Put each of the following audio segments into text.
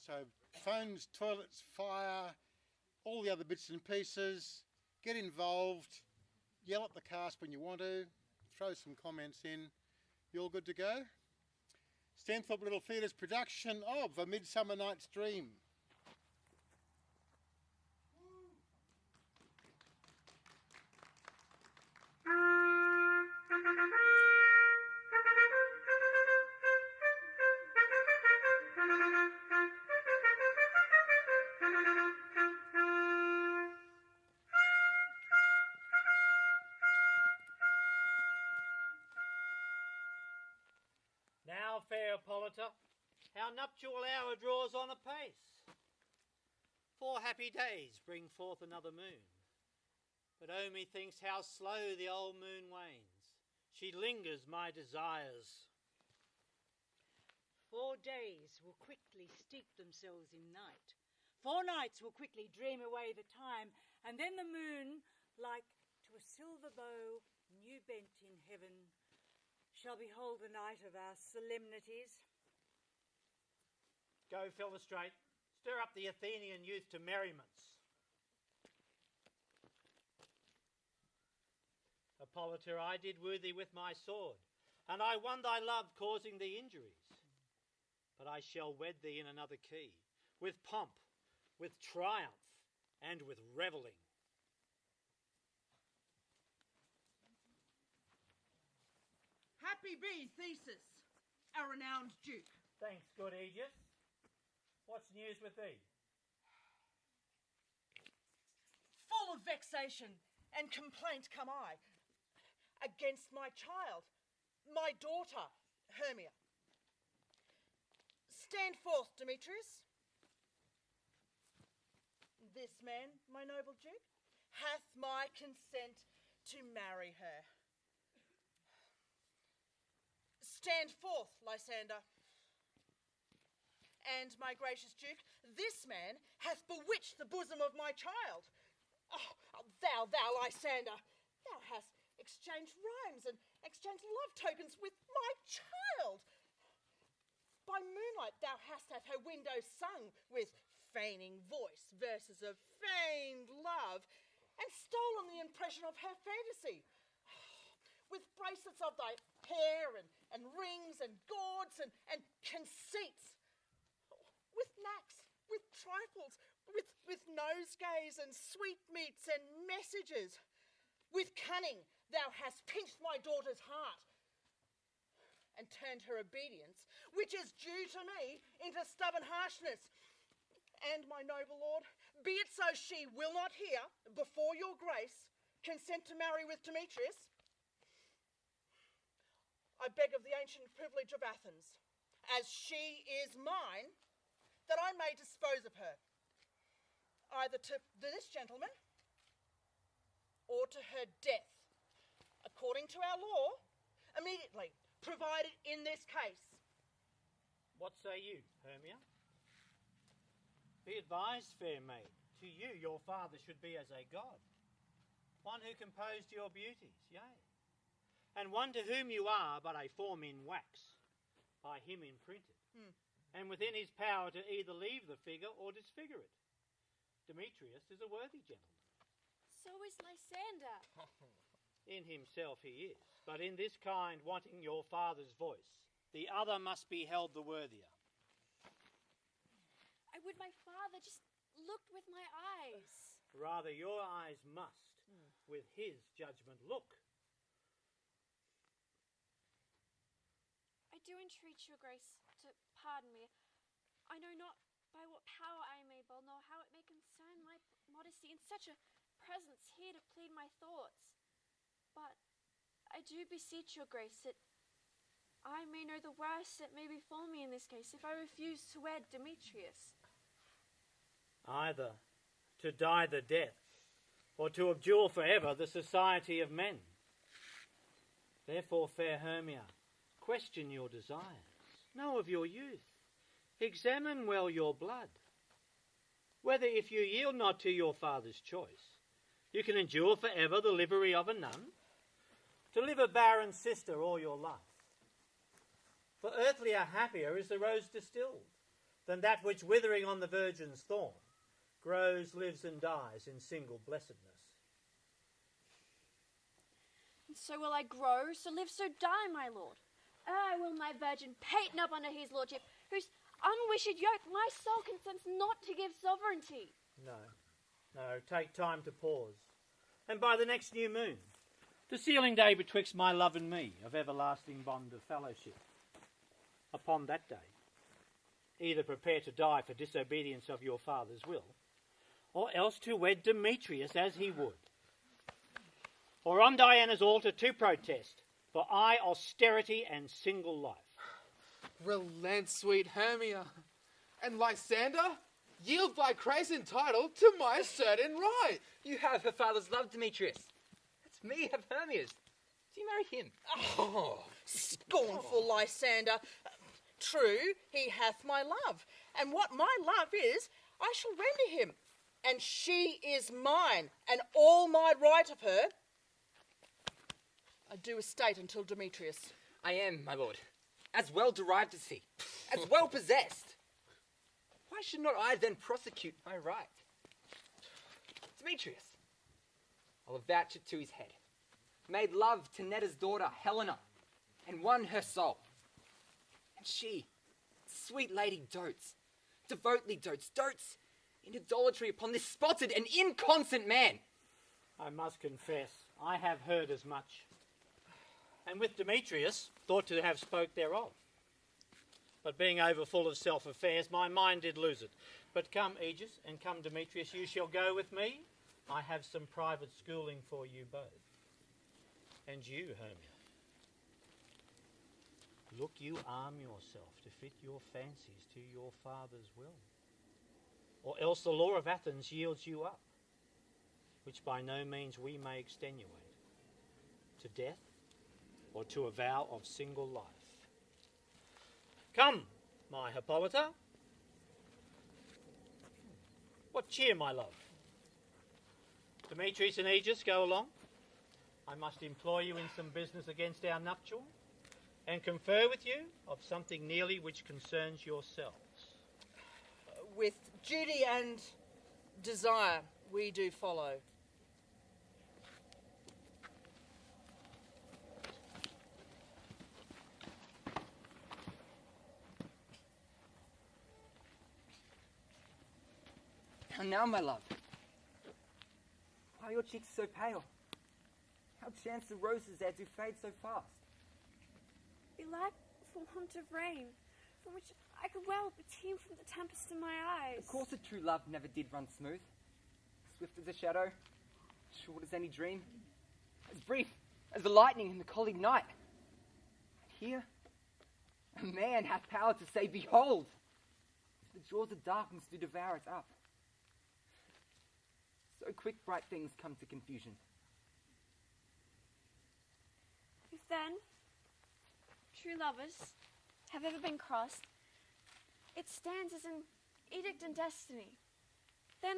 So phones, toilets, fire, all the other bits and pieces. Get involved. Yell at the cast when you want to. Throw some comments in. You all good to go? Stanthorpe Little Theatre's production of A Midsummer Night's Dream. Now, fair Polita, our nuptial hour draws on apace. 4 happy days bring forth another moon. But oh, methinks how slow the old moon wanes. She lingers my desires. 4 days will quickly steep themselves in night. 4 nights will quickly dream away the time, and then the moon, like to a silver bow new bent in heaven, shall behold the night of our solemnities. Go, Philostrate, stir up the Athenian youth to merriments. Hippolyta, I did woo thee with my sword, and I won thy love causing thee injuries. But I shall wed thee in another key, with pomp, with triumph, and with revelling. Happy be Theseus, our renowned duke. Thanks, good Aegis. What's news with thee? Full of vexation and complaint come I, against my child, my daughter, Hermia. Stand forth, Demetrius. This man, my noble duke, hath my consent to marry her. Stand forth, Lysander. And, my gracious duke, this man hath bewitched the bosom of my child. Oh, thou, Lysander, thou hast exchanged rhymes and exchanged love tokens with my child. By moonlight thou hast at her window sung with feigning voice verses of feigned love, and stolen the impression of her fantasy. With bracelets of thy hair and rings and gauds and conceits, with knacks, with trifles, with nosegays and sweetmeats and messages. With cunning thou hast pinched my daughter's heart and turned her obedience, which is due to me, into stubborn harshness. And, my noble lord, be it so she will not hear, before your grace, consent to marry with Demetrius, I beg of the ancient privilege of Athens, as she is mine, that I may dispose of her, either to this gentleman or to her death, according to our law, immediately, provided in this case. What say you, Hermia? Be advised, fair maid, to you your father should be as a god, one who composed your beauties, yea, and one to whom you are but a form in wax, by him imprinted, and within his power to either leave the figure or disfigure it. Demetrius is a worthy gentleman. So is Lysander. In himself he is, but in this kind wanting your father's voice, the other must be held the worthier. I would my father just looked with my eyes. Rather your eyes must, with his judgment, look. I do entreat your grace to pardon me. I know not by what power I am able, nor how it may concern my modesty in such a presence here to plead my thoughts. But I do beseech your grace that I may know the worst that may befall me in this case if I refuse to wed Demetrius. Either to die the death, or to abjure for ever the society of men. Therefore, fair Hermia, question your desires, know of your youth, examine well your blood, whether if you yield not to your father's choice, you can endure for ever the livery of a nun, to live a barren sister all your life. For earthlier happier is the rose distilled, than that which, withering on the virgin's thorn, grows, lives and dies in single blessedness. And so will I grow, so live, so die, my lord. I will my virgin patent up under his lordship, whose unwished yoke my soul consents not to give sovereignty. No, take time to pause. And by the next new moon, the sealing day betwixt my love and me, of everlasting bond of fellowship. Upon that day, either prepare to die for disobedience of your father's will, or else to wed Demetrius as he would. Or on Diana's altar to protest for austerity and single life. Relent, sweet Hermia, and Lysander, yield thy crazen title to my certain right. You have her father's love, Demetrius. That's me, have Hermia's. Do you marry him? Oh, scornful Lysander. True, he hath my love, and what my love is, I shall render him. And she is mine, and all my right of her I do estate until Demetrius. I am, my lord. As well derived as he. As well possessed. Why should not I then prosecute my right? Demetrius, I'll avouch it to his head. Made love to Netta's daughter, Helena, and won her soul. And she, sweet lady, devoutly dotes in idolatry upon this spotted and inconstant man. I must confess, I have heard as much. And with Demetrius, thought to have spoke thereof. But being over full of self-affairs, my mind did lose it. But come, Aegis, and come, Demetrius, you shall go with me. I have some private schooling for you both. And you, Hermia, look you arm yourself to fit your fancies to your father's will. Or else the law of Athens yields you up, which by no means we may extenuate, to death or to a vow of single life. Come, my Hippolyta. What cheer, my love? Demetrius and Aegis, go along. I must employ you in some business against our nuptial, and confer with you of something nearly which concerns yourselves. With duty and desire we do follow. How now, my love? Why are your cheeks so pale? How chance the roses there do fade so fast? Belike for want of rain, from which I could well but teem from the tempest in my eyes. Of course a true love never did run smooth. Swift as a shadow, short as any dream, as brief as the lightning in the colleague night. And here, a man hath power to say, behold! The jaws of darkness do devour it up. So quick bright things come to confusion. If then true lovers have ever been crossed, it stands as an edict in destiny. Then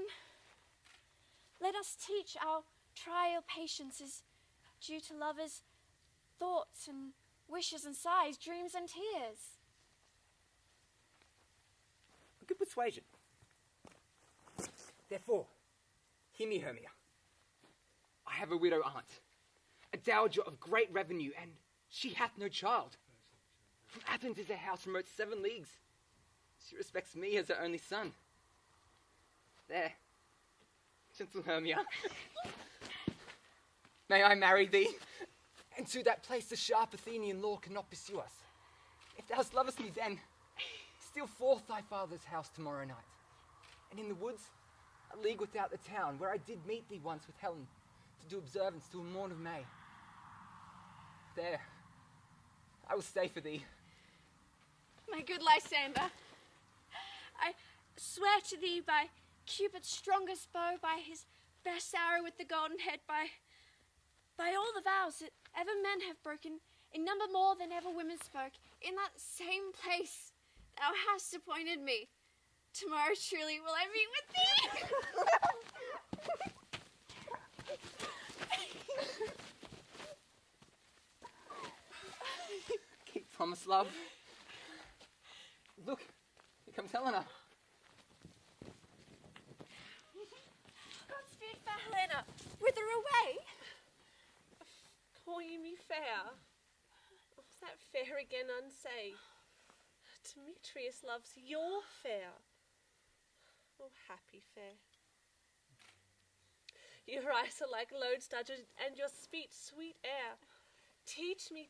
let us teach our trial patience is due to lovers' thoughts and wishes and sighs, dreams and tears. A good persuasion. Therefore, hear me, Hermia. I have a widow aunt, a dowager of great revenue, and she hath no child. From Athens is her house remote 7 leagues. She respects me as her only son. There, gentle Hermia, may I marry thee, and to that place the sharp Athenian law cannot pursue us. If thou lovest me then, steal forth thy father's house tomorrow night, and in the woods, a league without the town, where I did meet thee once with Helen, to do observance till morn of May. There, I will stay for thee. My good Lysander, I swear to thee by Cupid's strongest bow, by his best arrow with the golden head, by all the vows that ever men have broken, in number more than ever women spoke, in that same place thou hast appointed me. Tomorrow truly will I meet with Keep promise, love. Look, comes Helena. Godspeed, fair Helena. Whither away? Call ye me fair? Was that fair again unsay? Demetrius loves your fair. Oh, happy fair. Your eyes are like lodestars, and your speech sweet air. Teach me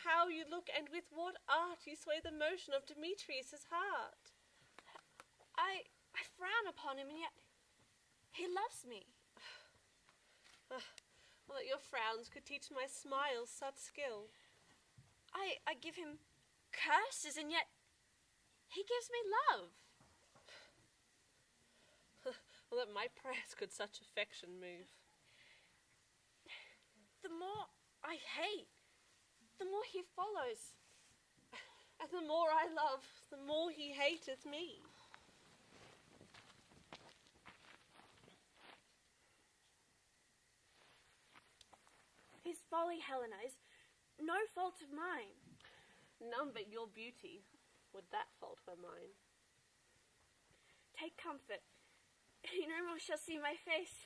how you look, and with what art you sway the motion of Demetrius's heart. I frown upon him, and yet he loves me. Well, that your frowns could teach my smiles such skill. I give him curses, and yet he gives me love. Well, that my prayers could such affection move. The more I hate, the more he follows. And the more I love, the more he hateth me. His folly, Helena, is no fault of mine. None but your beauty would that fault were mine. Take comfort. You no more shall see my face.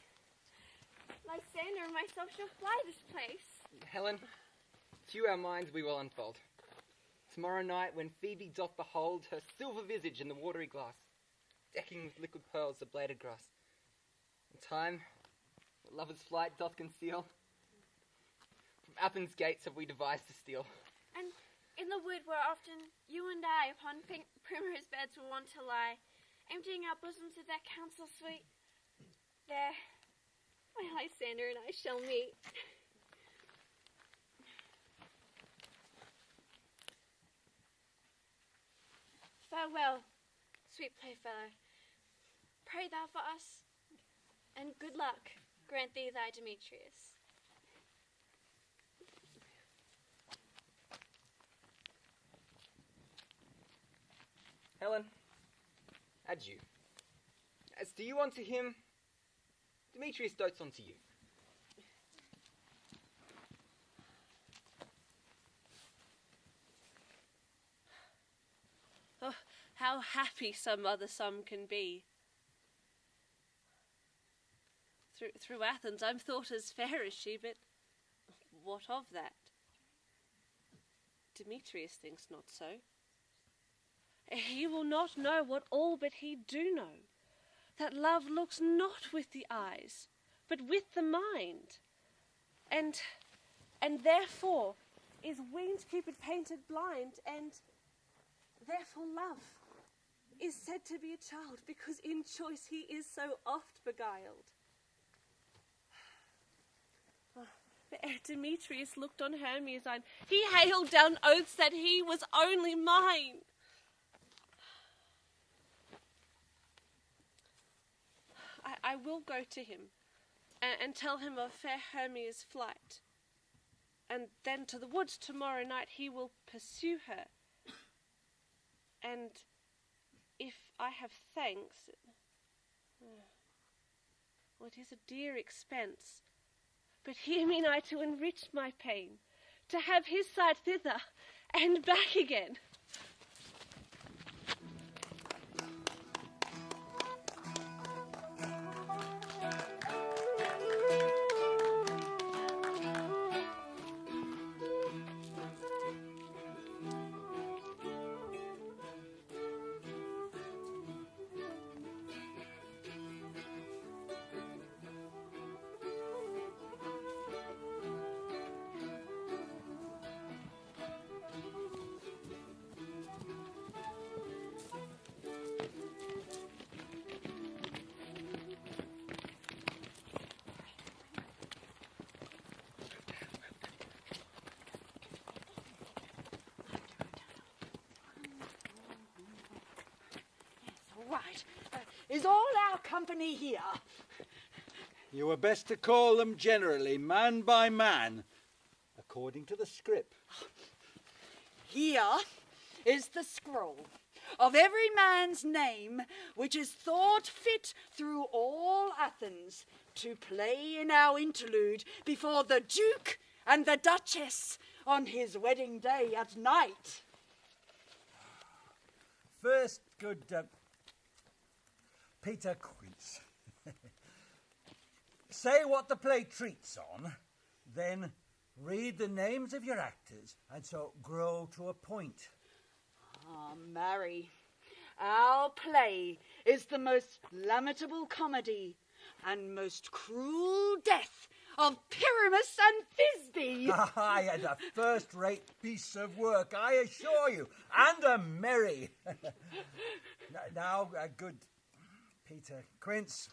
Lysander and myself shall fly this place. Helen, to our minds we will unfold. Tomorrow night, when Phoebe doth behold her silver visage in the watery glass, decking with liquid pearls the bladed grass, in time, what lover's flight doth conceal, from Athens' gates have we devised to steal. And in the wood where often you and I upon primrose beds were wont to lie, emptying our bosoms of that counsel sweet, there my Lysander and I shall meet. Farewell, sweet playfellow. Pray thou for us, and good luck grant thee thy Demetrius. Helen, adieu. As do you unto him, Demetrius dotes unto you. Oh, how happy some can be. Through Athens I'm thought as fair as she, but what of that? Demetrius thinks not so. He will not know what all but he do know, that love looks not with the eyes, but with the mind, and therefore is winged Cupid painted blind, and therefore love is said to be a child, because in choice he is so oft beguiled. But ere Demetrius looked on Hermia's eye, he hailed down oaths that he was only mine. I will go to him and tell him of fair Hermia's flight, and then to the woods tomorrow night he will pursue her. And if I have thanks, well, it is a dear expense, but hear me nigh to enrich my pain, to have his sight thither and back again. Right. Is all our company here? You were best to call them generally, man by man, according to the script. Here is the scroll of every man's name which is thought fit through all Athens to play in our interlude before the Duke and the Duchess on his wedding day at night. first, good Peter Quince. Say what the play treats on, then read the names of your actors, and so grow to a point. Ah, marry, our play is the most lamentable comedy and most cruel death of Pyramus and Thisbe. Aye, and a first-rate piece of work, I assure you, and a merry. Now, good Peter Quince,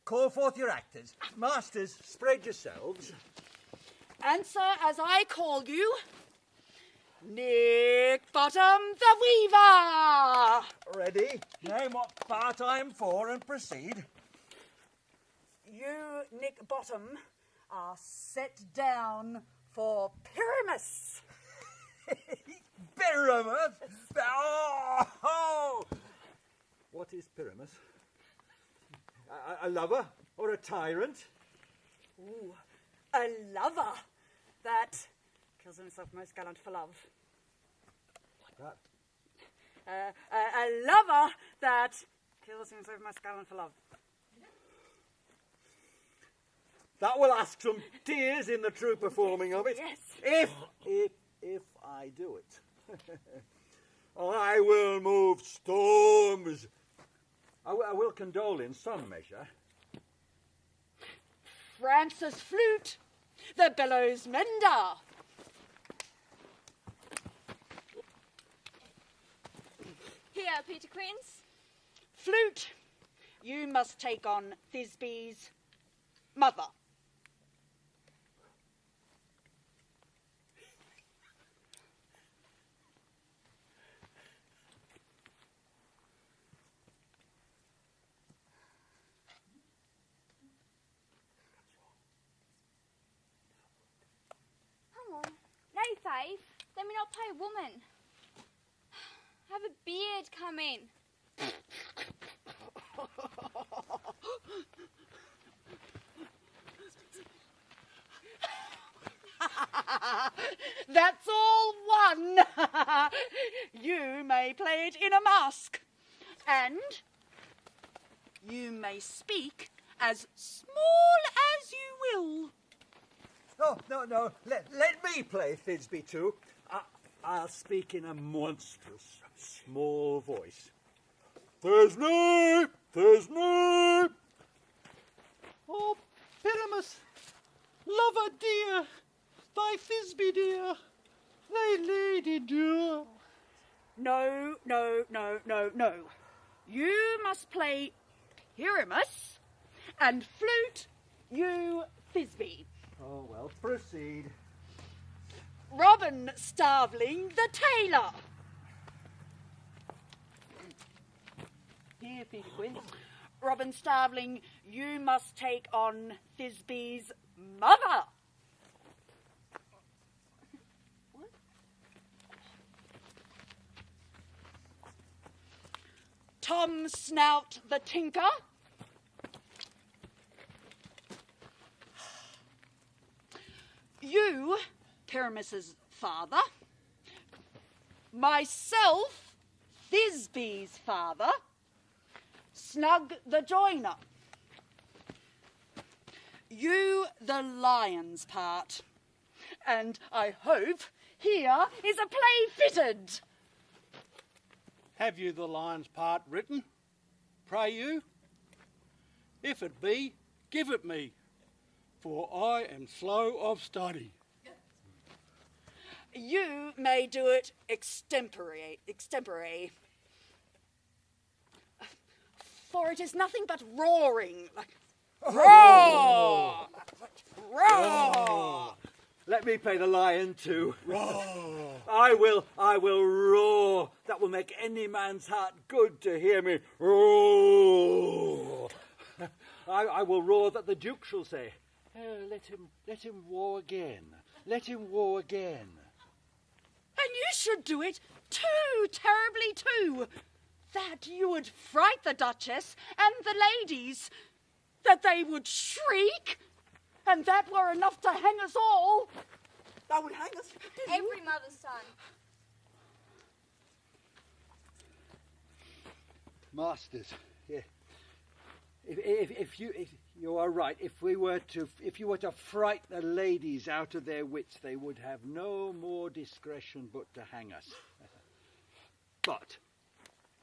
call forth your actors. Masters, spread yourselves. Answer as I call you, Nick Bottom the Weaver. Ready? Name what part I am for and proceed. You, Nick Bottom, are set down for Pyramus. Pyramus? Oh! What is Pyramus? A lover or a tyrant? Ooh, a lover that kills himself most gallant for love. That. A lover that kills himself most gallant for love. That will ask some tears in the true performing of it. Yes. If I do it. I will move storms. I will condole in some measure. Francis Flute, the bellows mender. Here, Peter Quince. Flute, you must take on Thisbe's mother. No, Faith. Let me not play woman. Have a beard come in. That's all one. You may play it in a mask. And you may speak as small as you will. Oh, no. Let me play Thisbe too. I'll speak in a monstrous, small voice. Thisbe! Oh, Pyramus, lover dear, thy Thisbe dear, thy lady dear. No. You must play Pyramus and Flute, you Thisbe. Oh, well, proceed. Robin Starveling the tailor. Here, Peter Quince. Robin Starveling, you must take on Thisbe's mother. What? Tom Snout the tinker. You, Pyramus's father. Myself, Thisbe's father. Snug the joiner. You, the lion's part. And I hope here is a play fitted. Have you the lion's part written? Pray you? If it be, give it me, for I am slow of study. You may do it extempore. For it is nothing but roaring. Like, roar! Roar! Let me play the lion too. Roar! I will roar. That will make any man's heart good to hear me roar. I will roar that the Duke shall say, oh, let him roar again. Let him roar again. And you should do it too, terribly too. That you would fright the Duchess and the ladies. That they would shriek. And that were enough to hang us all. That would hang us. Every mother's son. Masters, yeah. If you are right, if you were to fright the ladies out of their wits, they would have no more discretion but to hang us. But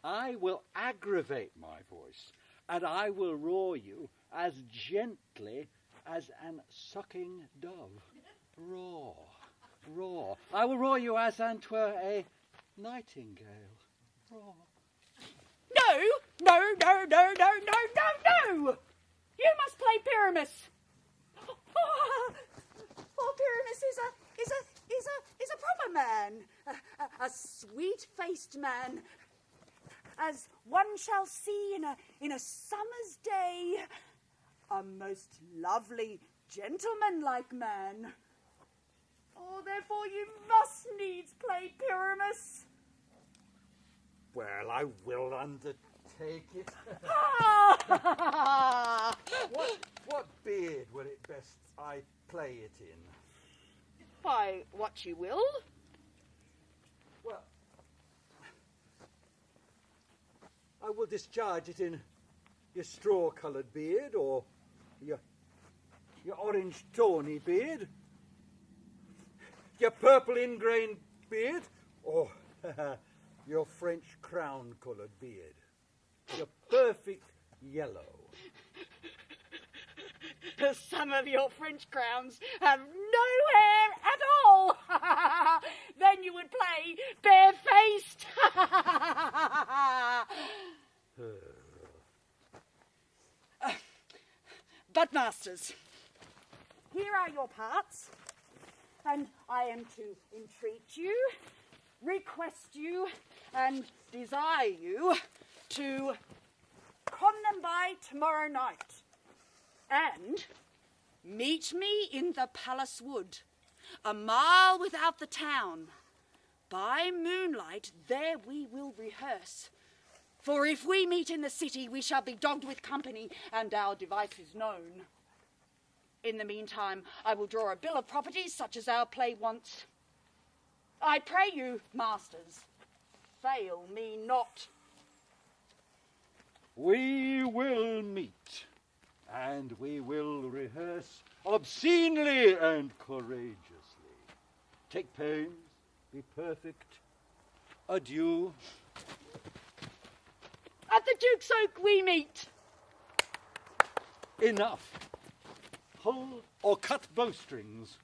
I will aggravate my voice, and I will roar you as gently as an sucking dove. Roar, roar. I will roar you as antwere a nightingale. Roar. No, no, no, no, no, no, no, no! You must play Pyramus. Oh, Pyramus is a proper man, a sweet-faced man, as one shall see in a summer's day, a most lovely gentleman-like man. Oh, therefore you must needs play Pyramus. Well, I will undertake it. What beard would it best I play it in? Why, what you will. Well, I will discharge it in your straw-coloured beard, or your orange tawny beard, your purple ingrained beard, or your French crown-coloured beard. Your perfect yellow. Some of your French crowns have no hair at all. Then you would play barefaced. But masters, here are your parts, and I am to entreat you, request you, and desire you to come them by tomorrow night, and meet me in the palace wood, a mile without the town. By moonlight there we will rehearse, for if we meet in the city we shall be dogged with company, and our devices known. In the meantime I will draw a bill of properties such as our play wants. I pray you, masters, fail me not. We will meet, and we will rehearse obscenely and courageously. Take pains, be perfect. Adieu. At the Duke's Oak we meet. Enough. Pull or cut bowstrings.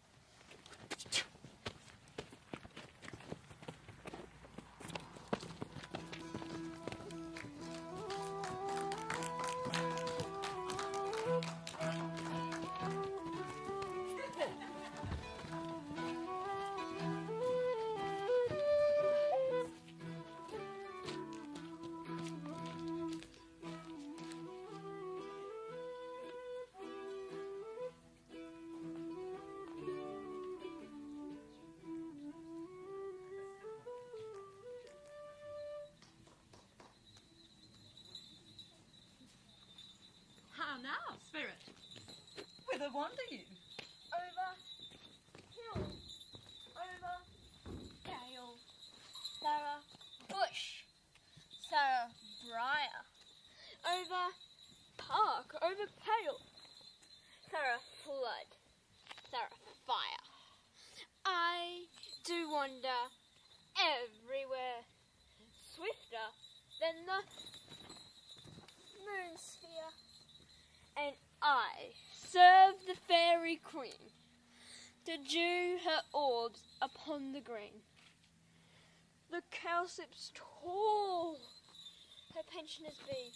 How now, spirit? Whither wander you? Over hill, over dale, Sarah bush, Sarah briar, over park, over pale, Sarah flood, Sarah fire. I do wander everywhere, swifter than the moon sphere. And I serve the fairy queen to dew her orbs upon the green. The cowslips tall her pensioners be,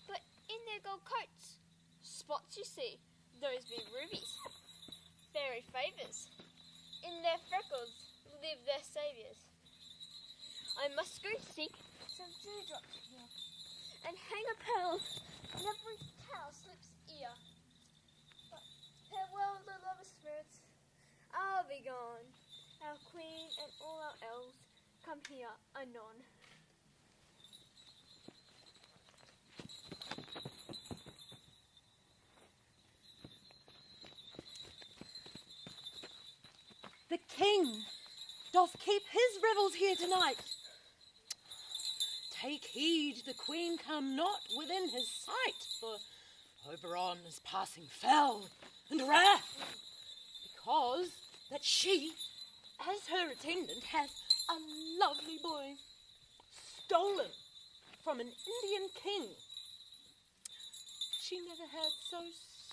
but in their gold coats, spots you see, those be rubies, fairy favours. In their freckles live their saviours. I must go seek some dewdrops here, and hang a pearl in every cowslip's ear. But farewell, the lover spirits, I'll be gone. Our queen and all our elves come here anon. The king doth keep his revels here tonight. take heed the queen come not within his sight, for Oberon is passing fell and wrath, because that she, as her attendant, has a lovely boy stolen from an Indian king. She never had so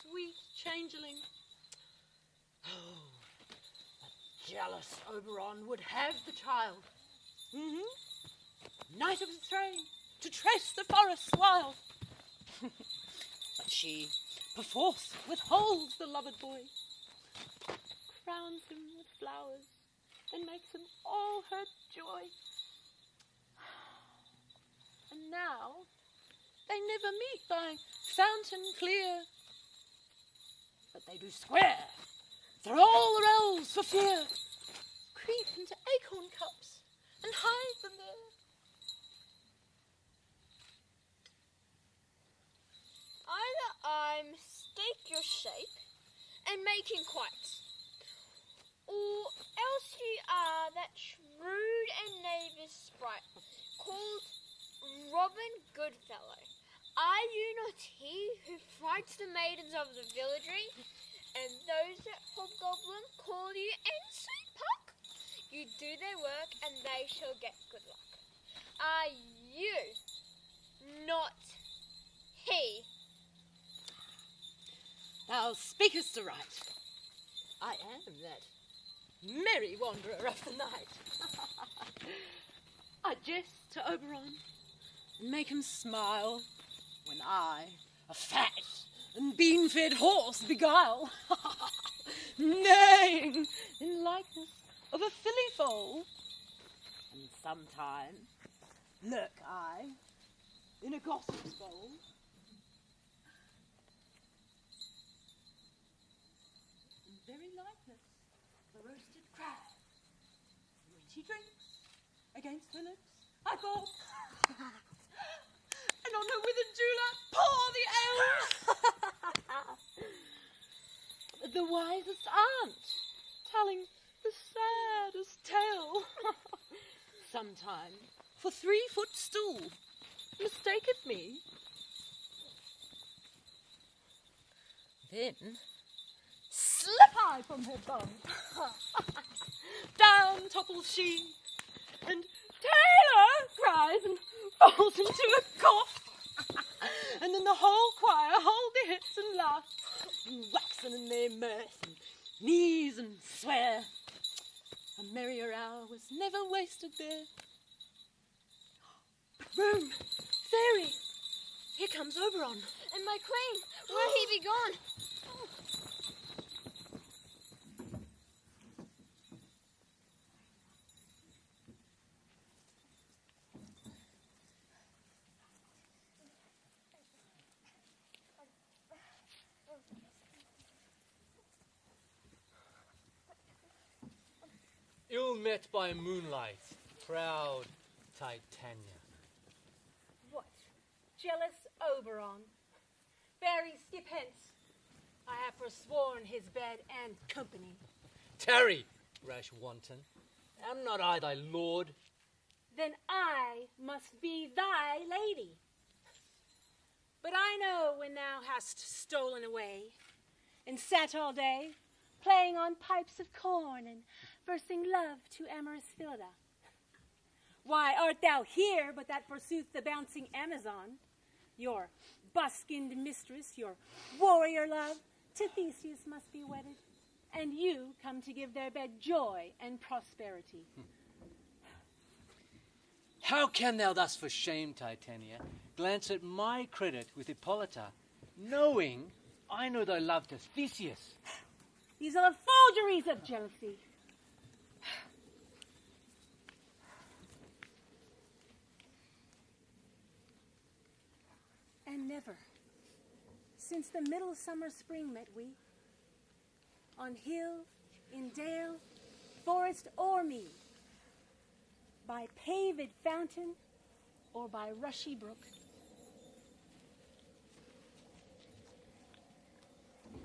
sweet changeling. Oh, the jealous Oberon would have the child. Knight of the train, to trace the forests wild. But she, perforce, withholds the loved boy, crowns him with flowers, and makes him all her joy. And now they never meet by fountain clear, but they do square through all the realms for fear, creep into acorn cups and hide them there. Either I mistake your shape and make him quite, or else ye are that shrewd and knavish sprite called Robin Goodfellow. Are you not he who frights the maidens of the villagery, and those that hobgoblin call you Ensign Puck? You do their work, and they shall get good luck. Are you not he? Thou speakest aright. I am that merry wanderer of the night. I jest to Oberon and make him smile when I, a fat and bean-fed horse, beguile, neighing in likeness of a filly foal. And sometime lurk I in a gossip's bowl. In very likeness the roasted crab. When she drinks against her lips, I fall. And on her withered dewlap pour the ale. The wisest aunt, telling the saddest tale. Sometime for 3-foot stool mistaketh me. Then slip I from her bum. Down topples she, and Taylor cries and falls into a cough. And then the whole choir hold their hips and laugh, and waxen in their mirth, and sneeze and swear. A merrier hour was never wasted there. But room, fairy, here comes Oberon. And my queen, will he be gone? Ill met by moonlight, proud Titania. What? Jealous Oberon? Fairy, skip hence. I have forsworn his bed and company. Tarry, rash wanton. Am not I thy lord? Then I must be thy lady. But I know when thou hast stolen away, and sat all day, playing on pipes of corn, and versing love to amorous Philida. Why art thou here but that forsooth the bouncing Amazon, your buskinged mistress, your warrior love, to Theseus must be wedded, and you come to give their bed joy and prosperity. How can thou thus for shame, Titania, glance at my credit with Hippolyta, knowing I know thy love to Theseus? These are the forgeries of jealousy. And never, since the middle summer spring met we, on hill, in dale, forest or mead, by paved fountain or by rushy brook,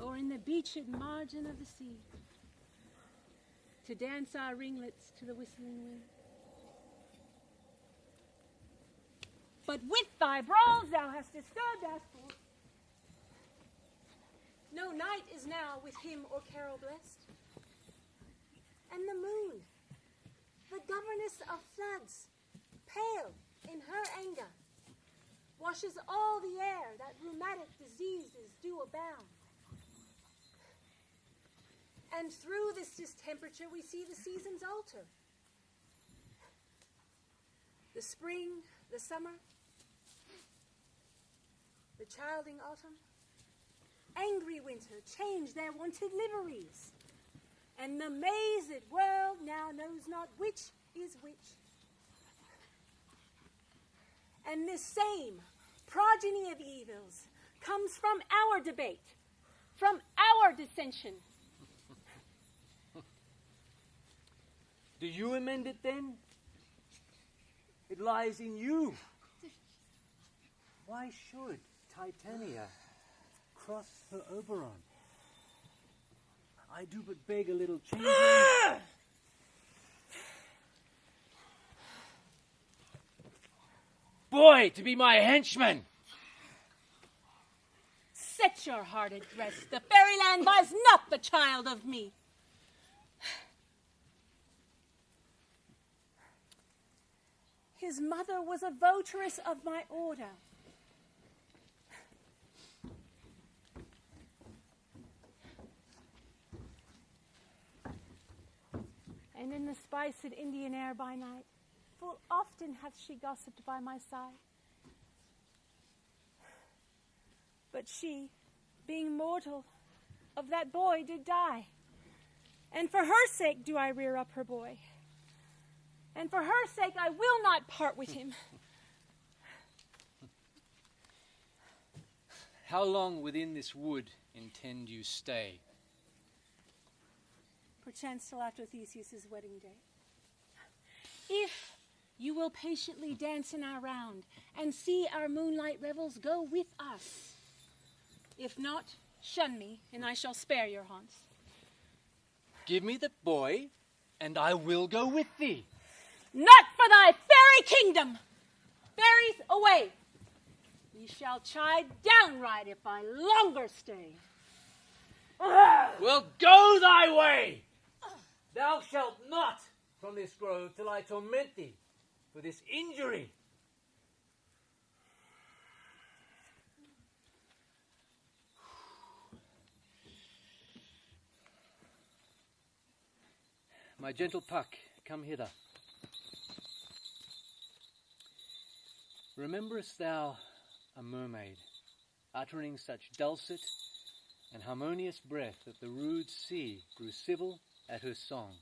or in the beached margin of the sea, to dance our ringlets to the whistling wind. But with thy brawls thou hast disturbed us for. No night is now with him or Carol blessed. And the moon, the governess of floods, pale in her anger, washes all the air that rheumatic diseases do abound. And through this distemperature we see the seasons alter. The spring, the summer, the childing autumn, angry winter change their wonted liveries, and the mazed world now knows not which is which. And this same progeny of evils comes from our debate, from our dissension. Do you amend it then? It lies in you. Why should Titania cross her Oberon? I do but beg a little change. Boy, to be my henchman! Set your heart at rest. The fairyland buys not the child of me. His mother was a votaress of my order. And in the spiced Indian air by night, full often hath she gossiped by my side. But she, being mortal, of that boy did die. And for her sake do I rear up her boy. And for her sake I will not part with him. How long within this wood intend you stay? Perchance till after Theseus' wedding day. If you will patiently dance in our round and see our moonlight revels, go with us. If not, shun me, and I shall spare your haunts. Give me the boy, and I will go with thee. Not for thy fairy kingdom! Fairies, away! Ye shall chide downright if I longer stay. Well, go thy way! Thou shalt not from this grove till I torment thee for this injury. My gentle Puck, come hither. Rememberest thou a mermaid, uttering such dulcet and harmonious breath that the rude sea grew civil at her song?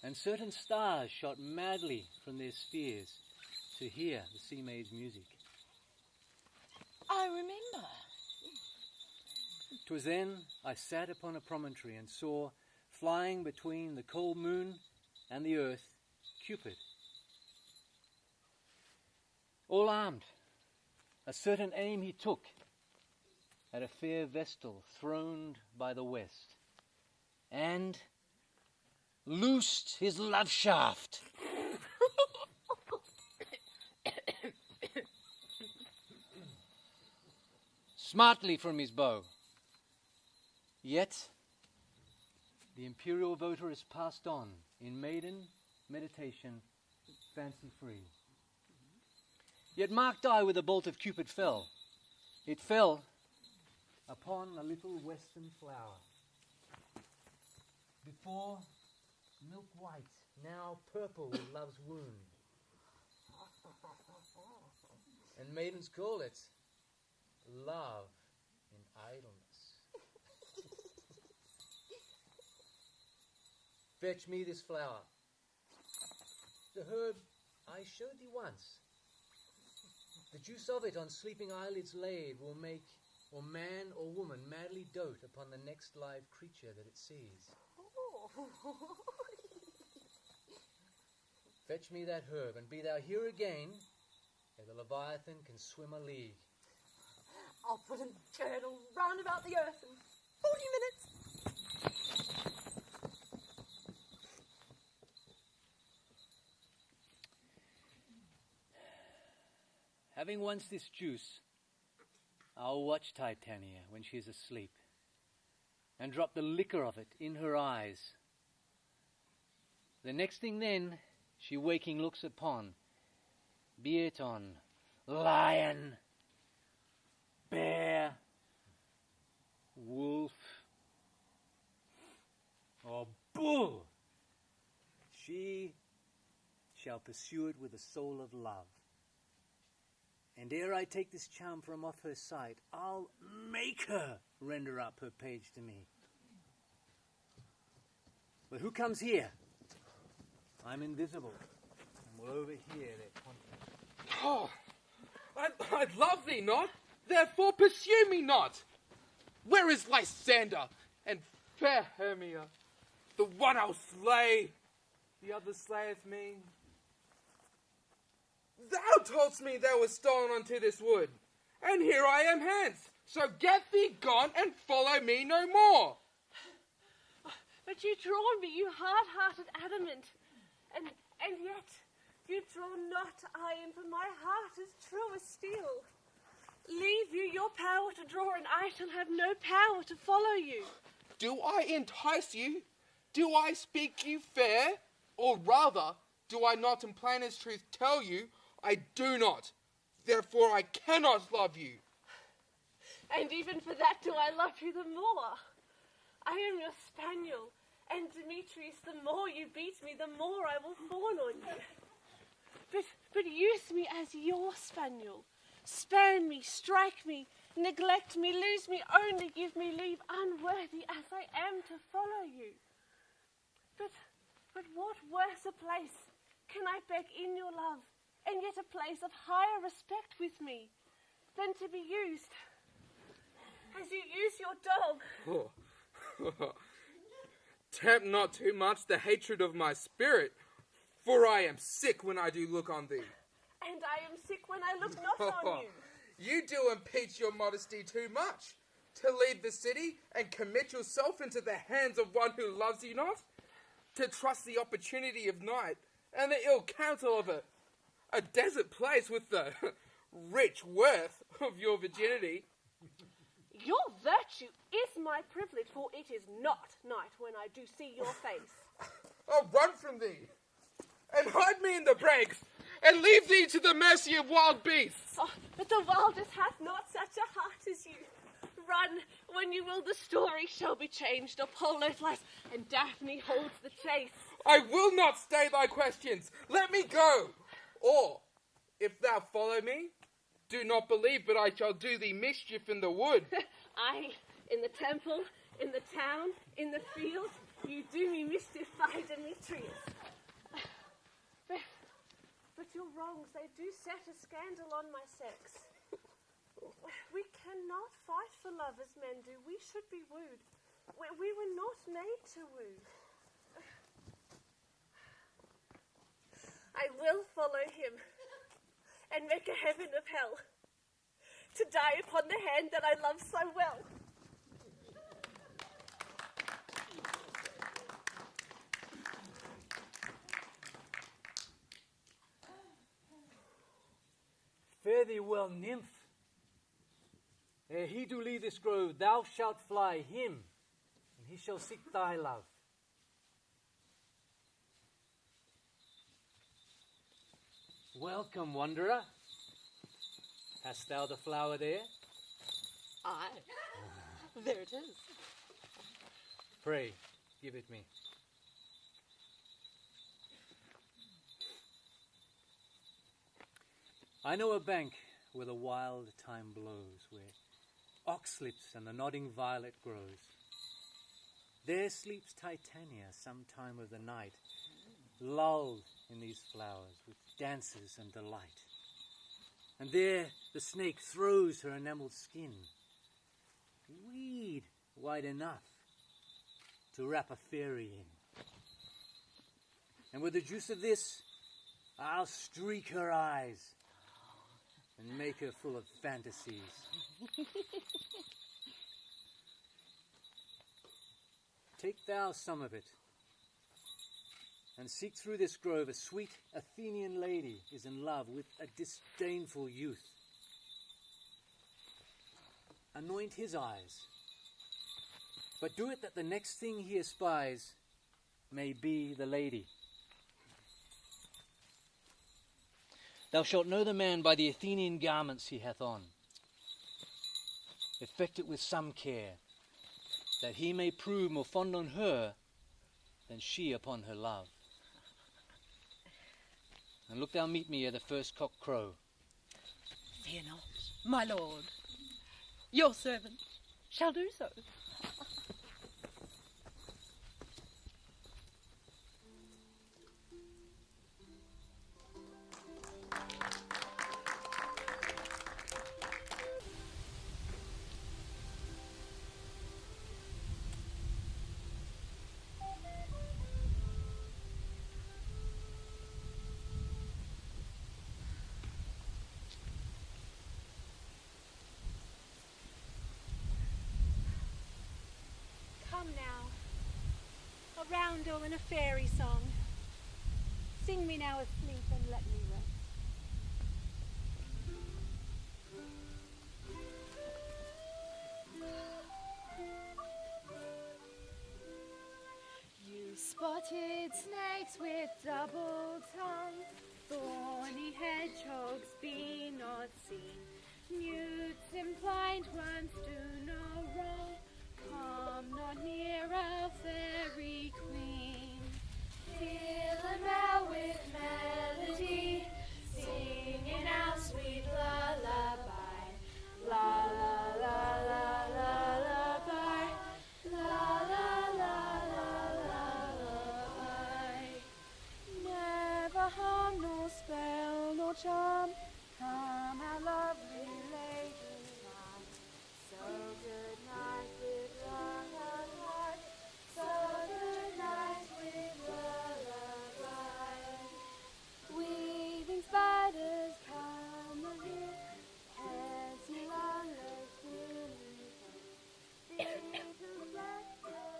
And certain stars shot madly from their spheres to hear the sea maid's music. I remember. 'Twas then I sat upon a promontory and saw, flying between the cold moon and the earth, Cupid, all armed. A certain aim he took at a fair vestal throned by the west, and loosed his love shaft. Smartly from his bow. Yet the imperial votaress passed on in maiden meditation, fancy free. Yet marked I where the bolt of Cupid fell. It fell upon a little western flower. Before milk white, now purple with love's wound. And maidens call it love in idleness. Fetch me this flower. The herb I showed thee once. The juice of it on sleeping eyelids laid will make or man or woman madly dote upon the next live creature that it sees. Fetch me that herb, and be thou here again ere the Leviathan can swim a league. I'll put a girdle round about the earth in 40 minutes. having once this juice, I'll watch Titania when she is asleep, and drop the liquor of it in her eyes. The next thing then she waking looks upon, be it on lion, bear, wolf, or bull, she shall pursue it with a soul of love. And ere I take this charm from off her sight, I'll make her render up her page to me. But who comes here? I'm invisible, and will overhear their conference. Oh, I love thee not, therefore pursue me not. Where is Lysander and fair Hermia? The one I'll slay, the other slayeth me. Thou toldst me thou wast stolen unto this wood, and here I am hence. So get thee gone and follow me no more. But you draw me, you hard-hearted adamant, and yet you draw not iron, for my heart is true as steel. Leave you your power to draw, and I shall have no power to follow you. Do I entice you? Do I speak you fair? Or rather, do I not in plainest truth tell you, I do not, therefore I cannot love you. And even for that do I love you the more. I am your spaniel, and Demetrius, the more you beat me, the more I will fawn on you. But use me as your spaniel. Span me, strike me, neglect me, lose me, only give me leave, unworthy as I am to follow you. But what worse a place can I beg in your love, and yet a place of higher respect with me, than to be used as you use your dog? Tempt not too much the hatred of my spirit, for I am sick when I do look on thee. And I am sick when I look not on you. You do impeach your modesty too much, to leave the city and commit yourself into the hands of one who loves you not, to trust the opportunity of night and the ill counsel of a desert place with the rich worth of your virginity. Your virtue is my privilege, for it is not night when I do see your face. I'll run from thee, and hide me in the breaks, and leave thee to the mercy of wild beasts. Oh, but the wildest hath not such a heart as you. Run, when you will, the story shall be changed. Apollo flies, and Daphne holds the chase. I will not stay thy questions. Let me go. Or, if thou follow me, do not believe but I shall do thee mischief in the wood. Aye, in the temple, in the town, in the field, you do me mischief by Demetrius. But your wrongs, they do set a scandal on my sex. We cannot fight for love as men do. We should be wooed. We were not made to woo. I will follow him and make a heaven of hell, to die upon the hand that I love so well. Fare thee well, nymph. Ere he do leave this grove, thou shalt fly him, and he shall seek thy love. Welcome, wanderer. Hast thou the flower there? Aye, there it is. Pray, give it me. I know a bank where the wild thyme blows, where oxlips and the nodding violet grows. There sleeps Titania some time of the night, lulled in these flowers with dances and delight. And there the snake throws her enamelled skin, weed wide enough to wrap a fairy in. And with the juice of this, I'll streak her eyes and make her full of fantasies. Take thou some of it, and seek through this grove. A sweet Athenian lady is in love with a disdainful youth. anoint his eyes. But do it that the next thing he espies may be the lady. Thou shalt know the man by the Athenian garments he hath on. Effect it with some care, that he may prove more fond on her than she upon her love. And look thou meet me ere the first cock crow. Fear not, my lord. Your servant shall do so. Come now, a roundel and a fairy song. Sing me now asleep and let me rest. You spotted snakes with double tongue, thorny hedgehogs be not seen. Newts and blind ones do no wrong. Come not near our fairy queen. Fill a bell with melody, singing our sweet lullaby. La la la la lullaby. La la la la lullaby. Never harm nor spell nor charm. Come, our lovely lady mine. So good night with lullaby. So good night with lullaby. Weaving spiders come here. As you long as you little black swirl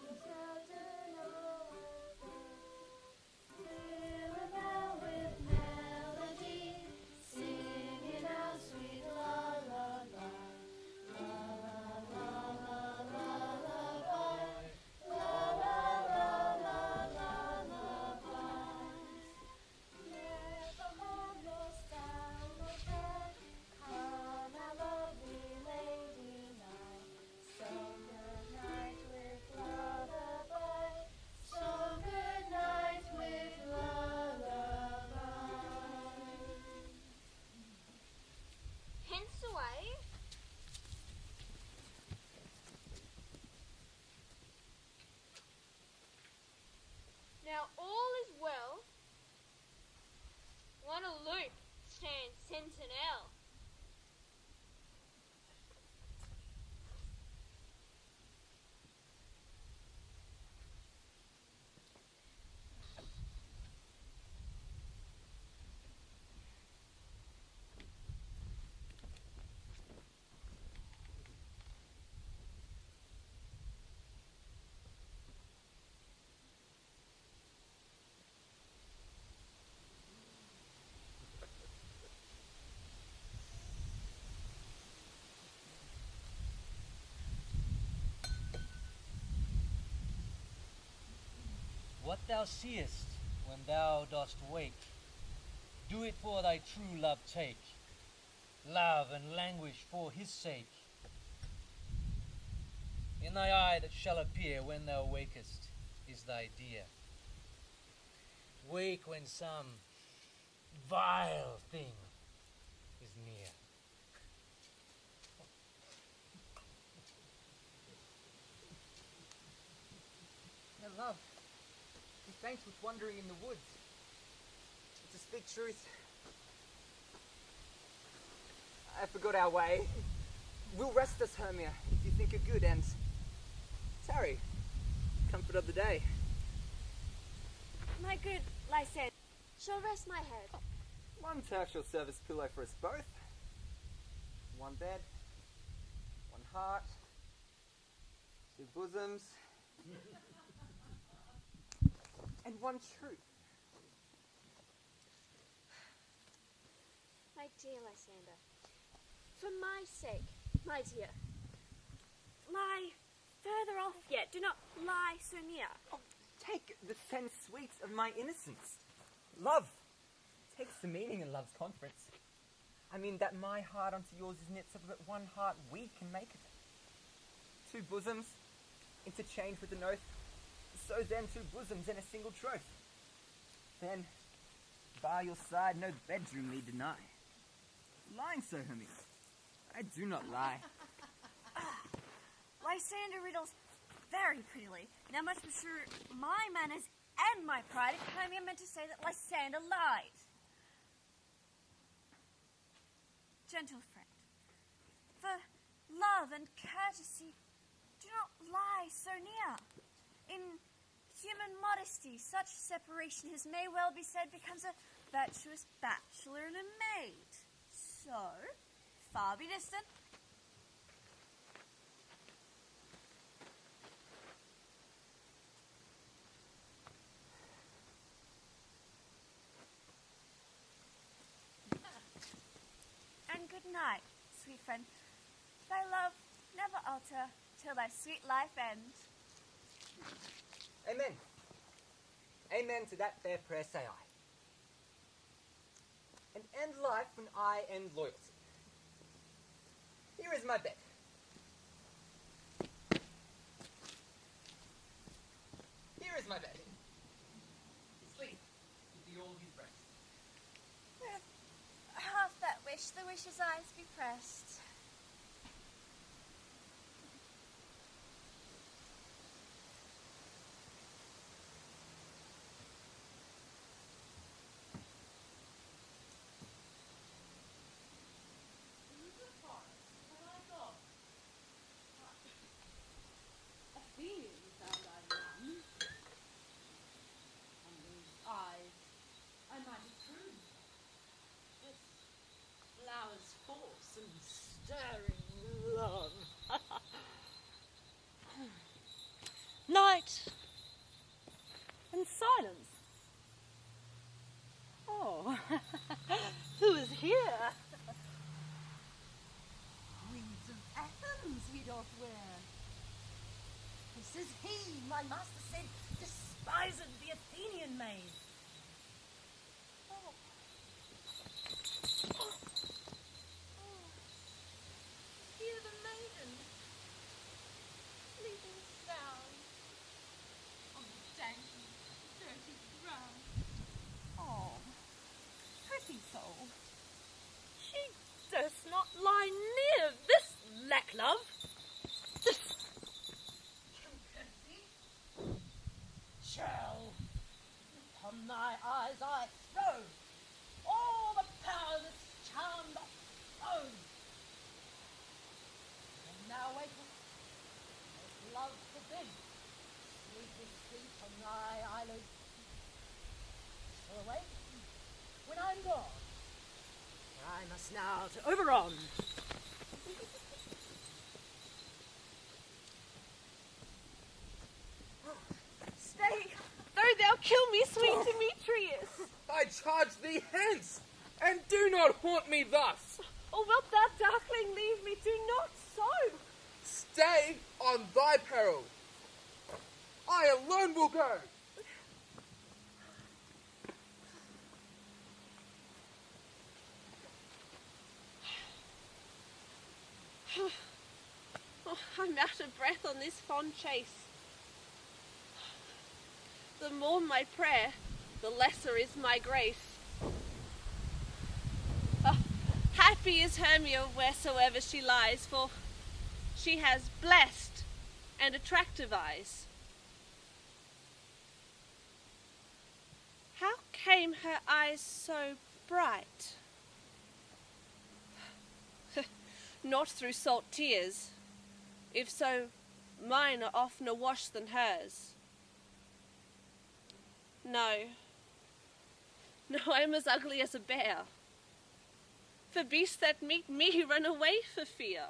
the shelter no fill a bell with melody, singing our sweet lullaby. La la la la lullaby. La la la la lullaby. Never harm nor spell nor care. Come, our lovely lady nigh. So good night with lullaby. So good night with lullaby. Hence away. Now all is well. One aloof stands sentinel. What thou seest when thou dost wake, do it for thy true love take. Love and languish for his sake. In thy eye that shall appear when thou wakest is thy dear. Wake when some vile thing is near. No love. We faint with wandering in the woods. To speak truth, I forgot our way. We'll rest us, Hermia, if you think it good, and tarry, comfort of the day. My good Lysander, Shall rest my head. One turf shall serve as pillow for us both. One bed, one heart, two bosoms, and one truth. My dear Lysander, for my sake, my dear. Lie further off yet. Do not lie so near. Take the sense sweet of my innocence. Love takes the meaning in love's conference. I mean that my heart unto yours is knit so that one heart we can make it. Two bosoms interchanged with an oath, so then two bosoms in a single troth. Then, by your side no bedroom me deny. Lying so, Hermia, I do not lie. Lysander riddles very prettily. Now much prefer my manners and my pride if Hermia meant to say that Lysander lied. Gentle friend, for love and courtesy, do not lie so near. In human modesty, such separation as may well be said becomes a virtuous bachelor and a maid. So, far be distant. And good night, sweet friend. Thy love never alter till thy sweet life end. Amen. Amen to that fair prayer say I. And end life when I end loyalty. Here is my bed. Here is my bed. Sleep with the all his breast. With half that wish, the wish's eyes be pressed. Stirring love. Night and silence. Oh, who is here? Weeds of Athens he doth wear. This is he, my master said, despised the Athenian maid. Hear the maiden sleeping sound on the dank, dirty ground. Oh, pretty soul, she durst not lie near this lack-love. This shall upon thy eyes I throw all the power that's charmed the foe. Now wake up, make love forbid, sleepless sleep on thy eyelids. Shall awake when I'm gone, for I must now to Oberon. Stay, though thou kill me, sweet Demetrius. I charge thee hence, and do not haunt me thus. Or wilt thou, darkling, leave me? Do not so. Stay on thy peril. I alone will go. Oh, I'm out of breath on this fond chase. The more my prayer, the lesser is my grace. Oh, happy is Hermia wheresoever she lies, for she has blessed and attractive eyes. How came her eyes so bright? Not through salt tears. If so, mine are oftener washed than hers. No, I'm as ugly as a bear. For beasts that meet me run away for fear.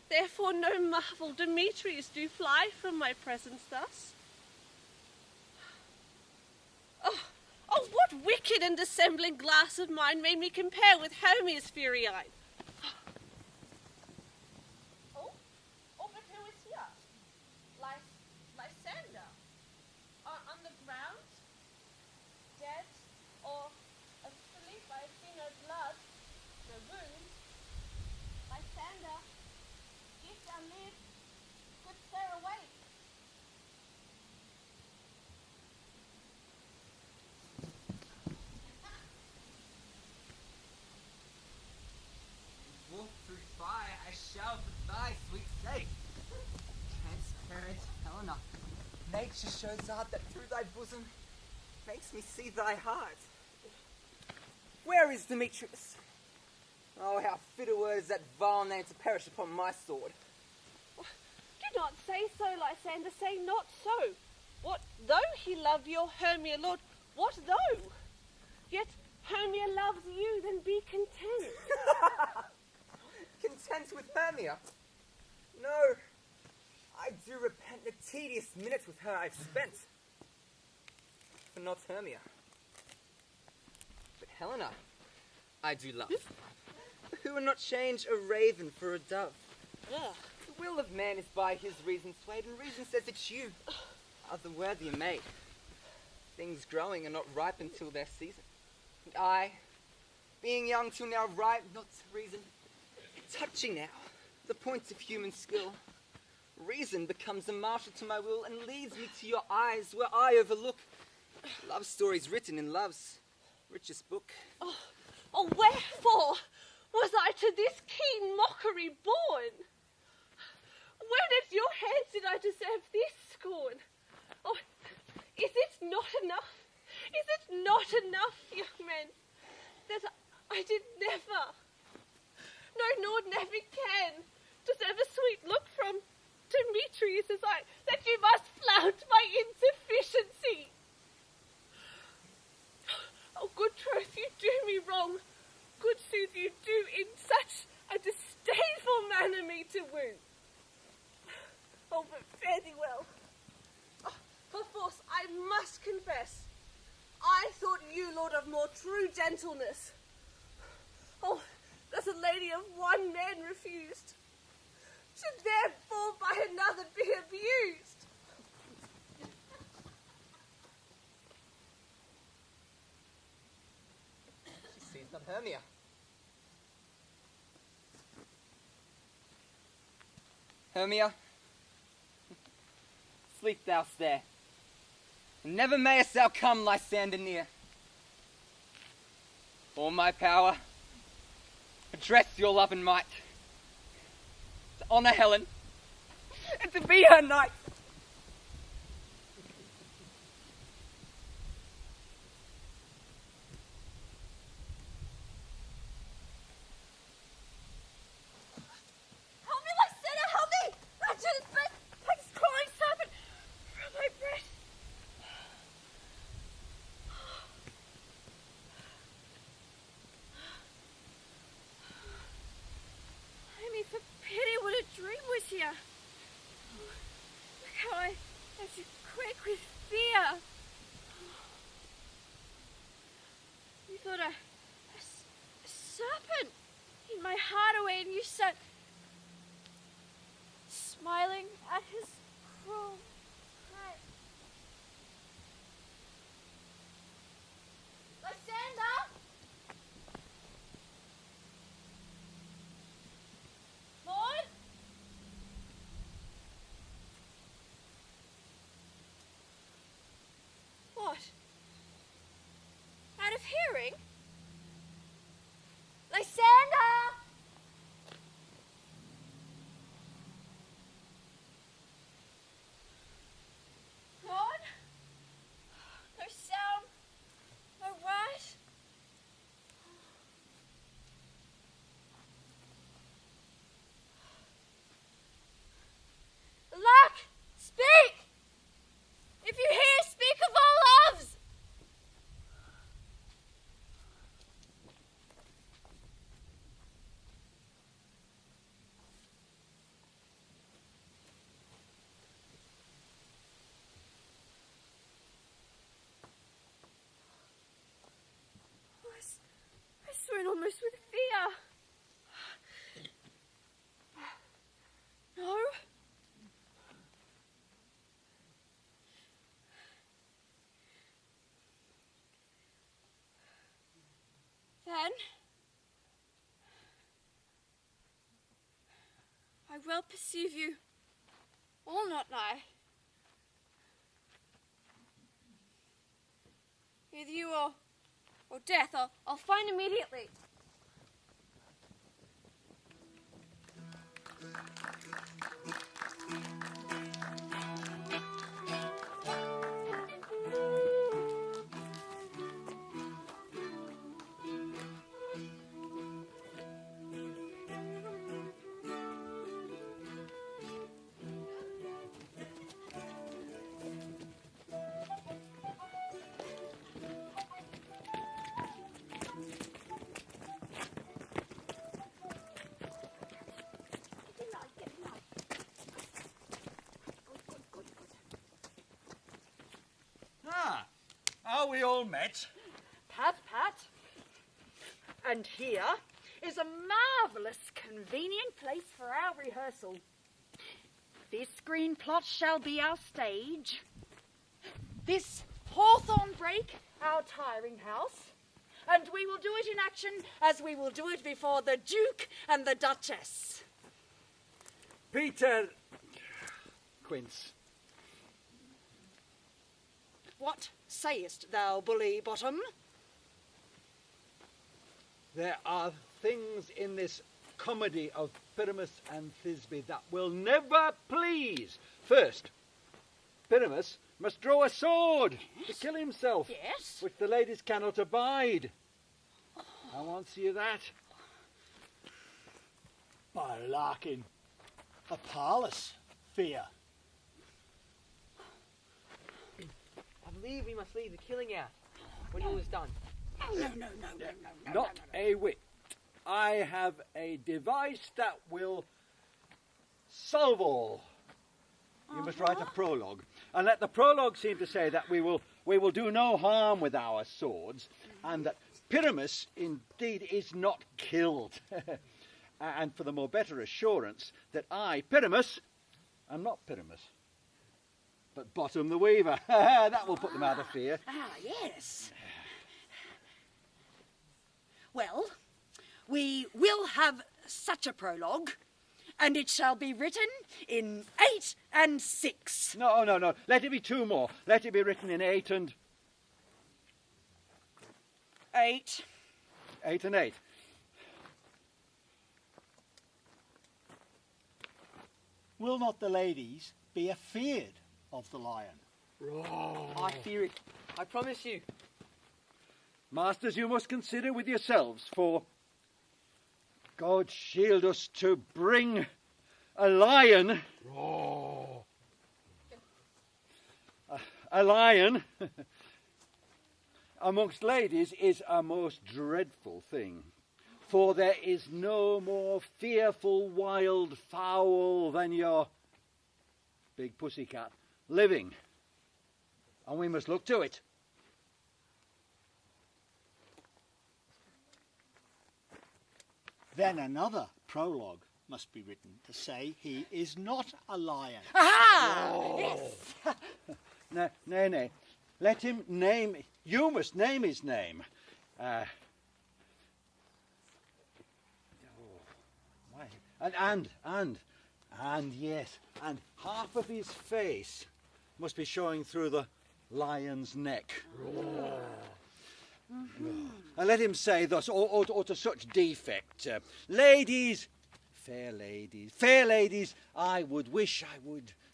Therefore no marvel Demetrius do fly from my presence thus. Oh, what wicked and dissembling glass of mine made me compare with Hermia's fury eye? shall for thy sweet sake. Transparent Helena, nature shows art that through thy bosom makes me see thy heart. Where is Demetrius? Oh, how fit a word is that vile name to perish upon my sword. Do not say so, Lysander, say not so. What though he love your Hermia, Lord, what though? Yet Hermia loves you, then be content. Content with Hermia? No, I do repent the tedious minutes with her I've spent. But not Hermia. But Helena, I do love. Who would not change a raven for a dove? Ugh. The will of man is by his reason swayed, and reason says it's you are the worthier maid. Things growing are not ripe until their season. And I, being young till now ripe, not reason, touching now the points of human skill, reason becomes a marshal to my will and leads me to your eyes where I overlook love stories written in love's richest book. Oh, wherefore was I to this keen mockery born? When at your hands did I deserve this scorn? Oh, is it not enough? Is it not enough, young men, that I did never, no, nor never can, deserve a sweet look from Demetrius as I, that you must flout my insufficiency? Oh, good troth, you do me wrong. Good sooth, you do in such a disdainful manner me to woo. Oh, but fare thee well. Oh, perforce, I must confess, I thought you, Lord, of more true gentleness. Oh, that a lady of one man refused should therefore by another be abused. She sees not Hermia. Hermia, sleep thou there, and never mayest thou come Lysander near. All my power, address your love and might, to honour Helen, and to be her knight. Help me, Lysander, help me! Not to this bed, like this crawling serpent from my breast. I mean, for pity, what a dream was here. Look how I to quake with fear. You thought a serpent in my heart away, and you sat smiling at his cruel height. Lysander! Lord? What? Out of hearing? Lysander! God? No sound, no word. Luck! Speak! If you hear, speak of our loves! I swoon almost with fear. No? Then I well perceive you all not lie. Either you or death, I'll find immediately. are we all met? Pat, Pat. And here is a marvellous convenient place for our rehearsal. This green plot shall be our stage. This hawthorn brake our tiring house. And we will do it in action as we will do it before the Duke and the Duchess. Peter Quince. What sayest thou, Bully Bottom? There are things in this comedy of Pyramus and Thisbe that will never please. First, Pyramus must draw a sword to kill himself, Yes. which the ladies cannot abide. I won't see that. By larkin, a parlous fear. I believe we must leave the killing out when all is done. No. Not a whit. I have a device that will solve all. You must write a prologue, and let the prologue seem to say that we will do no harm with our swords, and that Pyramus indeed is not killed. And for the more better assurance that I, Pyramus, am not Pyramus, but Bottom the Weaver. That will put them out of fear. Yes. Well, we will have such a prologue, and it shall be written in 8 and 6. No. Let it be 2 more. Let it be written in 8 and... 8. 8 and 8. Will not the ladies be afeard of the lion? I fear it. I promise you. Masters, you must consider with yourselves, for God shield us to bring a lion. A lion amongst ladies is a most dreadful thing, for there is no more fearful wild fowl than your big pussycat living, and we must look to it. Then another prologue must be written to say he is not a lion. Aha! Yes. Nay. Let him name. You must name his name. And yes, and half of his face must be showing through the lion's neck. And let him say thus, or to such defect, ladies, fair ladies, I would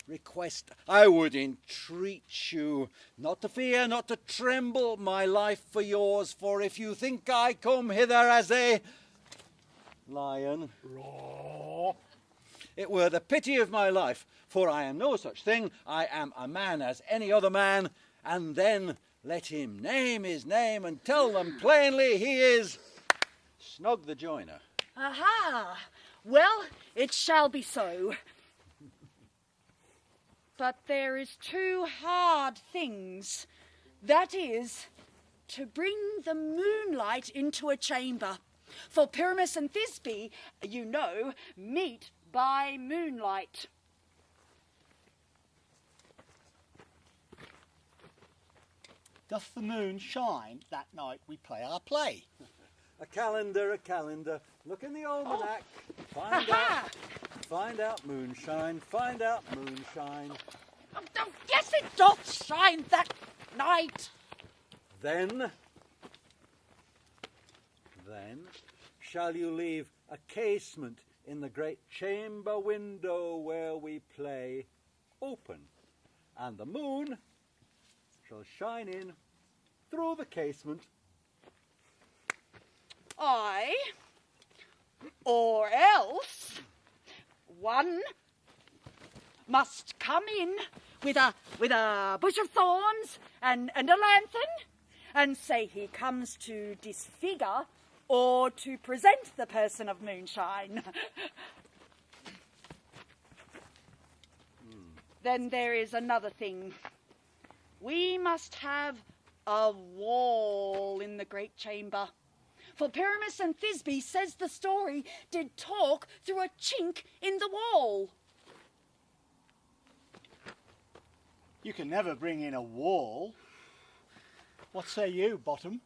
request, I would entreat you not to fear, not to tremble my life for yours, for if you think I come hither as a lion, it were the pity of my life, for I am no such thing, I am a man as any other man, and then let him name his name and tell them plainly he is Snug the Joiner. Aha! Well, it shall be so. But there is 2 hard things. That is, to bring the moonlight into a chamber. For Pyramus and Thisbe, you know, meet by moonlight. Doth the moon shine that night we play our play? A calendar. Look in the almanac. Find out moonshine. Oh, yes, it doth shine that night. Then shall you leave a casement in the great chamber window where we play open, and the moon shall shine in through the casement. Aye, or else one must come in with a bush of thorns and a lanthorn, and say he comes to disfigure or to present the person of moonshine. Then there is another thing. We must have A wall in the great chamber. For Pyramus and Thisbe, says the story, did talk through a chink in the wall. You can never bring in a wall. What say you, Bottom?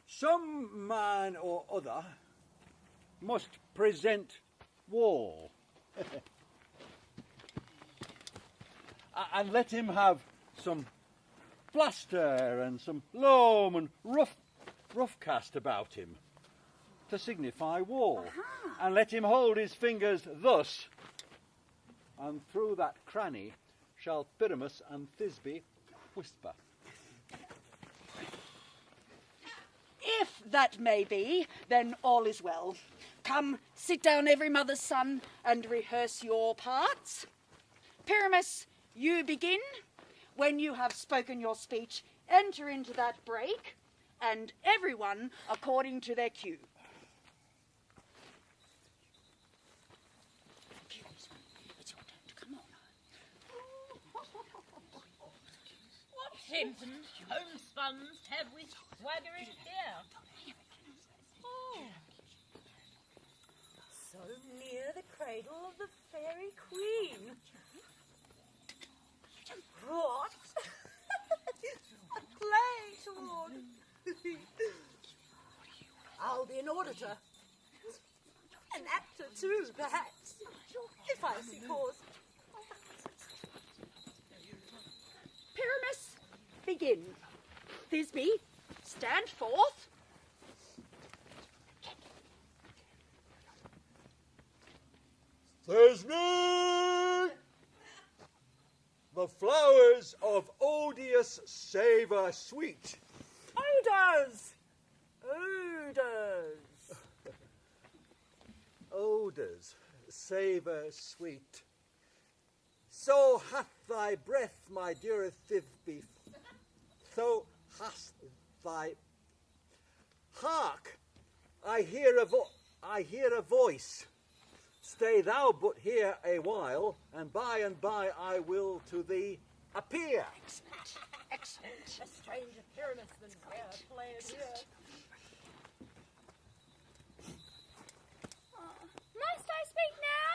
Some man or other must present wall. And let him have some plaster and some loam and rough cast about him to signify wall. And let him hold his fingers thus, and through that cranny shall Pyramus and Thisbe whisper. If that may be, then all is well. Come, sit down, every mother's son, and rehearse your parts. Pyramus, you begin. When you have spoken your speech, enter into that break, and everyone according to their cue. What hemp and homespuns have we swaggering here? Oh, so near the cradle of the fairy queen. What? A play toward. I'll be an auditor. An actor too, perhaps. If I see cause. Pyramus, begin. Thisbe, stand forth. Thisbe! The flowers of odious savour sweet. Odours! Odours! Odours, savour sweet. So hath thy breath, my dearest Thisbe. So hast thy... Hark! I hear a voice. Stay thou but here a while, and by I will to thee appear. Excellent. A stranger Pyramus than fair players here. Must I speak now?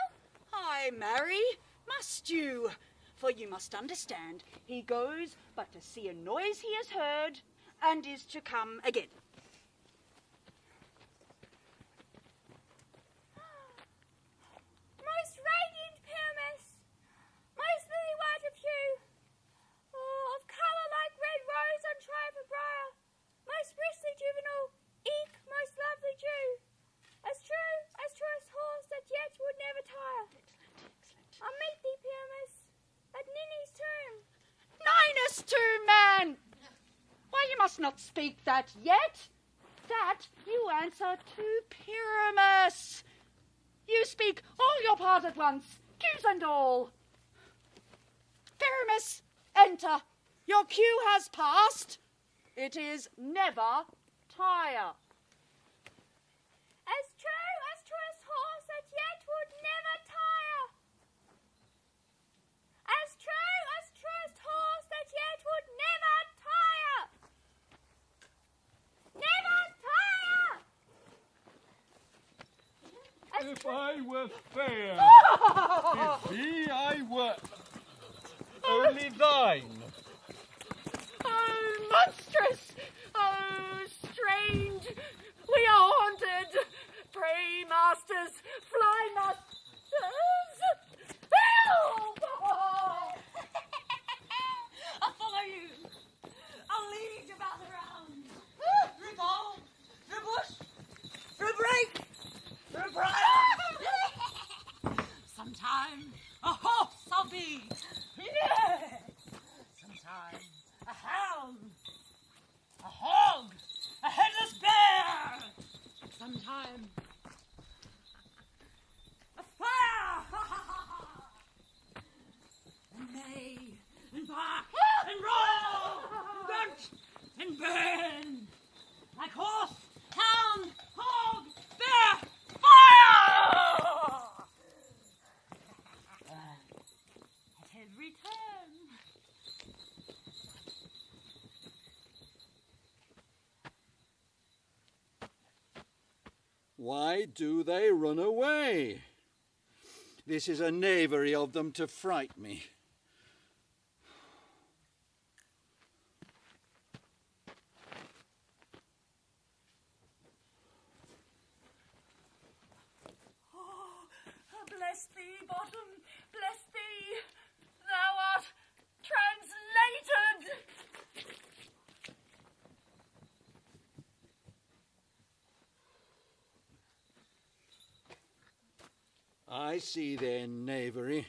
Aye, marry, must you? For you must understand, he goes but to see a noise he has heard, and is to come again. Most radiant Pyramus, most lily white of hue, of colour like red rose on triumphant briar, most bristly juvenile, eke most lovely Jew, as true as horse that yet would never tire. I'll meet thee, Pyramus, at Ninny's tomb. Ninus tomb, man! Why, you must not speak that yet. That you answer to Pyramus. You speak all your part at once, cues and all. Pyramus, enter. Your cue has passed. It is never tire. As true as horse that yet would never tire. As true as horse that yet would never tire. Never tire! If I were fair, Thisbe, I were only thine. Oh, monstrous! Oh, strange! We are haunted! Pray, masters, fly masters! Help! I'll follow you. I'll lead you about the round. Through ball, through bush, through brake, through briar. Sometime a horse I'll be. Yeah. Sometime a hound, a hog, a headless bear. Sometime why do they run away? This is a knavery of them to fright me. Oh, bless thee, bottom, bless thee. Thou art translated. I see their knavery.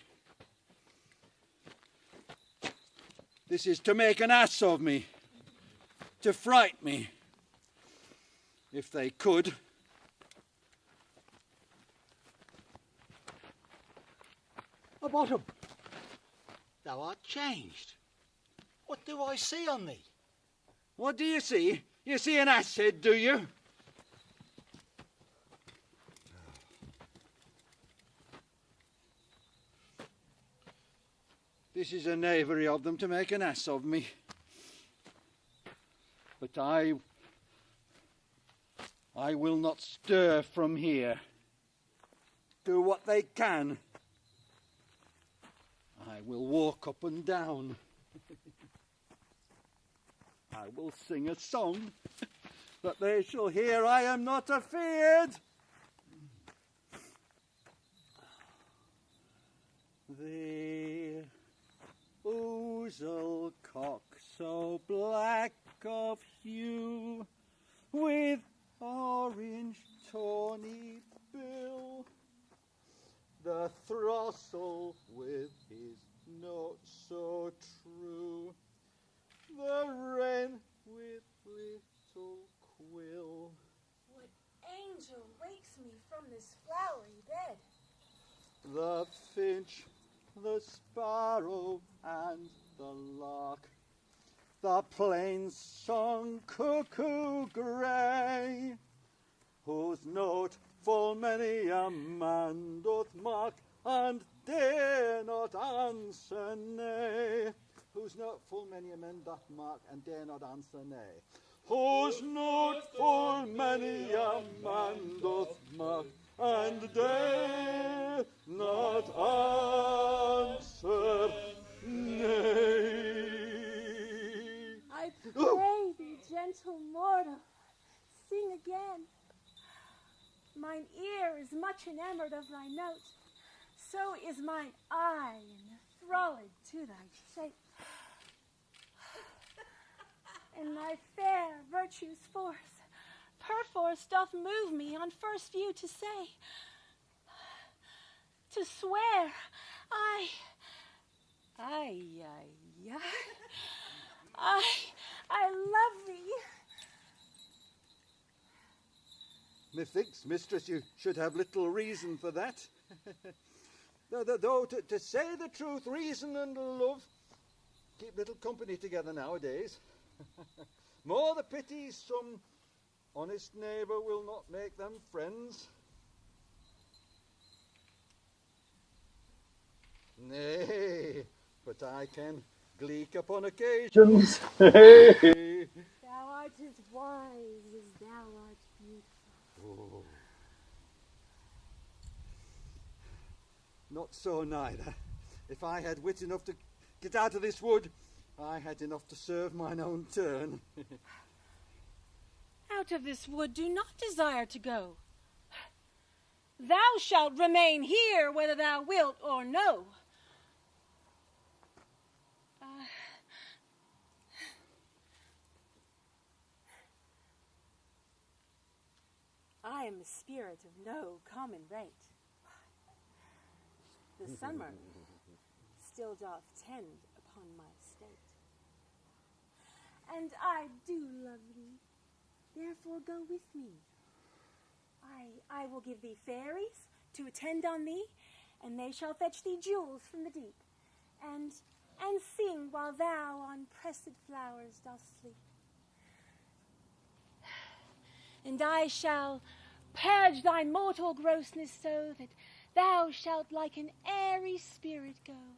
This is to make an ass of me, to fright me. If they could. Oh, Bottom, thou art changed. What do I see on thee? What do you see? You see an ass head, do you? This is a knavery of them to make an ass of me. But I will not stir from here. Do what they can. I will walk up and down. I will sing a song that they shall hear I am not afeard. The ouzel cock so black of hue, with orange tawny bill, the throstle with his note so true, the wren with little quill. What angel wakes me from this flowery bed? The finch, the sparrow, and the lark, the plain song cuckoo grey, whose note full many a man doth mark, and dare not answer nay. Whose note full many a man doth mark, and dare not answer nay. Whose note full many a man doth mark, and dare not answer nay. I pray thee, gentle mortal, sing again. Mine ear is much enamored of thy note, so is mine eye enthralled to thy shape. And thy fair virtue's force perforce doth move me on first view to say, to swear, I love thee. Methinks, mistress, you should have little reason for that. Though to say the truth, reason and love keep little company together nowadays. More the pity some honest neighbour will not make them friends. Nay, but I can gleek upon occasions. Thou art as wise as thou art beautiful. Oh. Not so neither. If I had wit enough to get out of this wood, I had enough to serve mine own turn. Out of this wood do not desire to go. Thou shalt remain here whether thou wilt or no. I am a spirit of no common rate. The summer still doth tend upon my state. And I do love thee, therefore go with me. I will give thee fairies to attend on thee, and they shall fetch thee jewels from the deep, and sing while thou on pressed flowers dost sleep. And I shall purge thy mortal grossness so that thou shalt like an airy spirit go.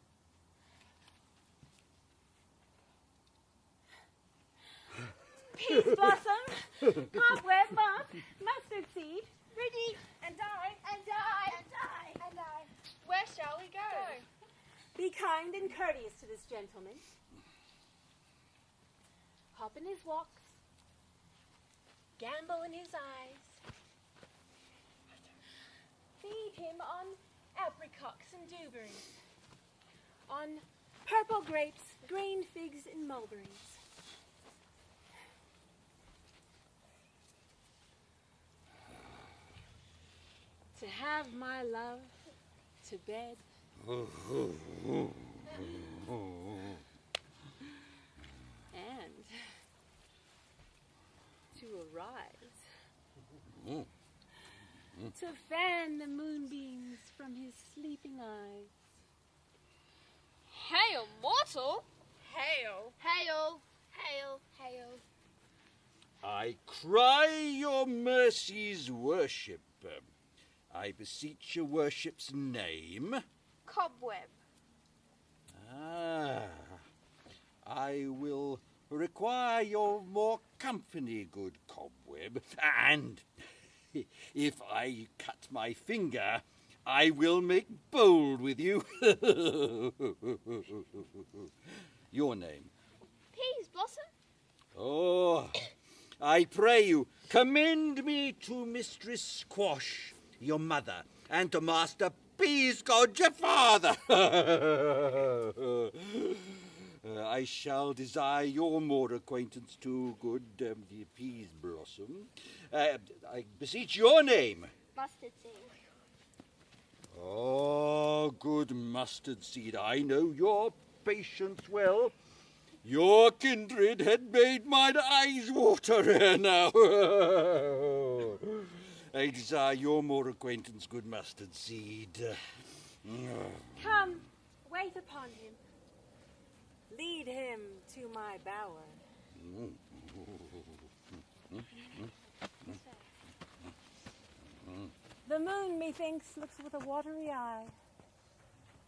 Peas blossom, cobweb bump, mustard seed, Ready? And I. And I. And I. And I. Where shall we go? Be kind and courteous to this gentleman. Hop in his walks. Gamble in his eyes. Feed him on apricots and dewberries. On purple grapes, green figs, and mulberries. To have my love to bed. And to arise. To fan the moonbeams from his sleeping eyes. Hail, mortal! Hail! Hail! Hail! Hail! I cry your mercies, worship. I beseech your worship's name. Cobweb. Ah, I will require your more company, good Cobweb, and if I cut my finger, I will make bold with you. Your name? Peas Blossom. Oh, I pray you, commend me to Mistress Squash, your mother, and to Master Peascod, your father. I shall desire your more acquaintance to good Peas Blossom. I beseech your name. Mustard seed. Oh, good mustard seed, I know your patience well. Your kindred had made mine eyes water ere now. I desire your more acquaintance, good mustard seed. Come, wait upon him. Lead him to my bower. The moon, methinks, looks with a watery eye,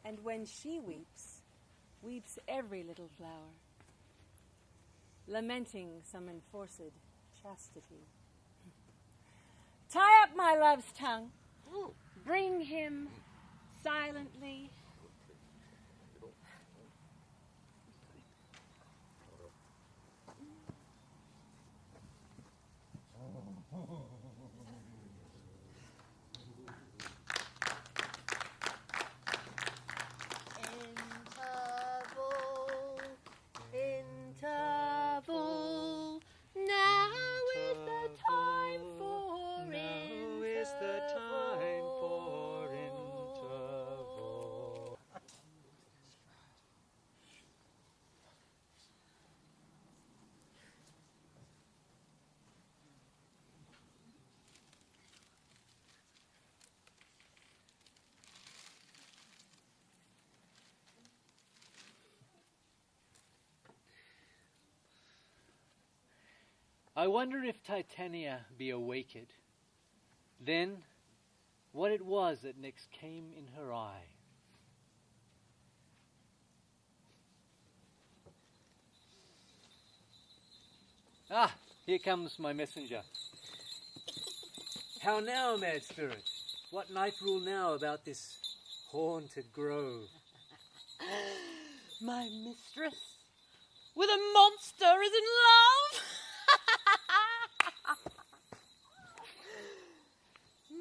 and when she weeps, weeps every little flower, lamenting some enforced chastity. Tie up my love's tongue, bring him silently. Interval. Now is the time for interval. Now is the time for interval. I wonder if Titania be awaked, then what it was that next came in her eye. Ah, here comes my messenger. How now, mad spirit? What night rule now about this haunted grove? My mistress with a monster is in love.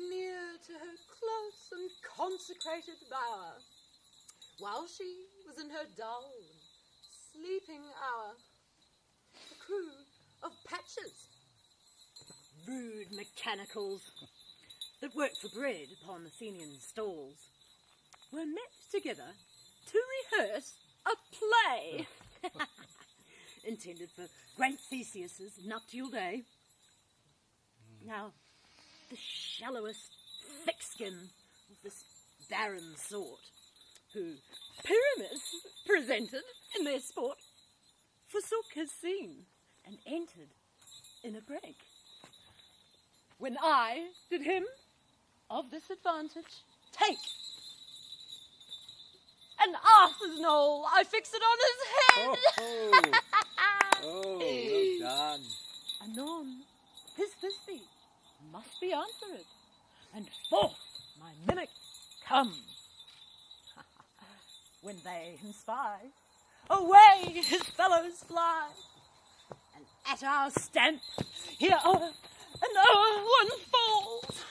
Near to her close and consecrated bower, while she was in her dull and sleeping hour, a crew of patches, rude mechanicals that worked for bread upon Athenian stalls, were met together to rehearse a play intended for great Theseus's nuptial day. Now, the shallowest thick-skin of this barren sort, who Pyramus presented in their sport, forsook his scene and entered in a break. When I did him of this advantage take, an arse's knoll I fixed it on his head. Oh, well done. Anon, his thisbe must be answered. and forth my mimic come. When they him spy, away his fellows fly, and at our stamp here o'er and o'er one falls.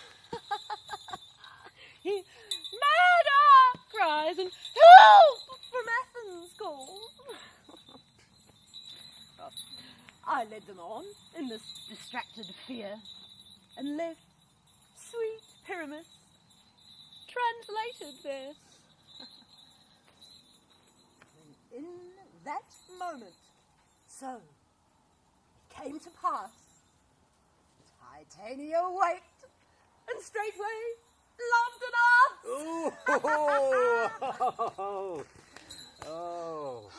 He murder cries and help from Athens calls. Well, I led them on in this distracted fear, and left sweet Pyramus translated there. And in that moment, so it came to pass, Titania waked, and straightway loved an us. Oh.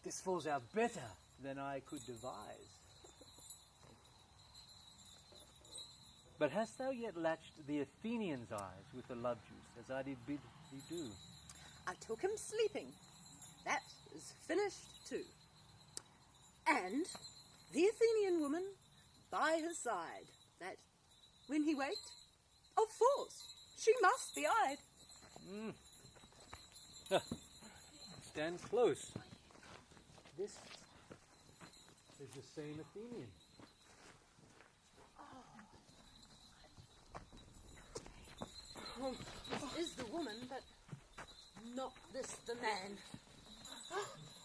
This falls out better than I could devise. But hast thou yet latched the Athenian's eyes with the love juice, as I did bid thee do? I took him sleeping. That is finished too. And the Athenian woman by his side, that when he waked, of force, she must be eyed. Stand close. This is the same Athenian. This is the woman, but not this the man.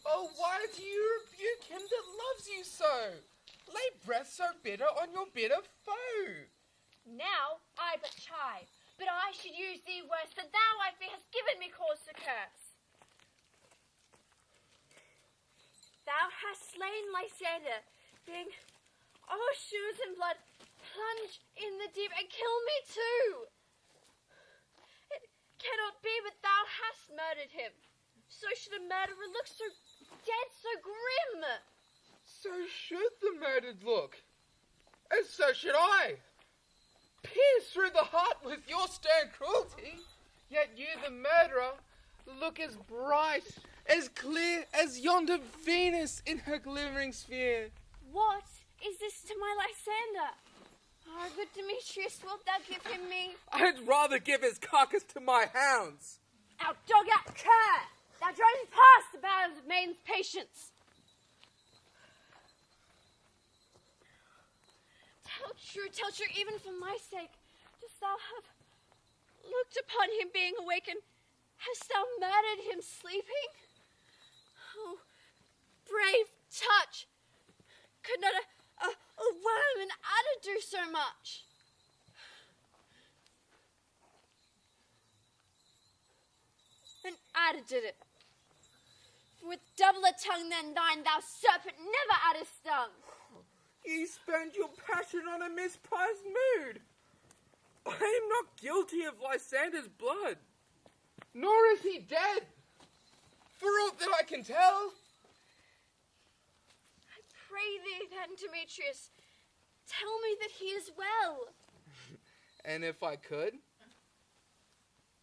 Oh, why do you rebuke him that loves you so? Lay breath so bitter on your bitter foe. Now I but chide, but I should use thee worse, that thou, I fear, hast given me cause to curse. Thou hast slain Lysander, being all shoes and blood, plunge in the deep and kill me too. It cannot be but thou hast murdered him. So should a murderer look so dead, so grim. So should the murdered look, and so should I. Pierce through the heart with your stern cruelty, yet you, the murderer, look as bright, as clear as yonder Venus in her glimmering sphere. What is this to my Lysander? Oh, good Demetrius, wilt thou give him me? I'd rather give his carcass to my hounds. Out, dog, out, cur! Thou drivest past the bounds of maiden's patience. Tell true, even for my sake. Dost thou have looked upon him being awakened? Hast thou murdered him sleeping? Oh, brave touch! Could not a worm and adder do so much? An adder did it. For with doubler tongue than thine, thou serpent never adder stung. Ye spend your passion on a misprized mood. I am not guilty of Lysander's blood, nor is he dead, for aught that I can tell. I pray thee then, Demetrius, tell me that he is well. And if I could,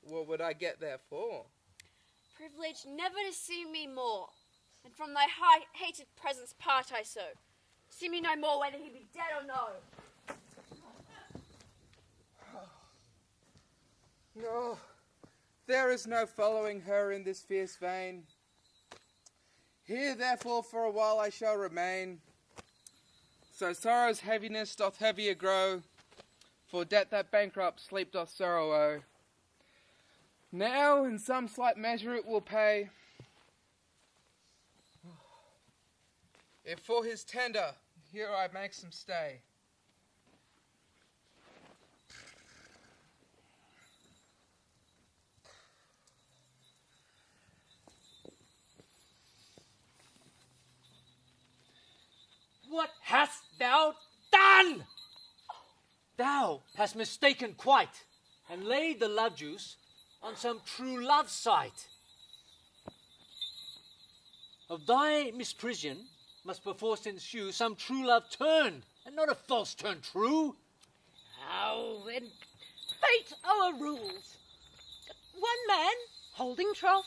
what would I get there for? Privilege never to see me more, and from thy high hated presence part I so. See me no more, whether he be dead or no. No, there is no following her in this fierce vein. Here, therefore, for a while I shall remain. So sorrow's heaviness doth heavier grow, for debt that bankrupt sleep doth sorrow owe. Now, in some slight measure it will pay, if for his tender, here I make some stay. What hast thou done? Thou hast mistaken quite, and laid the love juice on some true love sight. Of thy misprision must perforce ensue some true love turned, and not a false turn true. Now then, fate overrules. One man holding trough,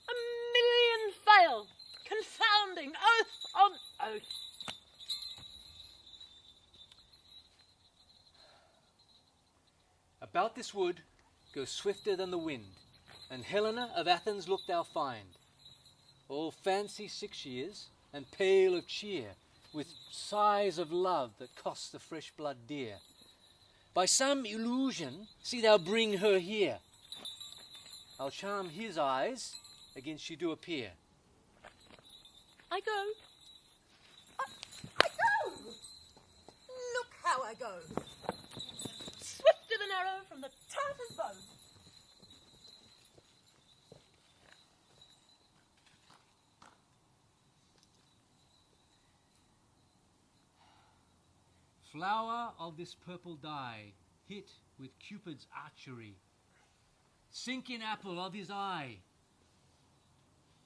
a million fail, confounding oath on oath. About this wood go swifter than the wind, and Helena of Athens look thou find. All fancy 6 years, and pale of cheer, with sighs of love that cost the fresh blood dear. By some illusion see thou bring her here. I'll charm his eyes against she do appear. I go. I go! Look how I go. Swifter than arrow from the Tartar's bow. Flower of this purple dye, hit with Cupid's archery, sinking apple of his eye.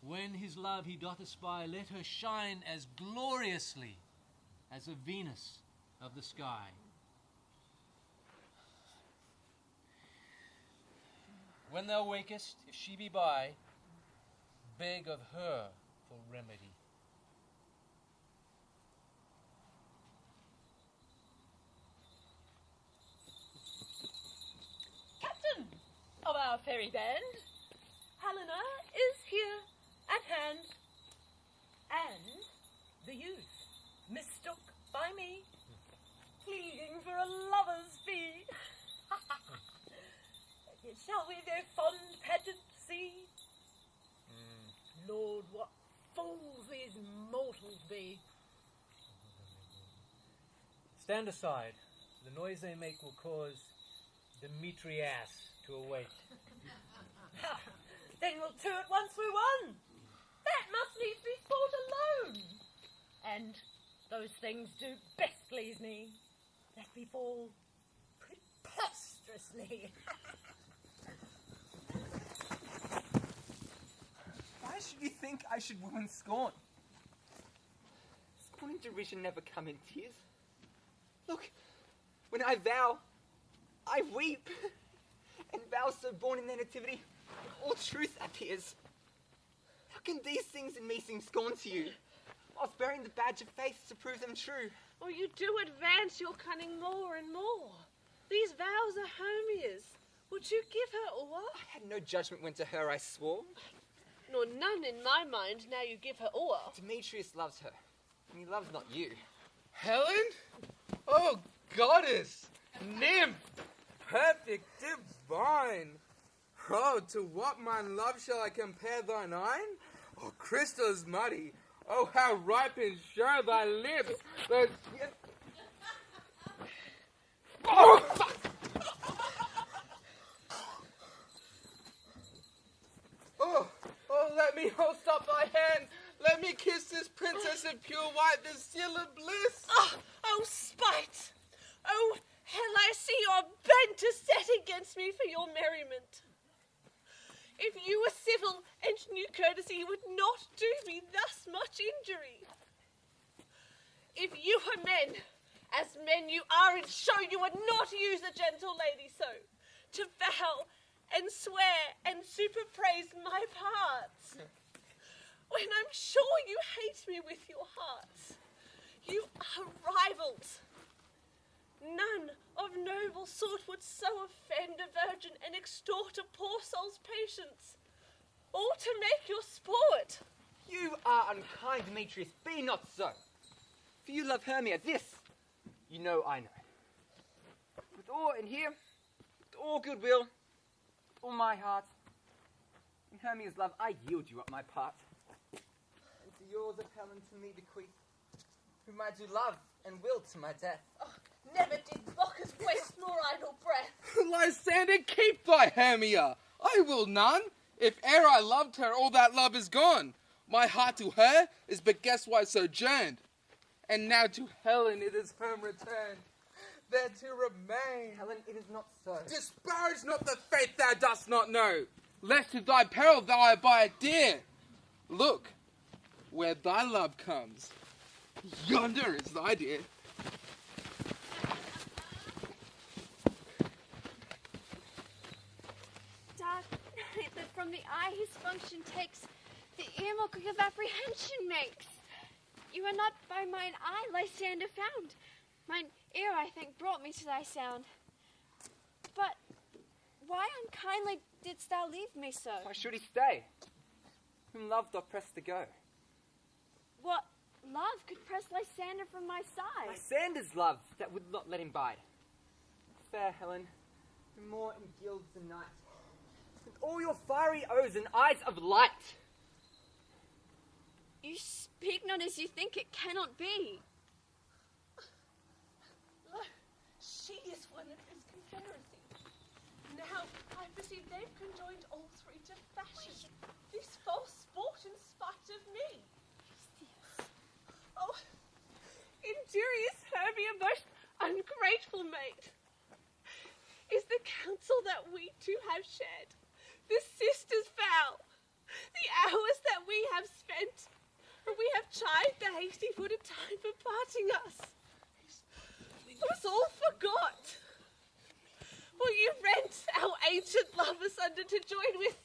When his love he doth espy, let her shine as gloriously as a Venus of the sky. When thou wakest, if she be by, beg of her for remedy. Captain of our fairy band, Helena is here at hand, and the youth mistook by me, pleading for a lover's fee. Shall we their fond pageant see? Lord, what fools these mortals be. Stand aside. The noise they make will cause Demetrius to awake. Ha! Then we'll two at once we won. That must needs be fought alone. And those things do best please me, that we fall preposterously. Why should you think I should woo and scorn? Scorn and derision never come in tears. Look, when I vow, I weep. And vows so born in their nativity, all truth appears. How can these things in me seem scorn to you, whilst bearing the badge of faith to prove them true? Oh, you do advance your cunning more and more. These vows are Hermia's. Would you give her o'er? I had no judgment when to her I swore. Nor none in my mind now you give her o'er. Demetrius loves her, and he loves not you. Helen? Oh, goddess! Nymph! Perfect, divine! Oh, to what mine love shall I compare thine eyne? Oh, crystals muddy! Oh, how ripe and sure thy lips! Those... Oh, fuck! Oh, let me hold up thy hand. Let me kiss this princess of pure white, this seal of bliss. Oh, spite! Oh, hell, I see you're bent to set against me for your merriment. If you were civil and knew courtesy, you would not do me thus much injury. If you were men, as men you are and show, you would not use a gentle lady so, to vow and swear and superpraise my parts. When I'm sure you hate me with your hearts. You are rivals. None of noble sort would so offend a virgin and extort a poor soul's patience, all to make your sport. You are unkind, Demetrius. Be not so. For you love Hermia. This, you know I know. With all in here, with all goodwill, with all my heart, in Hermia's love, I yield you up my part. And to yours of Helen to me bequeath, whom I do love and will to my death. Oh, never did Bacchus waste nor idle breath. Lysander, keep thy Hermia. I will none. If e'er I loved her, all that love is gone. My heart to her is but guess why sojourned. And now to Helen it is home returned, there to remain. Helen, it is not so. Disparage not the faith thou dost not know, lest to thy peril thou abide dear. Look, where thy love comes, yonder is thy dear. Dark night that from the eye his function takes, the ear more quick of apprehension makes. You are not by mine eye, Lysander, found. Mine ear, I think, brought me to thy sound. But only didst thou leave me so? Why should he stay? Whom love doth press to go? What love could press Lysander from my side? Lysander's love that would not let him bide. Fair Helen, no more in guilds than night, with all your fiery oes and eyes of light. You speak not as you think it cannot be. Lo, she is one of his confederacy. Now I perceive they've conjoined all three to fashion this false sport in spite of me. Oh, injurious Hermia, most ungrateful mate, is the counsel that we two have shared, the sisters vow, the hours that we have spent, and we have chided the hasty-footed time for parting us. It was all forgot. For you rent our ancient lovers under to join with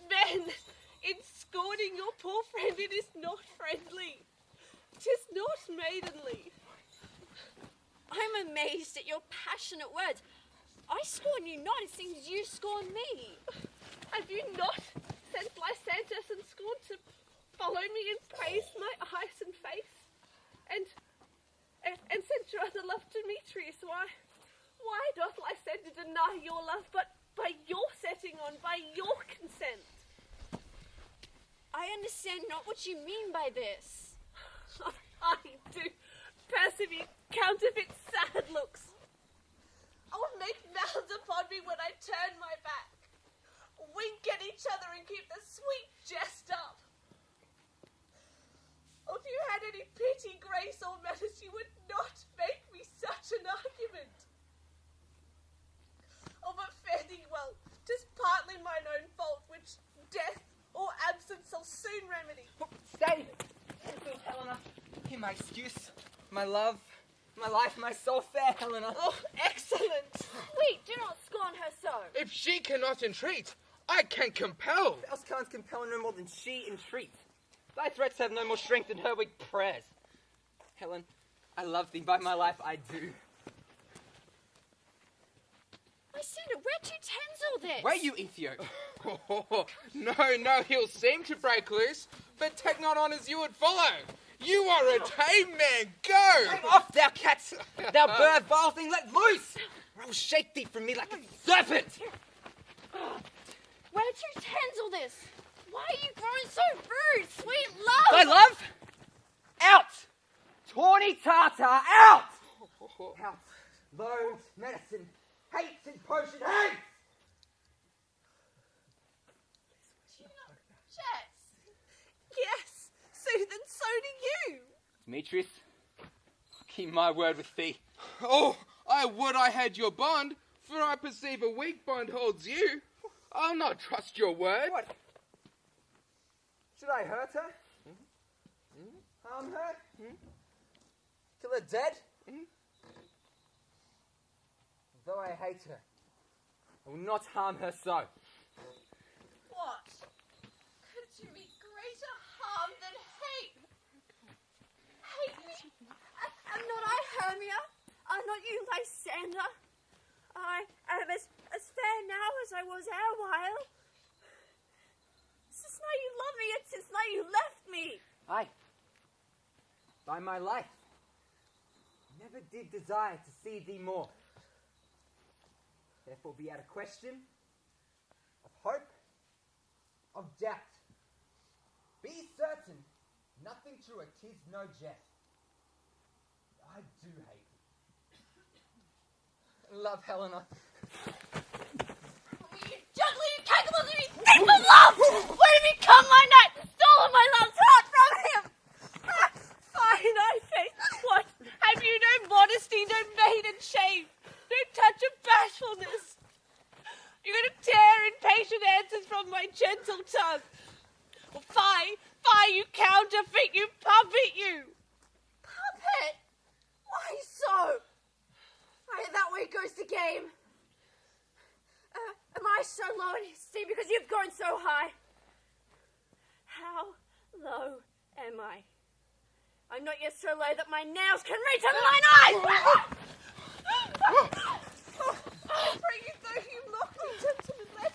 men in scorning your poor friend. It is not friendly. 'Tis not maidenly. I'm amazed at your passionate words. I scorn you not, it seems you scorn me. Have you not, since Lysantus and scorn to follow me and praise my eyes and face? And since your other love, Demetrius, why doth Lysander deny your love, but by your setting on, by your consent? I understand not what you mean by this. I do persevere, counterfeit sad looks. Oh, make mouths upon me when I turn my back. Wink at each other and keep the sweet jest up. Oh, if you had any pity, grace, or malice, you would not make me such an argument. Oh, but fare thee well. 'Tis partly mine own fault, which death or absence shall soon remedy. Stay! Helena, hear my excuse, my love, my life, my soul, fair Helena. Oh, excellent! Wait, do not scorn her so. If she cannot entreat, I can compel. Thou canst compel no more than she entreat. Thy threats have no more strength than her weak prayers. Helen, I love thee, by my life I do. Lysander, where'd you tens all this? Where you, Ethiop? No, he'll seem to break loose, but take not on as you would follow. You are a tame man, go! Take off, thou cat! Thou bird, vile thing, let loose! Or I will shake thee from me like a serpent! Where'd you tens all this? Why are you growing so rude, sweet love? Thy love? Out! Tawny Tartar, out! Out! Loads, medicine, hate and potion, hate! Jess! Yes, sooth, and so do you. Demetrius, I'll keep my word with thee. Oh, I would I had your bond, for I perceive a weak bond holds you. I'll not trust your word. What? Should I hurt her? Harm her? Kill her dead? Though I hate her, I will not harm her so. What? Could do me greater harm than hate? Hate me? Am not I Hermia? Are not you Lysander? I am as fair now as I was erewhile. Since now you love me, and since now you left me. Aye. By my life, never did desire to see thee more. Therefore be out a question of hope, of doubt. Be certain, nothing true, 'tis no jest. I do hate thee. Love Helena. You juggler, you capable of me, thick of love! What have become my knight? Stolen my love's heart from him! Fine, I faith. What? Have you no modesty, no maiden shame, no touch of bashfulness? You're going to tear impatient answers from my gentle tongue. Well, fie, you counterfeit, you puppet, you. Puppet? Why so? Aye, that way goes the game. Am I so low in esteem because you've gone so high? How low am I? I'm not yet so low that my nails can reach under mine eyes! Bring it though, you mock me, gentlemen, let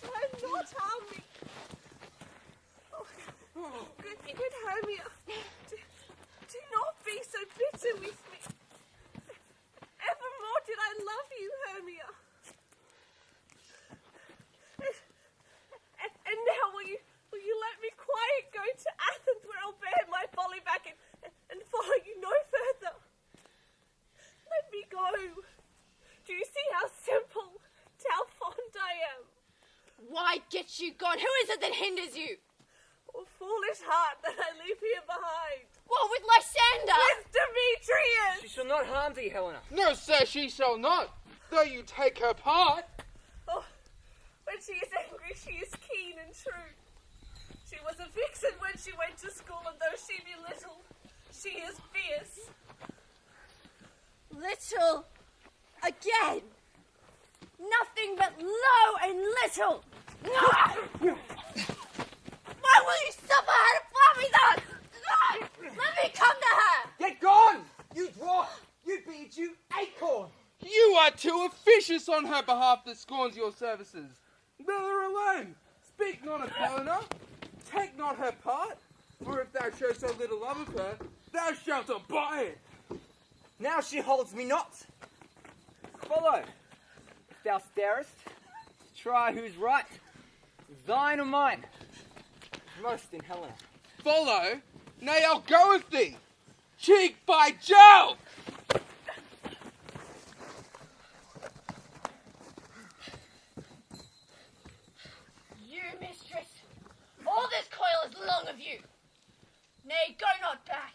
Why get you gone? Who is it that hinders you? Oh, foolish heart that I leave here behind. What, with Lysander? With Demetrius! She shall not harm thee, Helena. No, sir, she shall not, though you take her part. Oh, when she is angry, she is keen and true. She was a vixen when she went to school, and though she be little, she is fierce. Little again. Nothing but low and little. Why will you suffer her to fight with us? Let me come to her. Get gone, you dwarf! You bead, you acorn! You are too officious on her behalf that scorns your services. Let her alone. Speak not of Helena. Take not her part. For if thou show so little love of her, thou shalt abide. Now she holds me not. Follow. If thou starest, try who's right, thine or mine. Most in Helena. Follow? Nay, I'll go with thee. Cheek by Jove! You, mistress, all this coil is long of you. Nay, go not back.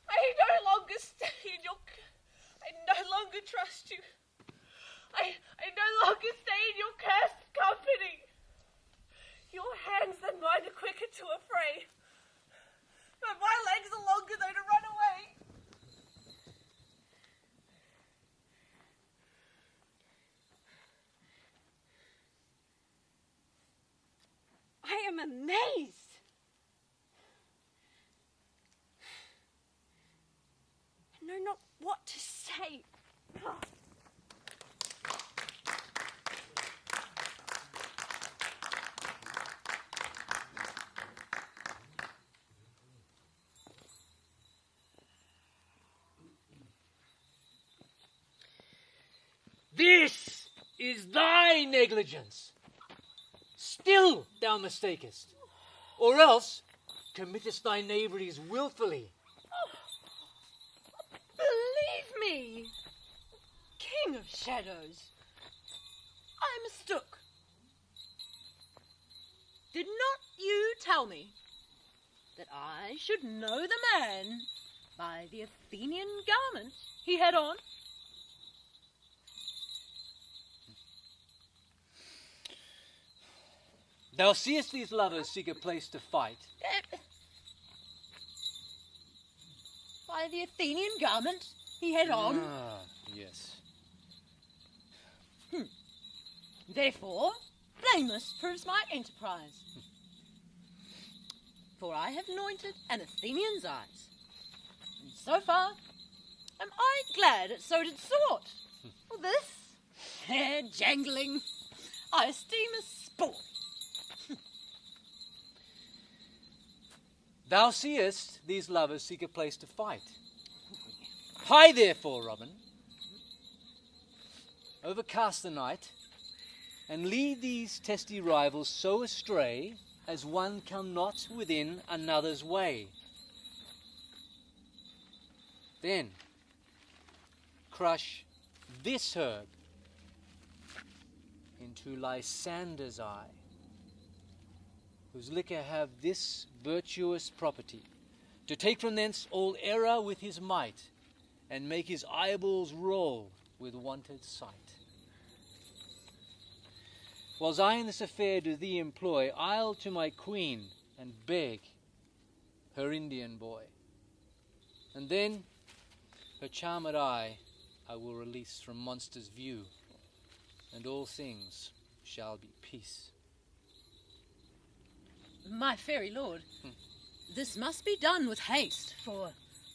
I no longer stay in your... I no longer trust you. I no longer stay in your cursed company. Your hands than mine are quicker to a fray. But my legs are longer though to run away. I am amazed. I know not what to say. This is thy negligence. Still thou mistakest, or else committest thy knaveries wilfully. Believe me, King of Shadows, I mistook. Did not you tell me that I should know the man by the Athenian garment he had on? Thou seest these lovers seek a place to fight. By the Athenian garment he had on. Ah, yes. Therefore, blameless proves my enterprise. For I have anointed an Athenian's eyes. And so far, am I glad it so did sort. For this, hair jangling, I esteem as sport. Thou seest these lovers seek a place to fight. Hie therefore, Robin. Overcast the night, and lead these testy rivals so astray as one come not within another's way. Then crush this herb into Lysander's eye, whose liquor have this virtuous property, to take from thence all error with his might, and make his eyeballs roll with wonted sight. Whiles I in this affair do thee employ, I'll to my queen and beg her Indian boy, and then her charmed eye I will release from monster's view, and all things shall be peace. My fairy lord, this must be done with haste, for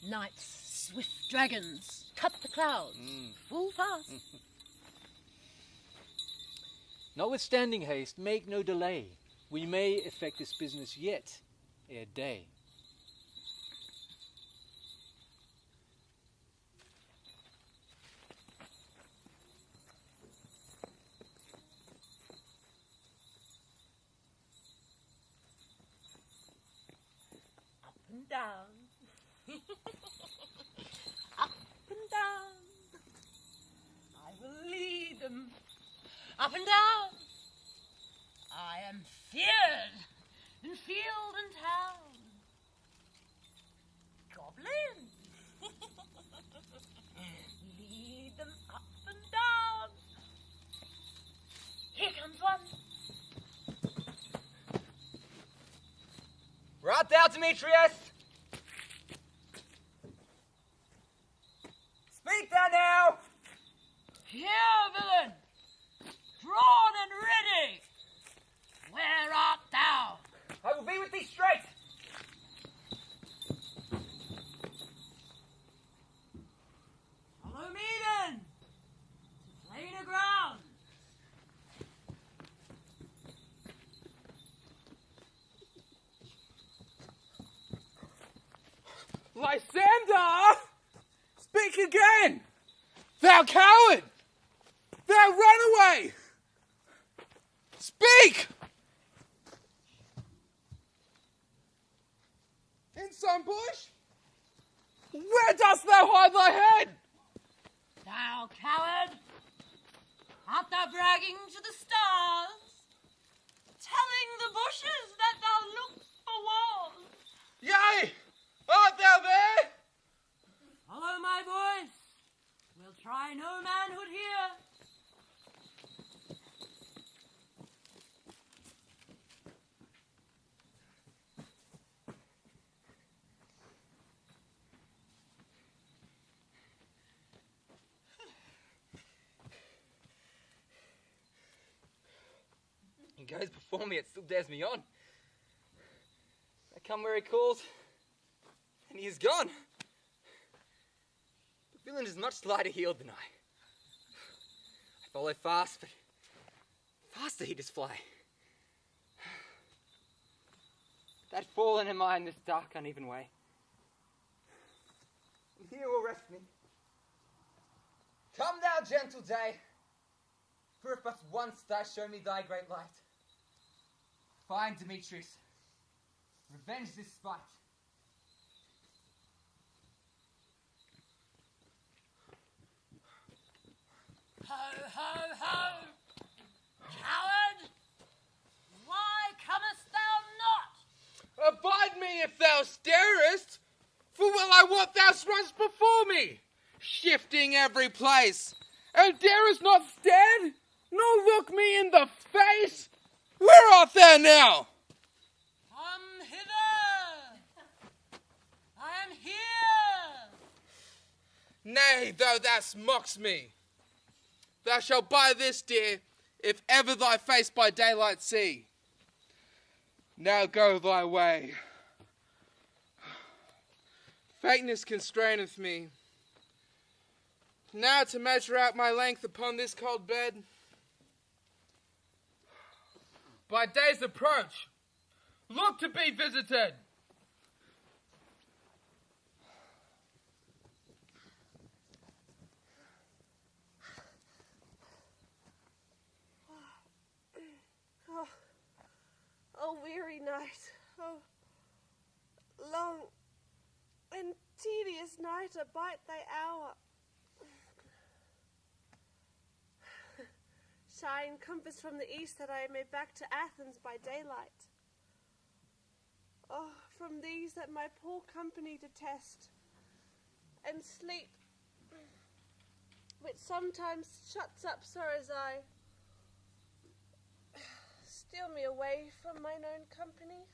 night's swift dragons cut the clouds full fast. Notwithstanding haste, make no delay. We may effect this business yet ere day. And down, up and down, I will lead them. Up and down, I am feared in field and town. Goblins, lead them up and down. Here comes one. Right thou, Demetrius! Speak thou now! Here, villain, drawn and ready. Where art thou? I will be with thee straight. Follow me then, to plainer ground. Lysander! Speak again! Thou coward! Thou runaway! Speak! In some bush? Where dost thou hide thy head? Thou coward, art thou bragging to the stars, telling the bushes that thou look for walls? Yea! Art thou there? Follow my voice. We'll try no manhood here. He goes before me, it still dares me on. I come where he calls, and he is gone. The villain is much lighter heeled than I. I follow fast, but faster he does fly. That fallen am I in this dark, uneven way. And here will rest me. Come thou, gentle day, for if but once thou show me thy great light, find Demetrius, revenge this spite. Ho, ho, ho! Coward! Why comest thou not? Abide me if thou starest, for well I wot thou runnest before me, shifting every place, and darest not stand, nor look me in the face. Where art thou now? Come hither! I am here! Nay, thou mockst me. Thou shalt buy this, dear, if ever thy face by daylight see. Now go thy way. Faintness constraineth me. Now to measure out my length upon this cold bed. By day's approach, look to be visited. Oh, weary night. Oh, long and tedious night, abide thy hour. Shine compass from the east, that I may back to Athens by daylight. Oh, from these that my poor company detest, and sleep, which sometimes shuts up sorrow's eye, steal me away from mine own company.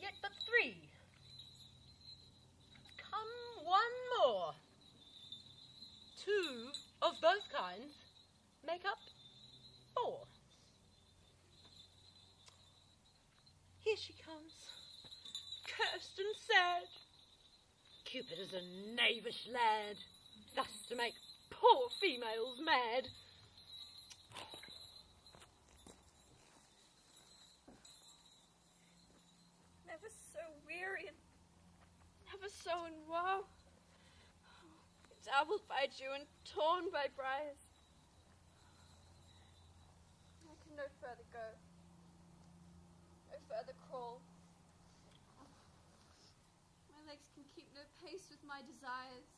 Yet but three. Come one more. Two of both kinds make up four. Here she comes, cursed and sad. Cupid is a knavish lad, thus to make poor females mad. Never so weary and never so in woe. Dabbled by dew and torn by briars. I can no further go, no further crawl. My legs can keep no pace with my desires.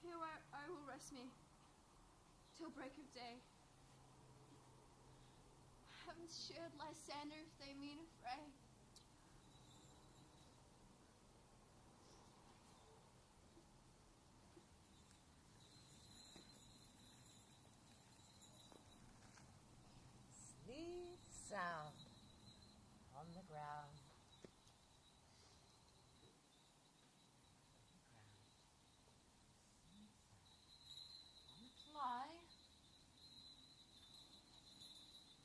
Here I will rest me till break of day. Heaven's shield Lysander if they mean a fray. Sleep sound on the ground. Lie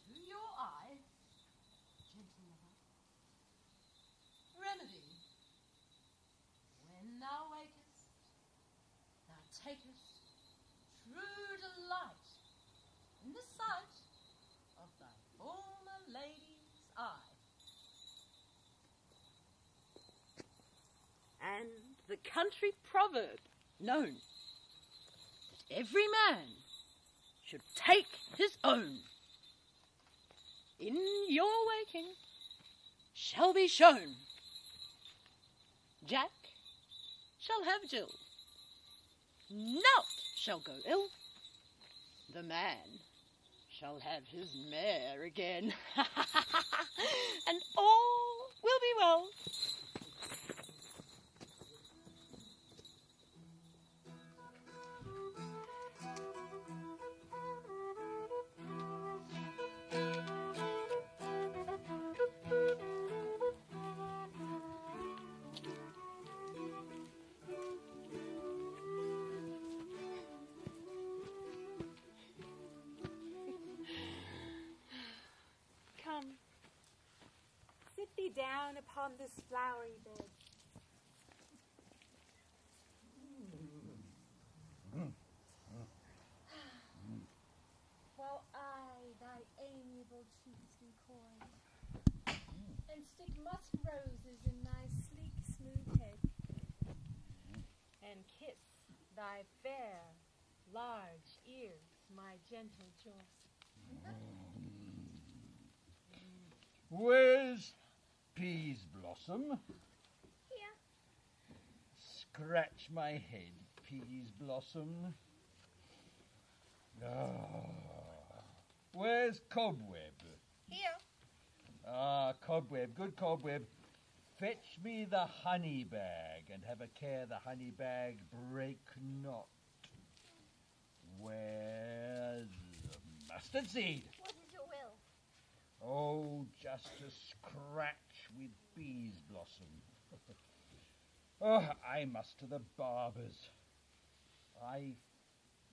to your eye, gentle lover. Remedy. When thou wakest, thou takest true delight in the sight of thy former lady's eye. And the country proverb known that every man should take his own in your waking shall be shown. Jack shall have Jill, naught shall go ill. The man shall have his mare again, and all will be well. Come, sit thee down upon this flowery bed. While I thy amiable cheeks do coy, and stick musk roses in thy sleek smooth head, and kiss thy fair, large ears, my gentle joy. Where's Peas Blossom? Here. Scratch my head, Peas Blossom. Where's Cobweb? Here. Ah, Cobweb, good Cobweb. Fetch me the honey bag, and have a care the honey bag break not. Where's mustard seed? What is your will? Oh, just a scratch with Peas Blossom. Oh, I must to the barber's.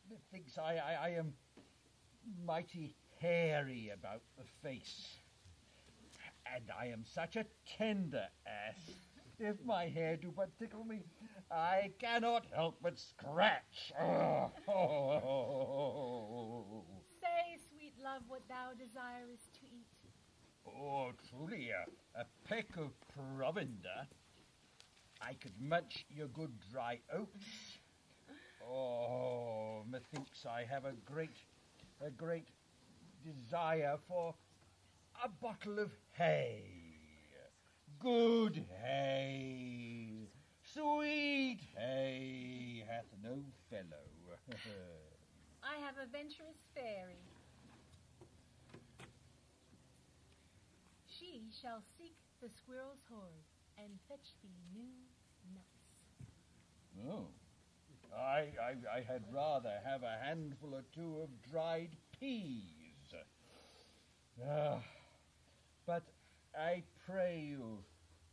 Methinks I am mighty hairy about the face. And I am such a tender ass. If my hair do but tickle me, I cannot help but scratch. Say, sweet love, what thou desirest to eat. Oh, truly, a peck of provender. I could munch your good dry oats. Oh, methinks I have a great desire for a bottle of hay. Good hay, sweet hay, hath no fellow. I have a venturous fairy. She shall seek the squirrel's hoard and fetch thee new nuts. Oh, I had rather have a handful or two of dried peas. But I pray you,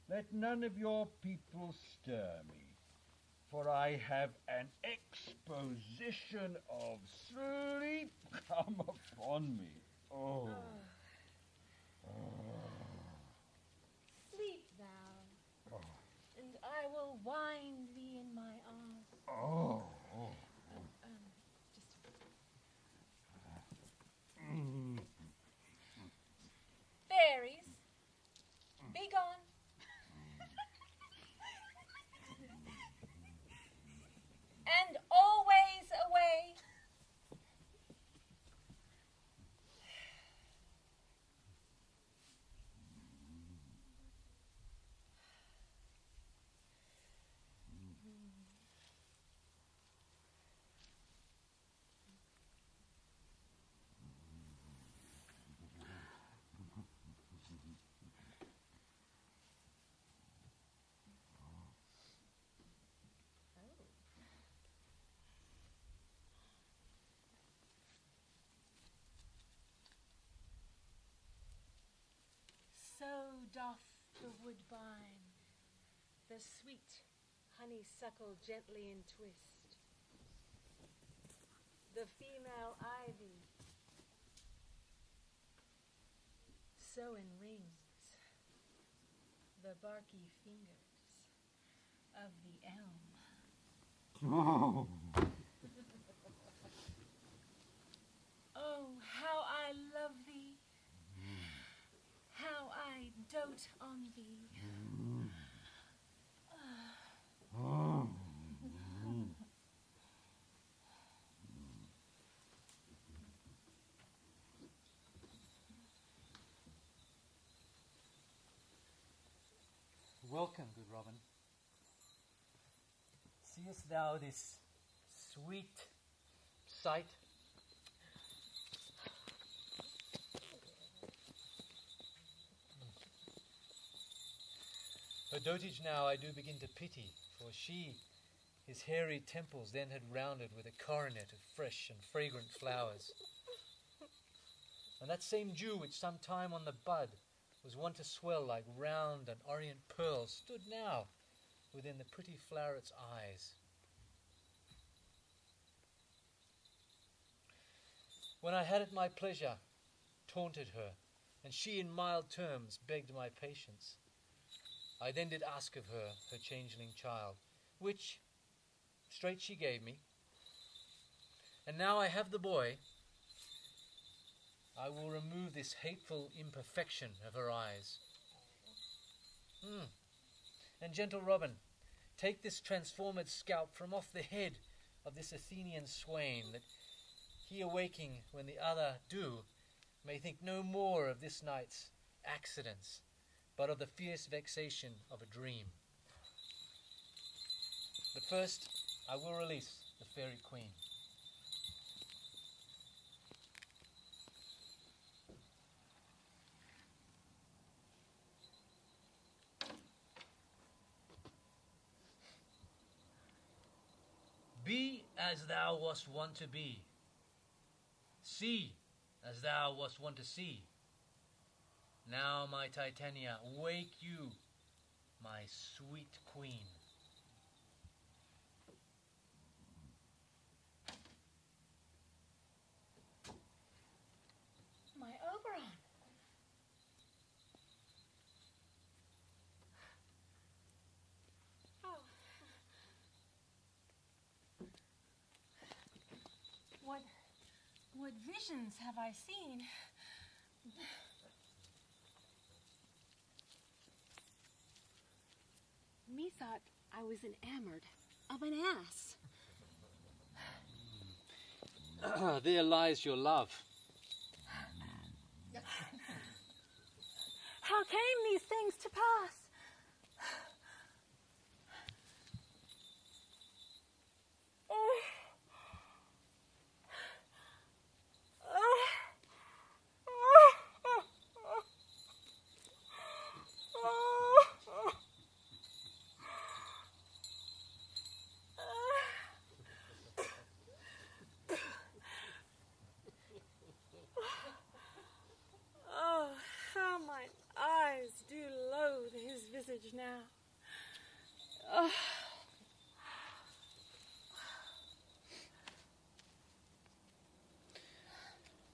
let none of your people stir me, for I have an exposition of sleep come upon me. Oh. Sleep thou, and I will wind thee So doth the woodbine, the sweet honeysuckle gently entwist, the female ivy so enrings the barky fingers of the elm. Oh. Oh, how I love thee, how I dote on thee. Oh. Welcome, good Robin. Seest thou this sweet sight? Her dotage now I do begin to pity, for she his hairy temples then had rounded with a coronet of fresh and fragrant flowers. And that same dew which sometime on the bud was wont to swell like round and orient pearls stood now within the pretty floweret's eyes. When I had it my pleasure, taunted her, and she in mild terms begged my patience, I then did ask of her changeling child, which straight she gave me. And now I have the boy, I will remove this hateful imperfection of her eyes. And gentle Robin, take this transformed scalp from off the head of this Athenian swain, that he awaking when the other do, may think no more of this night's accidents, but of the fierce vexation of a dream. But first, I will release the fairy queen. Be as thou wast wont to be. See as thou wast wont to see. Now, my Titania, wake you, my sweet queen. My Oberon. Oh. What visions have I seen? Methought I was enamored of an ass. There lies your love. How came these things to pass? Oh, how mine eyes do loathe his visage now. Oh.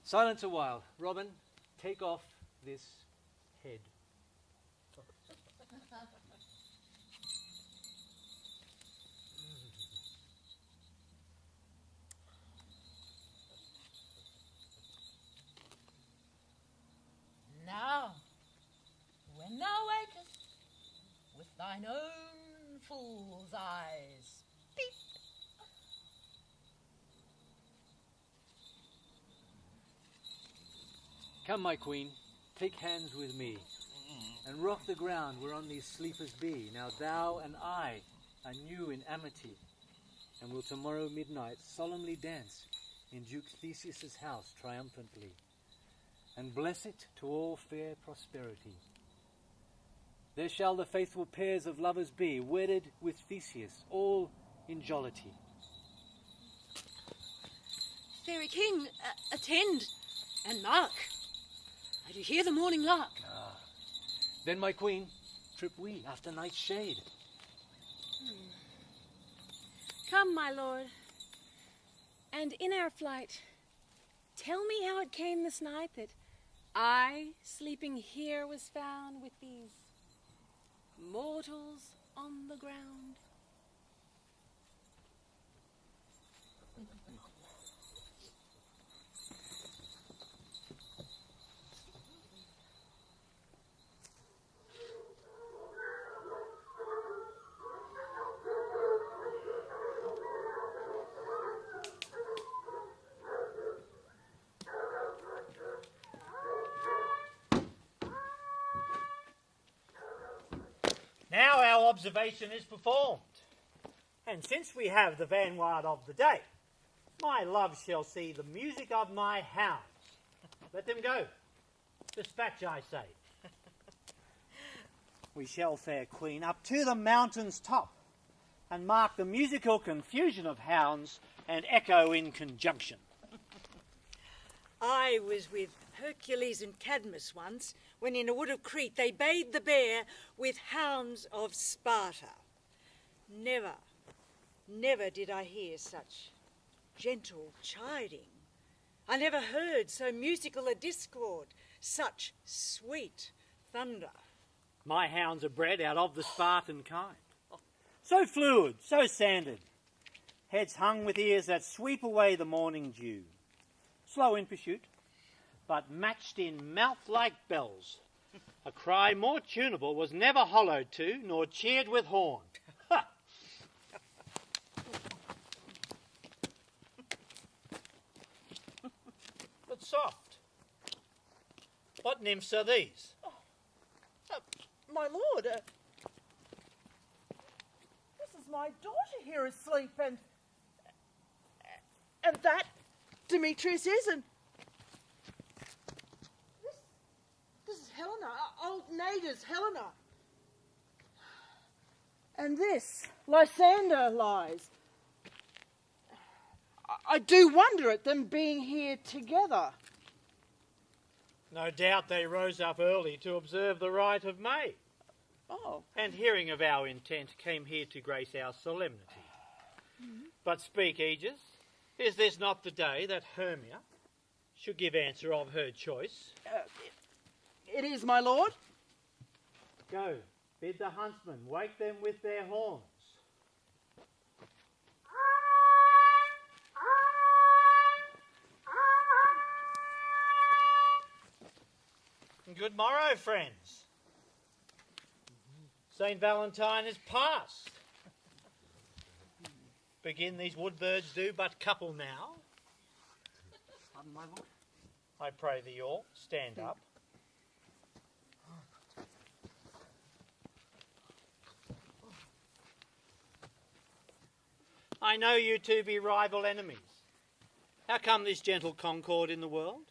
Silence a while. Robin, take off this head. Now, when thou wakest, with thine own fool's eyes, peep. Come, my queen, take hands with me, and rock the ground whereon these sleepers be. Now thou and I are new in amity, and will tomorrow midnight solemnly dance in Duke Theseus's house triumphantly, and bless it to all fair prosperity. There shall the faithful pairs of lovers be, wedded with Theseus, all in jollity. Fairy King, attend, and mark. I do hear the morning lark. Then, my queen, trip we after night's shade. Come, my lord, and in our flight, tell me how it came this night that I, sleeping here, was found with these mortals on the ground. Now our observation is performed, and since we have the vanguard of the day, my love shall see the music of my hounds. Let them go. Dispatch, I say. We shall, fair queen, up to the mountain's top, and mark the musical confusion of hounds and echo in conjunction. I was with Hercules and Cadmus once, when in a wood of Crete they bayed the bear with hounds of Sparta. Never, never did I hear such gentle chiding. I never heard so musical a discord, such sweet thunder. My hounds are bred out of the Spartan kind, so fluid, so sanded, heads hung with ears that sweep away the morning dew, slow in pursuit, but matched in mouth-like bells. A cry more tunable was never hollowed to, nor cheered with horn. Ha! But soft. What nymphs are these? My lord, this is my daughter here asleep, and that Demetrius is, and this is Helena, old Nada's Helena. And this, Lysander lies. I do wonder at them being here together. No doubt they rose up early to observe the rite of May. Oh. And hearing of our intent, came here to grace our solemnity. Mm-hmm. But speak, Aegis, is this not the day that Hermia should give answer of her choice? It is, my lord. Go, bid the huntsmen wake them with their horns. Good morrow, friends. St. Valentine is past. Begin these wood birds do but couple now. Pardon, my lord. I pray thee all, stand up. I know you two be rival enemies. How come this gentle concord in the world?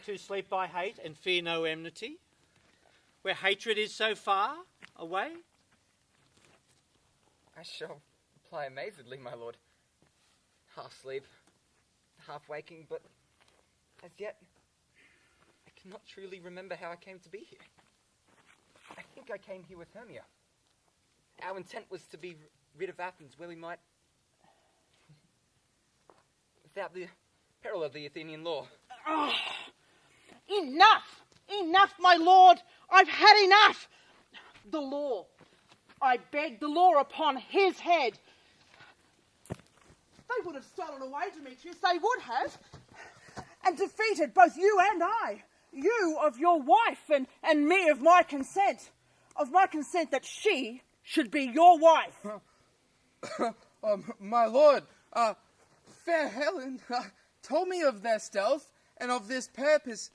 To sleep by hate and fear no enmity, where hatred is so far away? I shall reply amazedly, my lord. Half asleep, half waking, but as yet I cannot truly remember how I came to be here. I think I came here with Hermia. Our intent was to be rid of Athens, where we might, without the peril of the Athenian law. Oh, enough! Enough, my lord! I've had enough! The law. I beg the law upon his head. They would have stolen away, Demetrius, they would have. And defeated both you and I. You of your wife, and me of my consent. Of my consent that she should be your wife. My lord, fair Helen told me of their stealth and of this purpose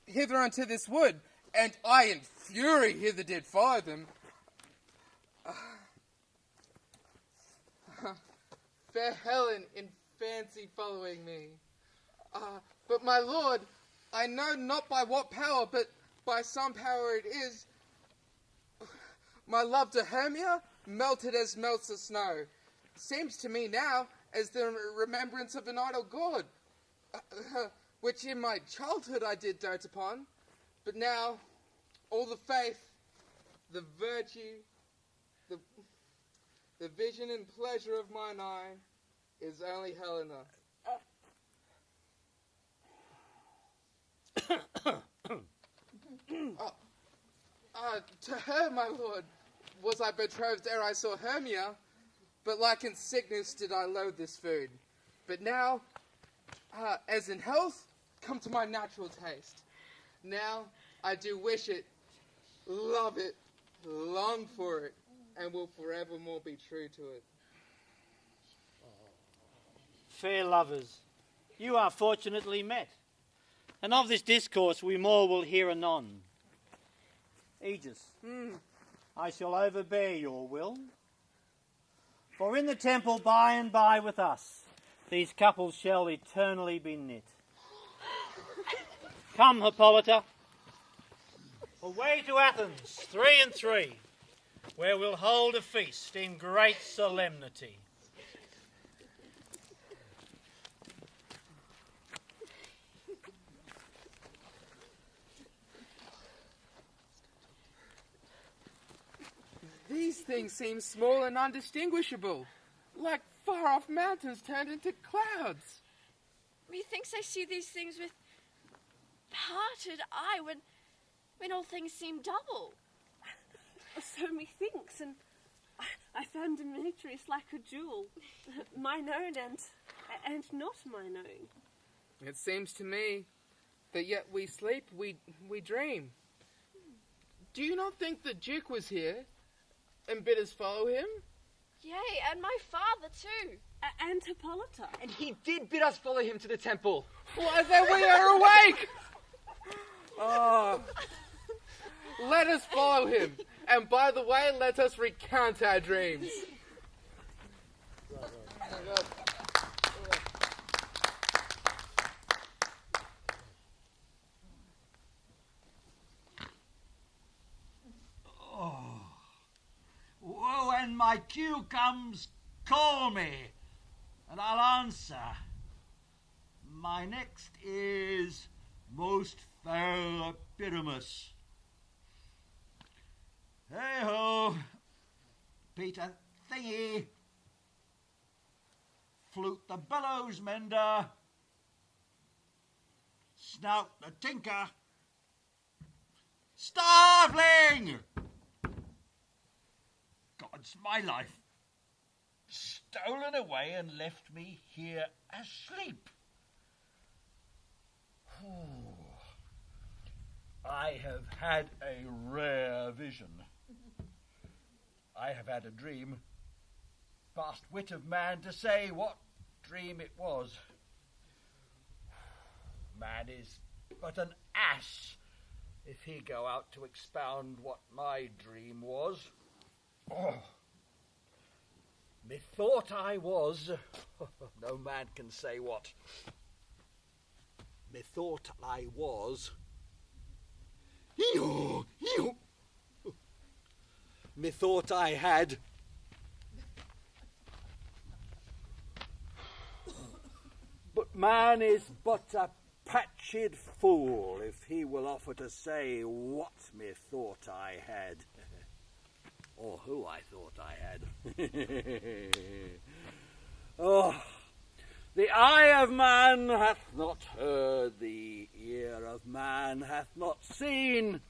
hither unto this wood, and I in fury hither did follow them. Fair Helen in fancy following me. But my lord, I know not by what power, but by some power it is, my love to Hermia melted as melts the snow. Seems to me now as the remembrance of an idle god, which in my childhood I did dote upon, but now all the faith, the virtue, the vision and pleasure of mine eye is only Helena. To her, my lord, was I betrothed ere I saw Hermia, but like in sickness did I loathe this food. But now, as in health, come to my natural taste. Now I do wish it, love it, long for it, and will forevermore be true to it. Fair lovers, you are fortunately met, and of this discourse we more will hear anon. Aegis, I shall overbear your will, for in the temple by and by with us these couples shall eternally be knit. Come, Hippolyta, away to Athens, 3 and 3, where we'll hold a feast in great solemnity. These things seem small and undistinguishable, like far-off mountains turned into clouds. Methinks I see these things with parted eye when all things seem double. So methinks, and I found Demetrius like a jewel, mine own and not mine own. It seems to me that yet we sleep, we dream. Do you not think the Duke was here and bid us follow him? Yea, and my father too. And Hippolyta. And he did bid us follow him to the temple. Why, then we are awake! Oh, let us follow him. And by the way, let us recount our dreams. When my cue comes, call me, and I'll answer. My next is most fair Pyramus. Hey-ho, Peter Thingy, Flute the bellows mender, Snout the tinker, Starveling! God's my life. Stolen away and left me here asleep. I have had a rare vision. I have had a dream. Past wit of man to say what dream it was. Man is but an ass if he go out to expound what my dream was. Methought I was, no man can say what. Methought I was. Methought I had. But man is but a patched fool if he will offer to say what methought I had. Or who I thought I had. Oh, the eye of man hath not heard, the ear of man hath not seen.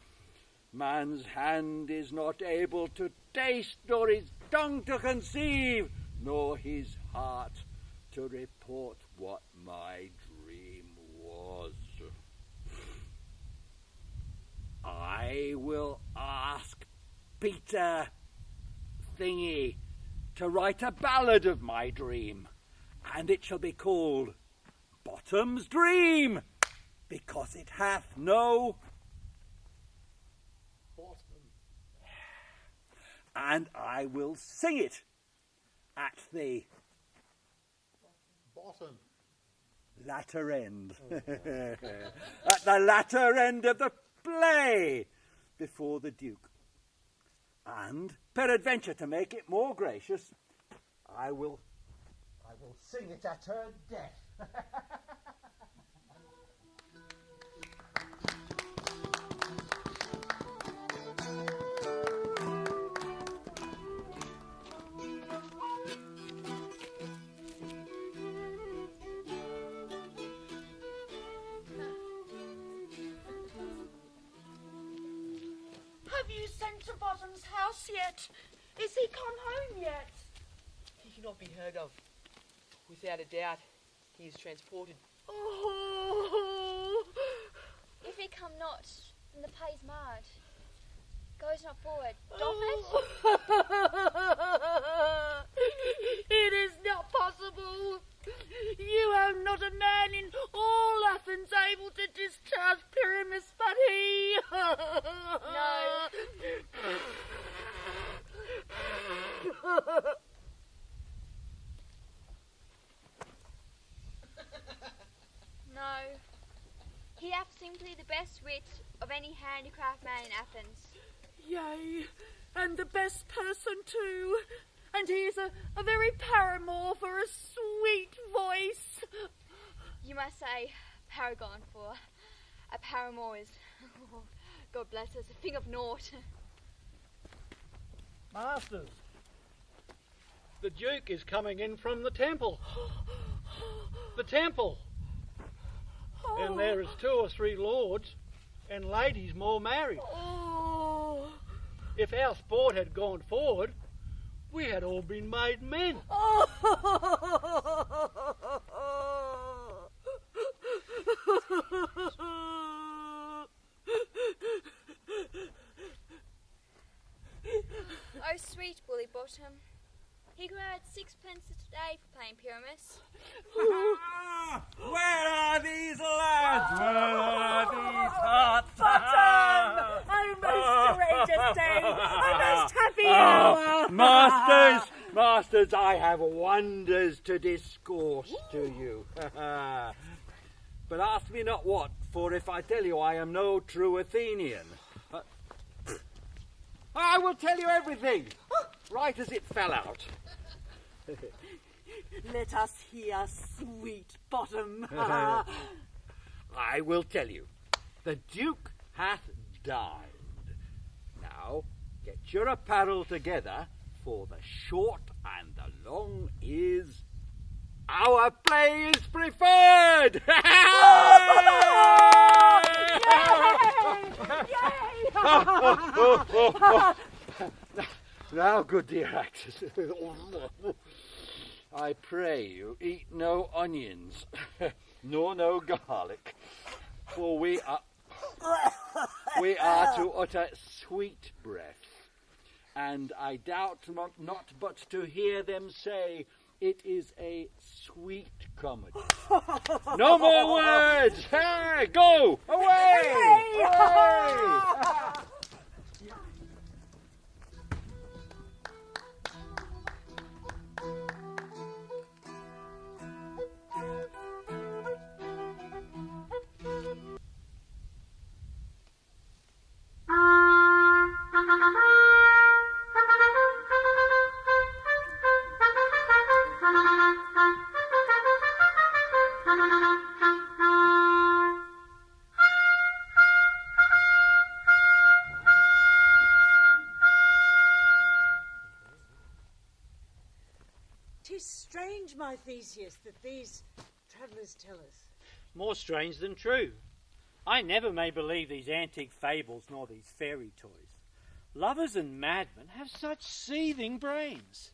Man's hand is not able to taste, nor his tongue to conceive, nor his heart to report what my dream was. I will ask Peter Thingy to write a ballad of my dream, and it shall be called Bottom's Dream, because it hath no bottom. And I will sing it at the Bottom. latter end. At the latter end of the play, before the Duke. And, peradventure, to make it more gracious, I will sing it at her death. Bottom's house yet? Is he come home yet? He cannot be heard of. Without a doubt, he is transported. Oh. If he come not, then the play's marred. Goes not forward. Doff it? It is not possible. You are not a man in all Athens able to discharge Pyramus, but he. No. He hath simply the best wit of any handicraft man in Athens. Yea, and the best person too. And he is a very paramour for a sweet voice. You must say paragon, for a paramour is, God bless us, a thing of naught. Masters, the Duke is coming in from the temple. The temple. And there is 2 or 3 lords and ladies more married. If our sport had gone forward, we had all been made men. Oh, sweet Bully Bottom. He could have had 6pence a day for playing Pyramus. Where are these lads? Where are these hearts? Bottom! A most courageous day! A most happy hour! Masters, I have wonders to discourse to you. But ask me not what, for if I tell you I am no true Athenian. I will tell you everything, right as it fell out. Let us hear, sweet Bottom. I will tell you. The Duke hath died. Now, get your apparel together, for the short and the long is our play is preferred. Now, good dear actors, I pray you eat no onions, nor no garlic, for we are to utter sweet breath, and I doubt not but to hear them say it is a sweet comedy. No more words! Hey, go! Away! Away! Tis strange, my Theseus, that these travellers tell us. More strange than true. I never may believe these antique fables nor these fairy toys. Lovers and madmen have such seething brains.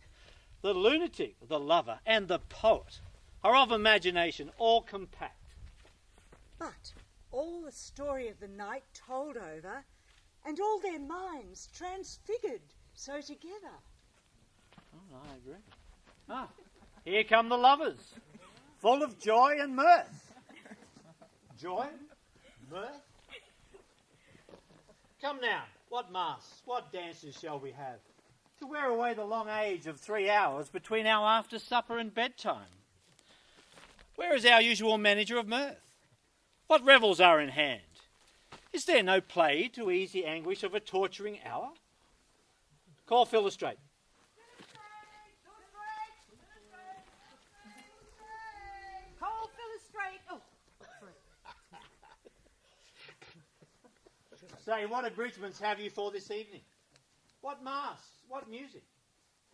The lunatic, the lover, and the poet are of imagination all compact. But all the story of the night told over, and all their minds transfigured so together. Oh, I agree. Ah, here come the lovers, full of joy and mirth. Joy? Mirth? Come now, what masks, what dances shall we have, to wear away the long age of 3 hours between our after supper and bedtime? Where is our usual manager of mirth? What revels are in hand? Is there no play to ease the anguish of a torturing hour? Call Philostrate. Call Philostrate. Oh, Say, what abridgments have you for this evening? What masks? What music?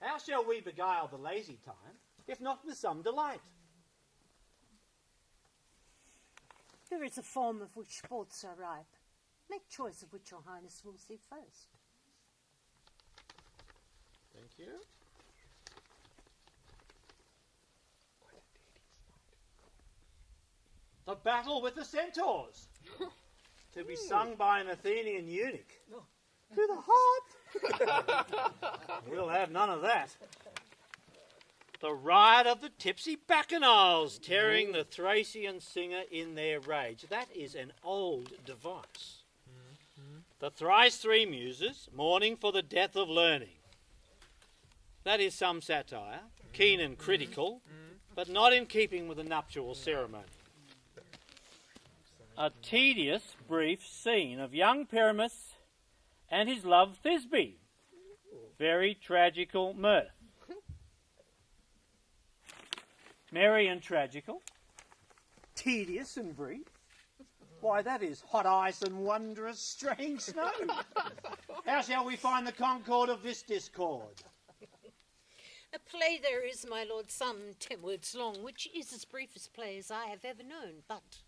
How shall we beguile the lazy time, if not with some delight? There is a form of which sports are ripe. Make choice of which your highness will see first. Thank you. The battle with the centaurs, to be sung by an Athenian eunuch. To the heart. We'll have none of that. The riot of the tipsy bacchanals, tearing the Thracian singer in their rage. That is an old device. The thrice three muses, mourning for the death of learning. That is some satire, keen and critical, but not in keeping with the nuptial ceremony. A tedious, brief scene of young Pyramus and his love Thisbe. Very tragical mirth. Merry and tragical, tedious and brief. Why, that is hot ice and wondrous strange snow. How shall we find the concord of this discord? A play there is, my lord, some 10 words long, which is as brief a play as I have ever known. But,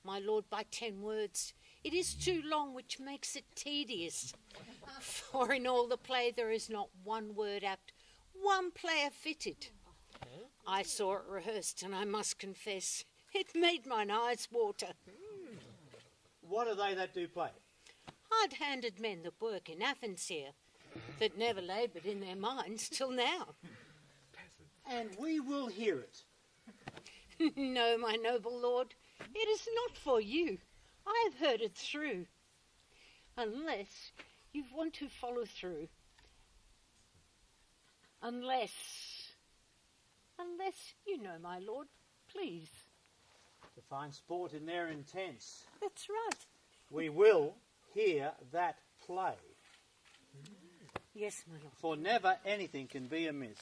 my lord, by 10 words, it is too long, which makes it tedious. For in all the play there is not one word apt, one player fitted. I saw it rehearsed, and I must confess, it made mine eyes water. What are they that do play? Hard-handed men that work in Athens here, that never laboured in their minds till now. And we will hear it. No, my noble lord, it is not for you. I have heard it through. Unless you want to follow through. Unless, you know, my lord, please. To find sport in their intents. That's right. We will hear that play. Yes, my lord. For never anything can be amiss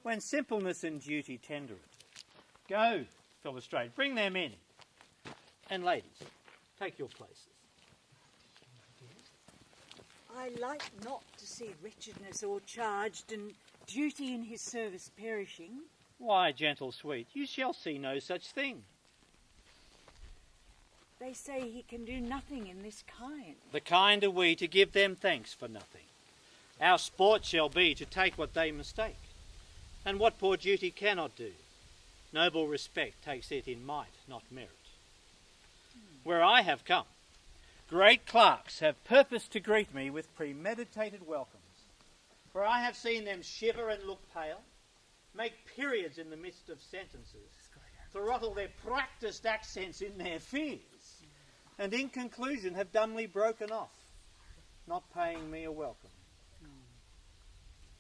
when simpleness and duty tender it. Go, Philostrate, bring them in. And ladies, take your places. I like not to see wretchedness o'ercharged and duty in his service perishing. Why, gentle sweet, you shall see no such thing. They say he can do nothing in this kind. The kind are we to give them thanks for nothing. Our sport shall be to take what they mistake, and what poor duty cannot do. Noble respect takes it in might, not merit. Where I have come, great clerks have purposed to greet me with premeditated welcomes, for I have seen them shiver and look pale, make periods in the midst of sentences, throttle their practised accents in their fears, and in conclusion have dumbly broken off, not paying me a welcome.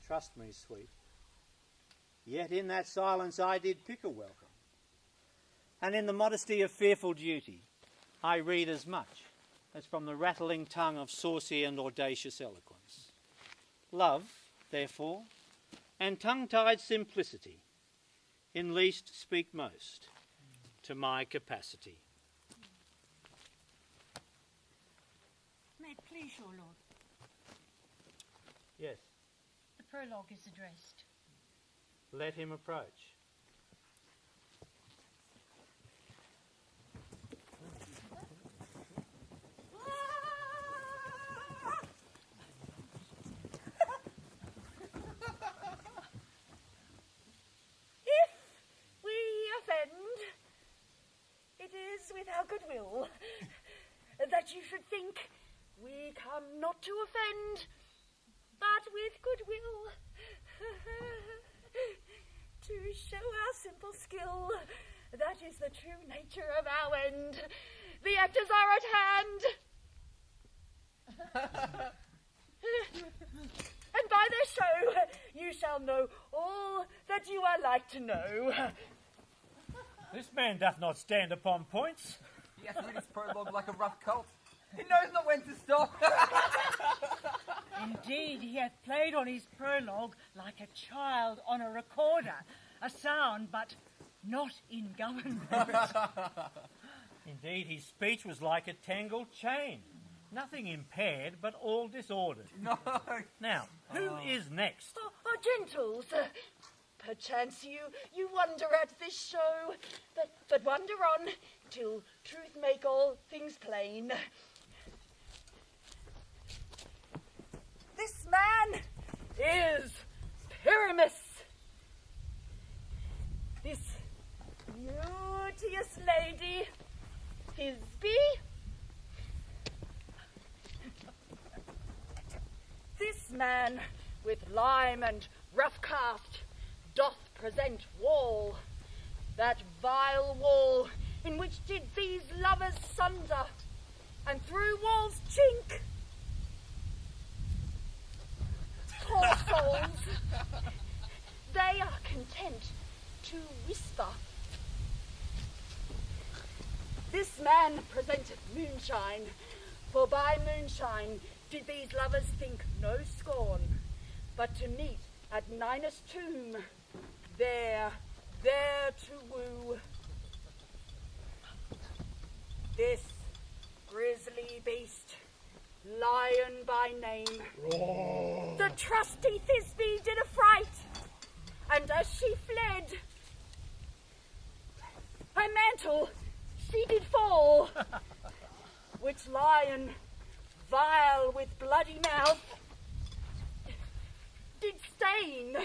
Trust me, sweet, yet in that silence I did pick a welcome, and in the modesty of fearful duty I read as much as from the rattling tongue of saucy and audacious eloquence. Love, therefore, and tongue-tied simplicity, in least speak most, to my capacity. May it please your lord, Yes, the prologue is addressed. let him approach. If we offend, it is with our goodwill that you should think we come not to offend, but with goodwill to show our simple skill. That is the true nature of our end. The actors are at hand. And by their show you shall know all that you are like to know. This man doth not stand upon points. He has read his prologue like a rough colt. He knows not when to stop. Indeed, he hath played on his prologue like a child on a recorder, a sound but not in government. Indeed, his speech was like a tangled chain, nothing impaired, but all disordered. No. Now, who is next? Oh, gentles, perchance you wonder at this show, but wonder on till truth make all things plain. This man is Pyramus, this beauteous lady, Thisbe, this man with lime and rough cast doth present wall, that vile wall in which did these lovers sunder, and through walls chink. Poor souls, they are content to whisper. This man presenteth moonshine, for by moonshine did these lovers think no scorn, but to meet at Ninus' tomb, there to woo. This grisly beast, lion by name, the trusty Thisbe did affright, and as she fled, her mantle she did fall, which lion, vile with bloody mouth, did stain.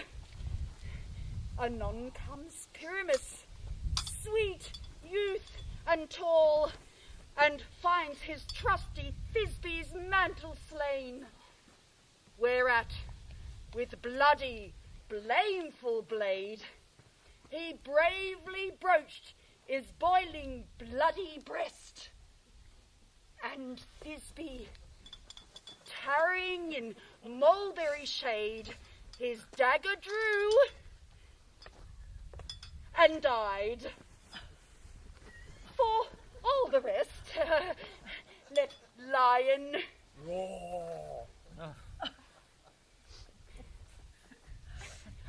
Anon comes Pyramus, sweet youth and tall, and finds his trusty Thisbe's mantle slain, whereat, with bloody, blameful blade, he bravely broached his boiling bloody breast, and Thisbe, tarrying in mulberry shade, his dagger drew and died. For all the rest, let lion roar.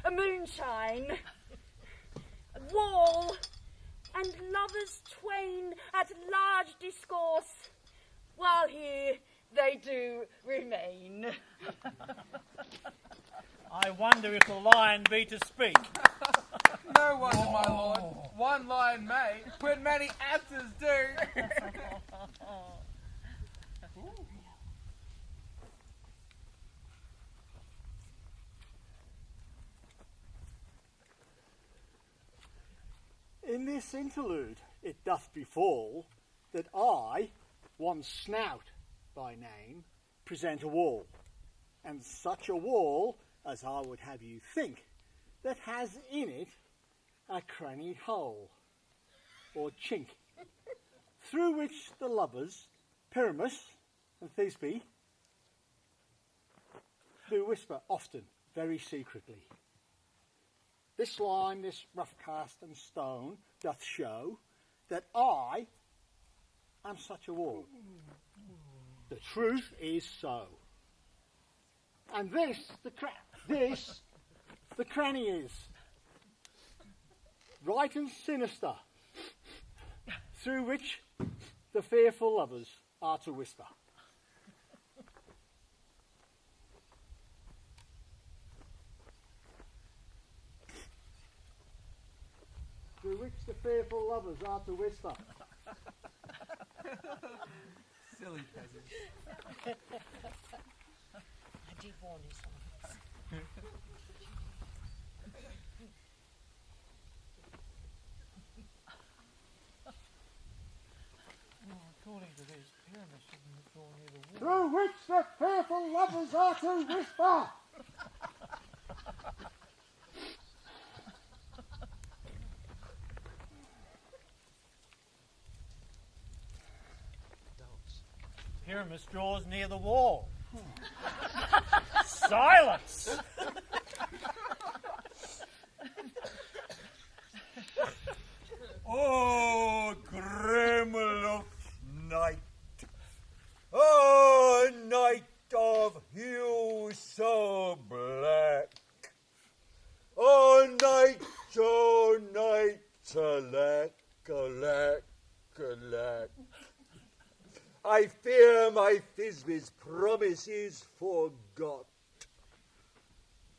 A moonshine, wall, and lovers twain at large discourse, while here they do remain. I wonder if the lion be to speak. No wonder, my lord. One lion may, when many answers do. In this interlude, it doth befall that I, one Snout by name, present a wall, and such a wall as I would have you think, that has in it a crannied hole, or chink, through which the lovers, Pyramus and Thisbe, do whisper often, very secretly. This lime, this rough cast and stone, doth show that I am such a wall. The truth is so. And this, the cranny is, right and sinister, through which the fearful lovers are to whisper. Through which the fearful lovers are to whisper. Silly peasant. I did warn you something. According to this, Pyramus shouldn't draw near the wall. Through which the fearful lovers are to whisper. Pyramus draws near the wall. Silence! Oh, Grimlock night. Oh, night of hue so black. Oh, night, alack, alack, alack. I fear my Thisbe's promise is forgot.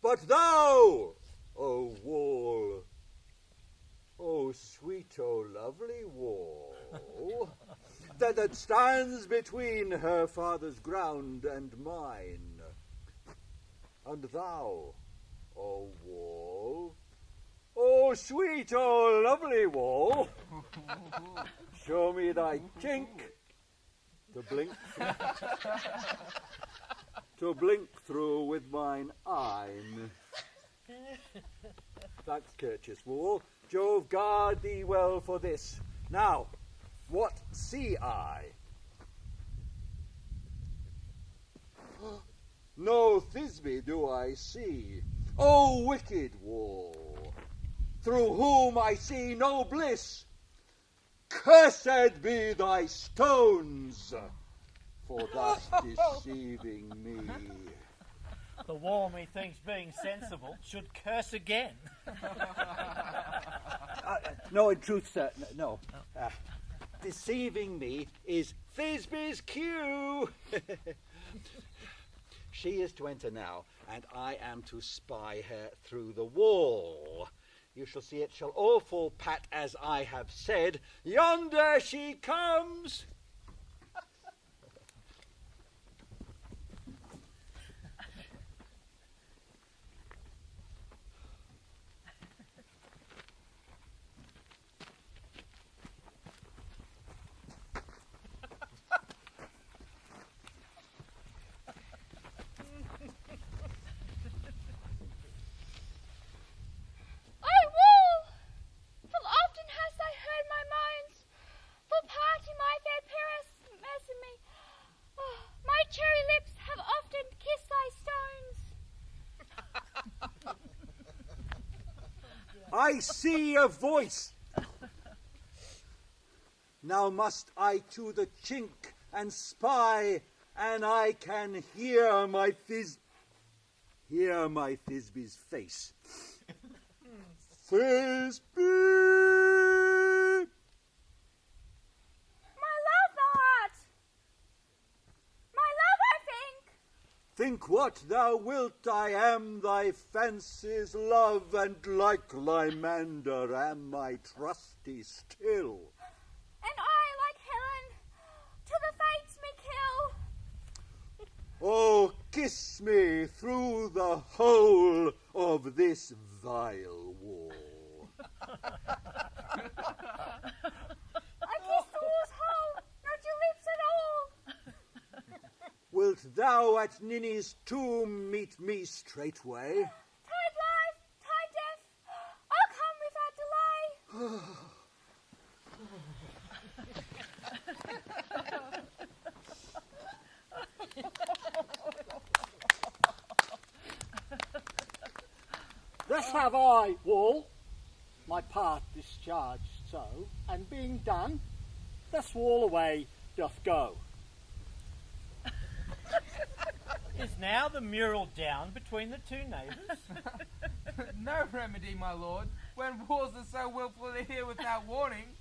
But thou, O wall, O sweet, O lovely wall, that stands between her father's ground and mine, and thou, O wall, Oh, sweet, oh, lovely wall. Show me thy chink to blink through with mine eyne. That's courteous wall. Jove guard thee well for this. Now, what see I? No Thisbe do I see. O wicked wall, through whom I see no bliss. Cursed be thy stones, for thus deceiving me. The wall, methinks, being sensible, should curse again. No, in truth, sir, no. Deceiving me is Thisbe's cue. She is to enter now, and I am to spy her through the wall. You shall see it shall all fall pat as I have said. Yonder she comes. I see a voice. Now must I to the chink and spy, and I can hear my Thisbe's face. Thisbe! My love, thou art. My love, I think. Think what thou wilt, I am thy fancy's love, and like Lymander am I trusty still. And I, like Helen, to the fates me kill. Oh, kiss me through the hole of this vile wall. I kiss the wall's hole, not your lips at all. Wilt thou at Ninny's tomb meet me straightway? Tide life, tide death, I'll come without delay. Thus have I, wall, my part discharged so, and being done, thus wall away doth go. Is now the mural down between the two neighbours? No remedy, my lord, when walls are so willfully here without warning.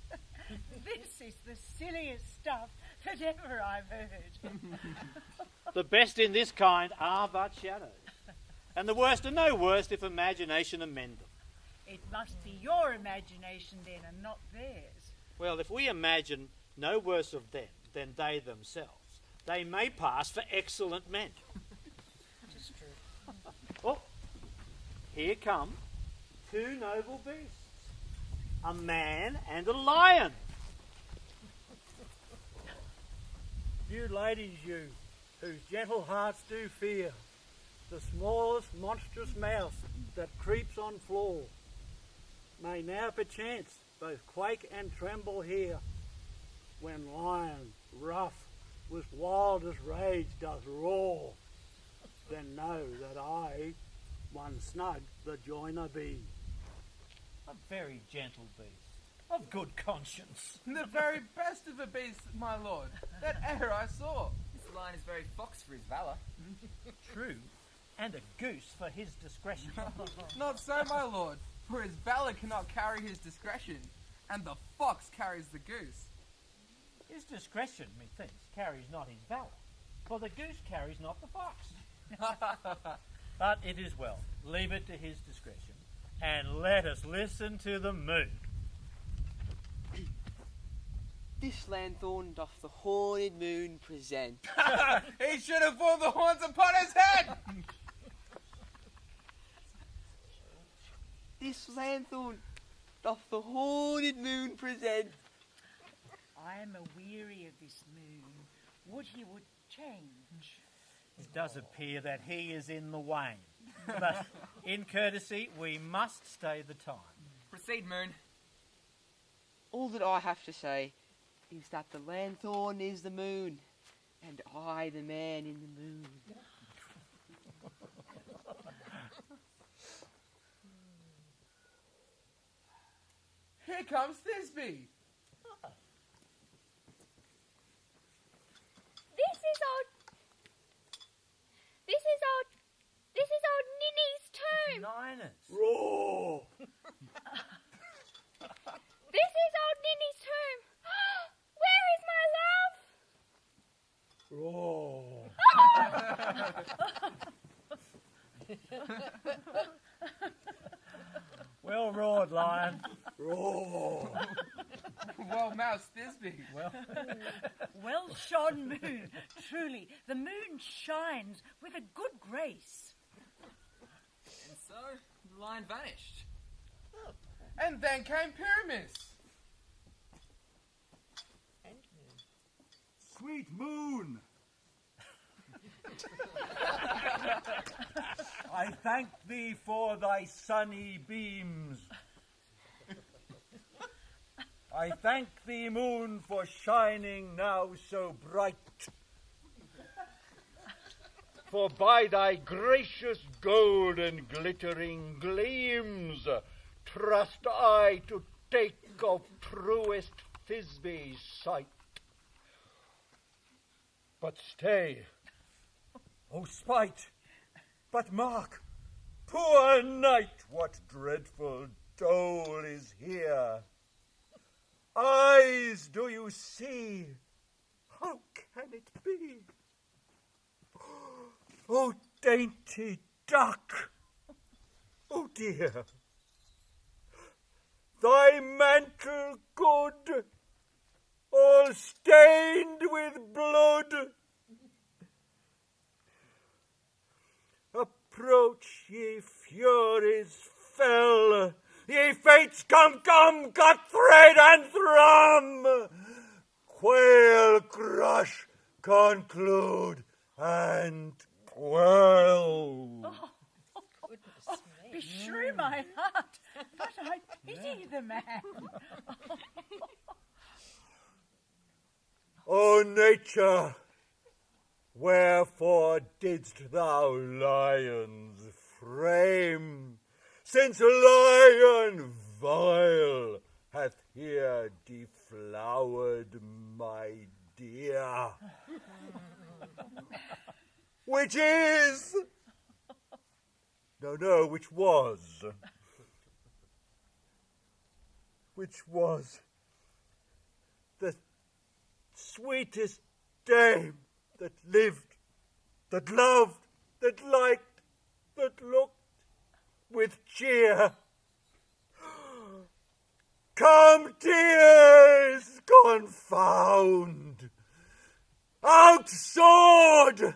This is the silliest stuff that ever I've heard. The best in this kind are but shadows, and the worst are no worst if imagination amend them. It must be your imagination then, and not theirs. Well, if we imagine no worse of them than they themselves, they may pass for excellent men. It's true. Oh, here come two noble beasts, a man and a lion. You ladies, you, whose gentle hearts do fear the smallest monstrous mouse that creeps on floor, may now perchance both quake and tremble here, when lion, rough, with wildest rage doth roar. Then know that I, one snug, the joiner be. A very gentle beast, of good conscience. The very best of the beasts, my lord, that e'er I saw. This lion is very fox for his valour. True, and a goose for his discretion. Not so, my lord, for his valour cannot carry his discretion, and the fox carries the goose. His discretion, methinks, carries not his valour, for the goose carries not the fox. But it is well. Leave it to his discretion, and let us listen to the moon. This lanthorn doth the horned moon present. He should have worn the horns upon his head! This lanthorn doth the haunted moon present. I am aweary of this moon. Would he would change. It does appear that he is in the wane. But in courtesy, we must stay the time. Proceed, moon. All that I have to say is that the lanthorn is the moon, and I the man in the moon. Here comes Thisbe. This is old Ninny's tomb. Niners. Roar! This is old Ninny's tomb. Where is my love? Roar! Well roared, lion. Roar! Well moused Thisbe. Well shone moon. Truly, the moon shines with a good grace. And so, the lion vanished. And then came Pyramus. Sweet moon! I thank thee for thy sunny beams. I thank thee, moon, for shining now so bright. For by thy gracious gold and glittering gleams trust I to take of truest Thisbe's sight. But stay, O spite, but mark, poor knight, what dreadful dole is here. Eyes, do you see? How can it be? Oh, dainty duck! Oh, dear! Thy mantle good, all stained with blood. Approach, ye furies fell, ye fates, come, cut thread and thrum, quail, crush, conclude, and quell. Beshrew my heart, but I pity the man. O nature, wherefore didst thou lions frame, since lion vile hath here deflowered my dear? Which is, no, which was the sweetest dame that lived, that loved, that liked, that looked with cheer. Come, tears, confound, out sword!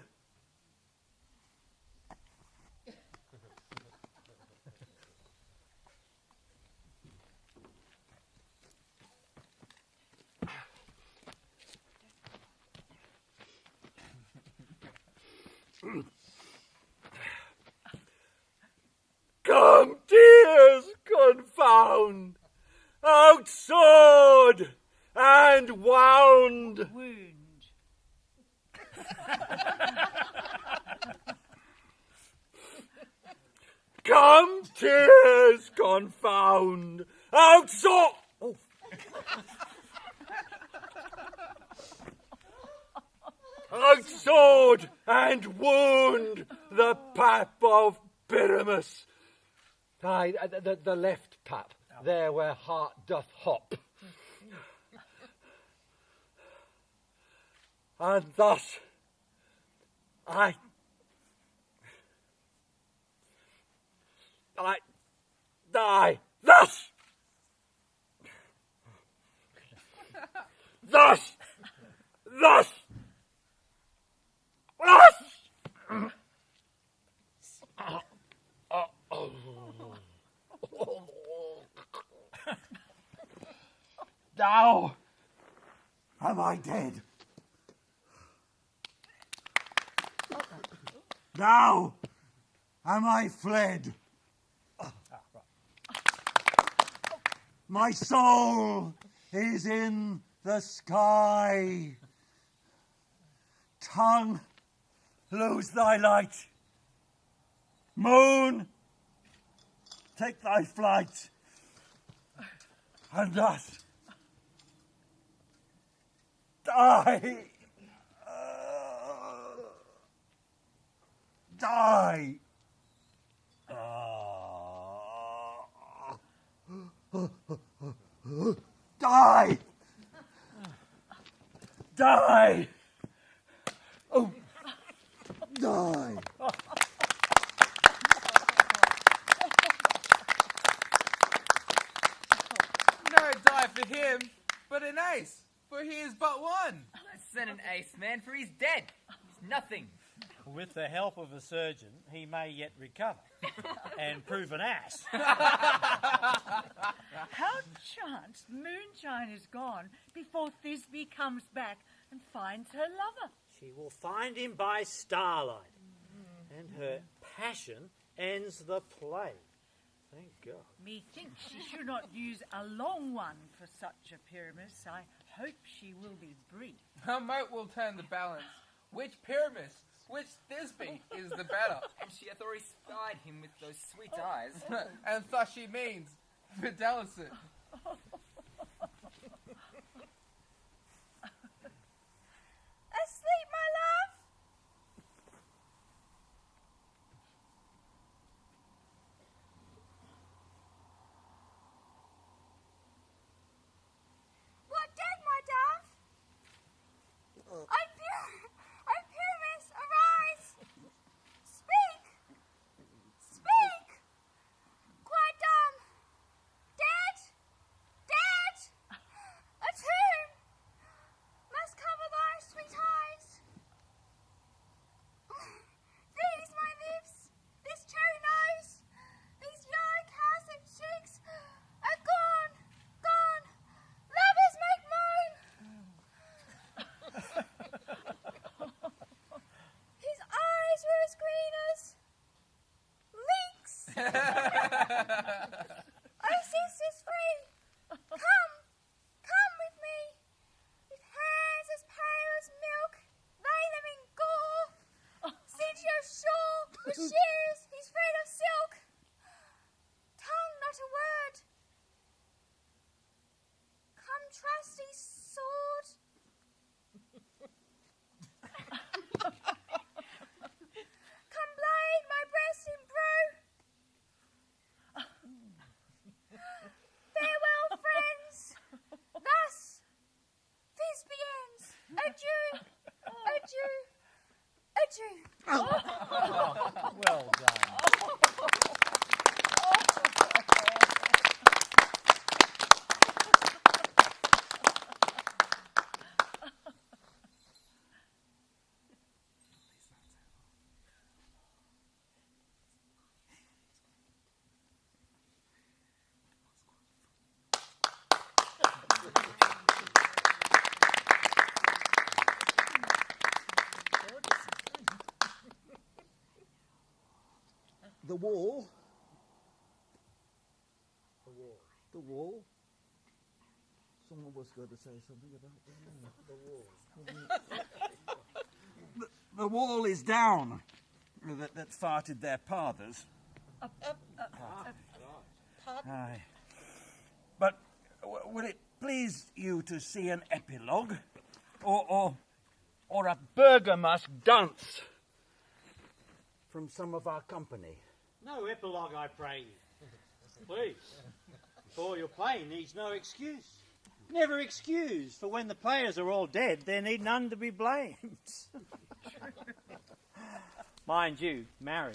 Come, tears, confound, out sword and wound. Come, tears, confound, out sword. Oh. Out sword and wound the pap of Pyramus. Aye, the left pap, there where heart doth hop. And thus I die. Thus! Now am I dead. Now am I fled. My soul is in the sky. Tongue, lose thy light. Moon, take thy flight. And thus die. Die. Die. Die. Oh. Die. No die for him, but an ace, for he is but one. Let's send an ace, man, for he's dead. He's nothing. With the help of a surgeon, he may yet recover and prove an ass. How chance Moonshine is gone before Thisbe comes back and finds her lover? She will find him by starlight, and her passion ends the play. Thank God. Methinks she should not use a long one for such a Pyramus. I hope she will be brief. Her moat will turn the balance. Which Pyramus, which Thisbe is the better? And she hath already spied him with those sweet eyes. And thus she means fidelicet. Asleep, my love? What dead, my dove? I'm Pyramus, arise! Speak! Speak! Quite dumb! Dead! Dead! A tomb! Must cover thy sweet eyes. These my lips, this cherry nose, these young calcium cheeks are gone, gone. Lovers make moan. His eyes were as green as leeks. Isis is free. Come, come with me. With hands as pale as milk, lay them in gore. Since you're sure with shears he's afraid of silk. Tongue not a word. Come, trusty sword. Come, blade my breast in brew. Farewell, friends. Thus Thisbe ends. Adieu, adieu, adieu. Well done. The wall. The wall. Someone was going to say something about the wall. The wall is down. That farted their pathers. Pardon? Aye. But will it please you to see an epilogue, or a Bergamus dance from some of our company? No epilogue, I pray you. Please. For your play needs no excuse. Never excuse, for when the players are all dead, there need none to be blamed. Mind you, marry,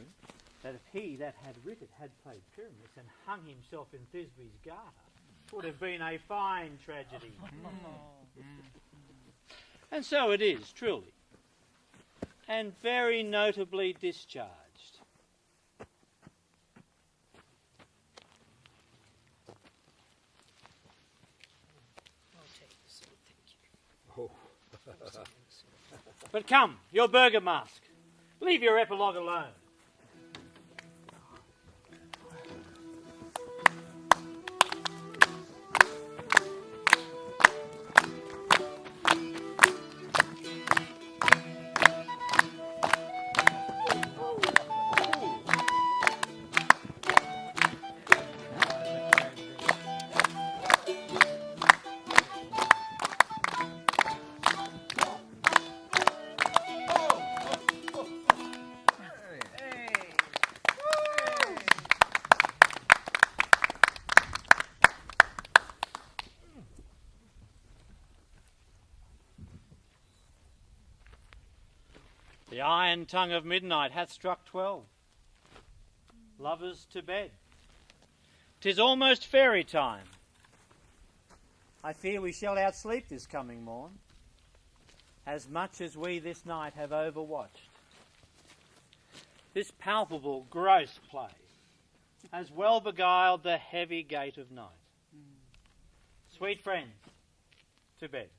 that if he that had writ it had played Pyramus and hung himself in Thisbe's garter, would have been a fine tragedy. And so it is, truly. And very notably discharged. But come, your burger mask. Leave your epilogue alone. The iron tongue of midnight hath struck 12. Lovers to bed. 'Tis almost fairy time. I fear we shall outsleep this coming morn, as much as we this night have overwatched. This palpable, gross play has well beguiled the heavy gait of night. Sweet friends, to bed.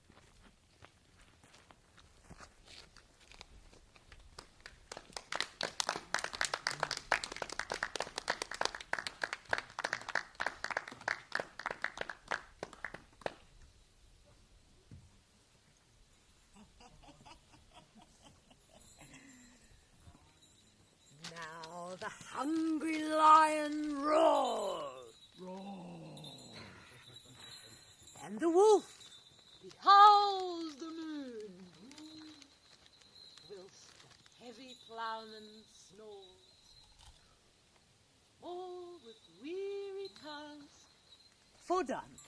Now the hungry lion roars. And the wolf, he howls the moon. Whilst the heavy ploughman snores. All with weary tongues fordone.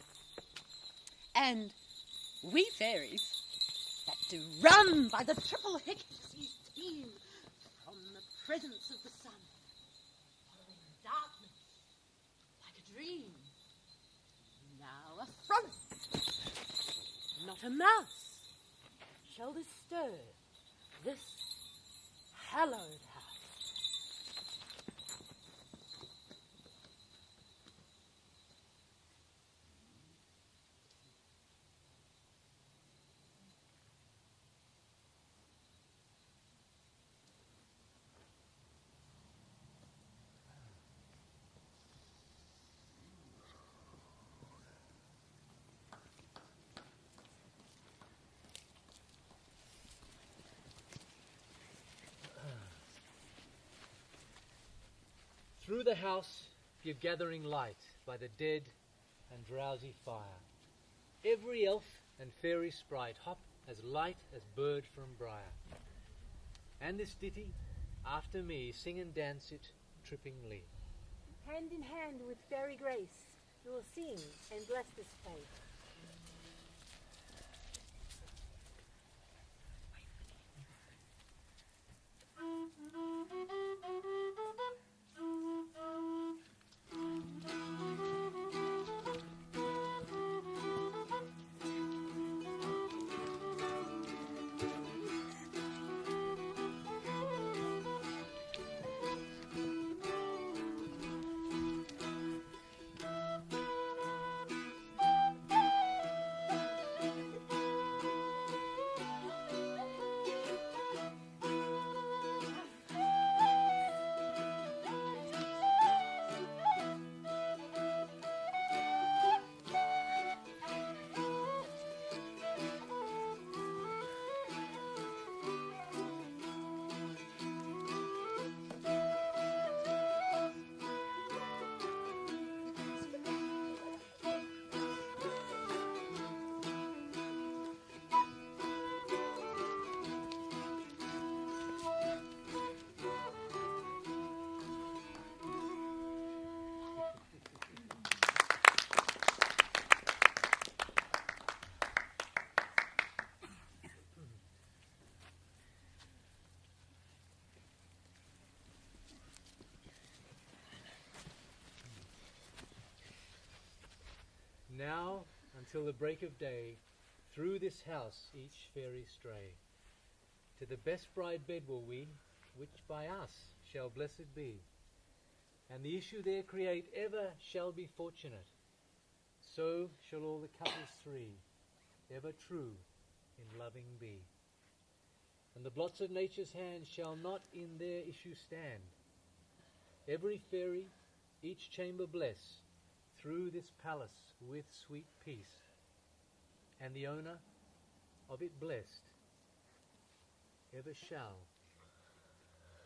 And we fairies, that do run by the triple Hector's team from the presence of the sun, following darkness like a dream, now affront. Not a mouse shall disturb this hallowed house. Through the house give gathering light by the dead and drowsy fire. Every elf and fairy sprite hop as light as bird from briar. And this ditty, after me, sing and dance it trippingly. Hand in hand with fairy grace, we will sing and bless this place. Now, until the break of day, through this house each fairy stray. To the best bride bed will we, which by us shall blessed be. And the issue there create ever shall be fortunate. So shall all the couples three, ever true in loving be. And the blots of nature's hand shall not in their issue stand. Every fairy, each chamber bless, through this palace with sweet peace, and the owner of it blessed ever shall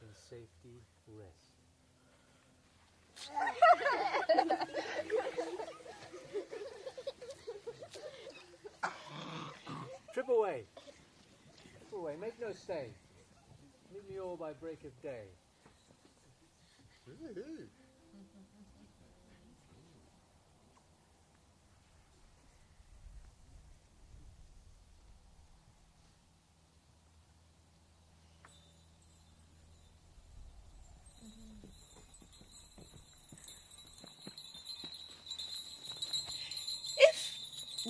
in safety rest. Trip away, make no stay. Meet me all by break of day.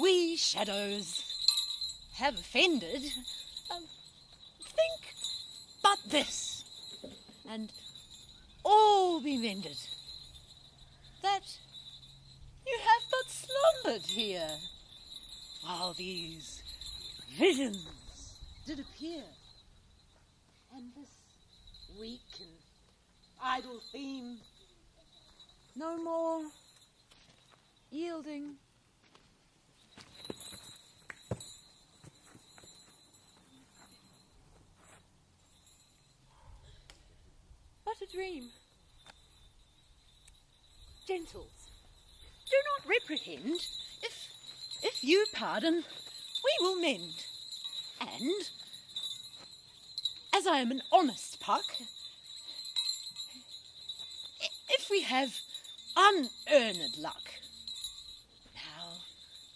We shadows have offended, think but this, and all be mended, that you have but slumbered here, while these visions did appear, and this weak and idle theme no more yielding. But a dream. Gentles, do not reprehend. If you pardon, we will mend. And, as I am an honest puck, if we have unearned luck, now,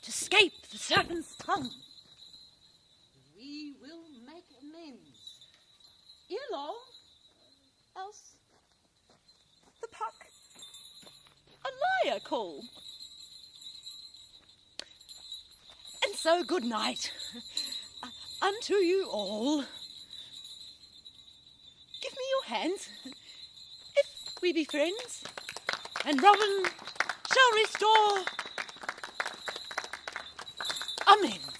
to scape the serpent's tongue, we will make amends. Ere long, else the puck a liar call. And so good night unto you all. Give me your hands, if we be friends, and Robin shall restore amends.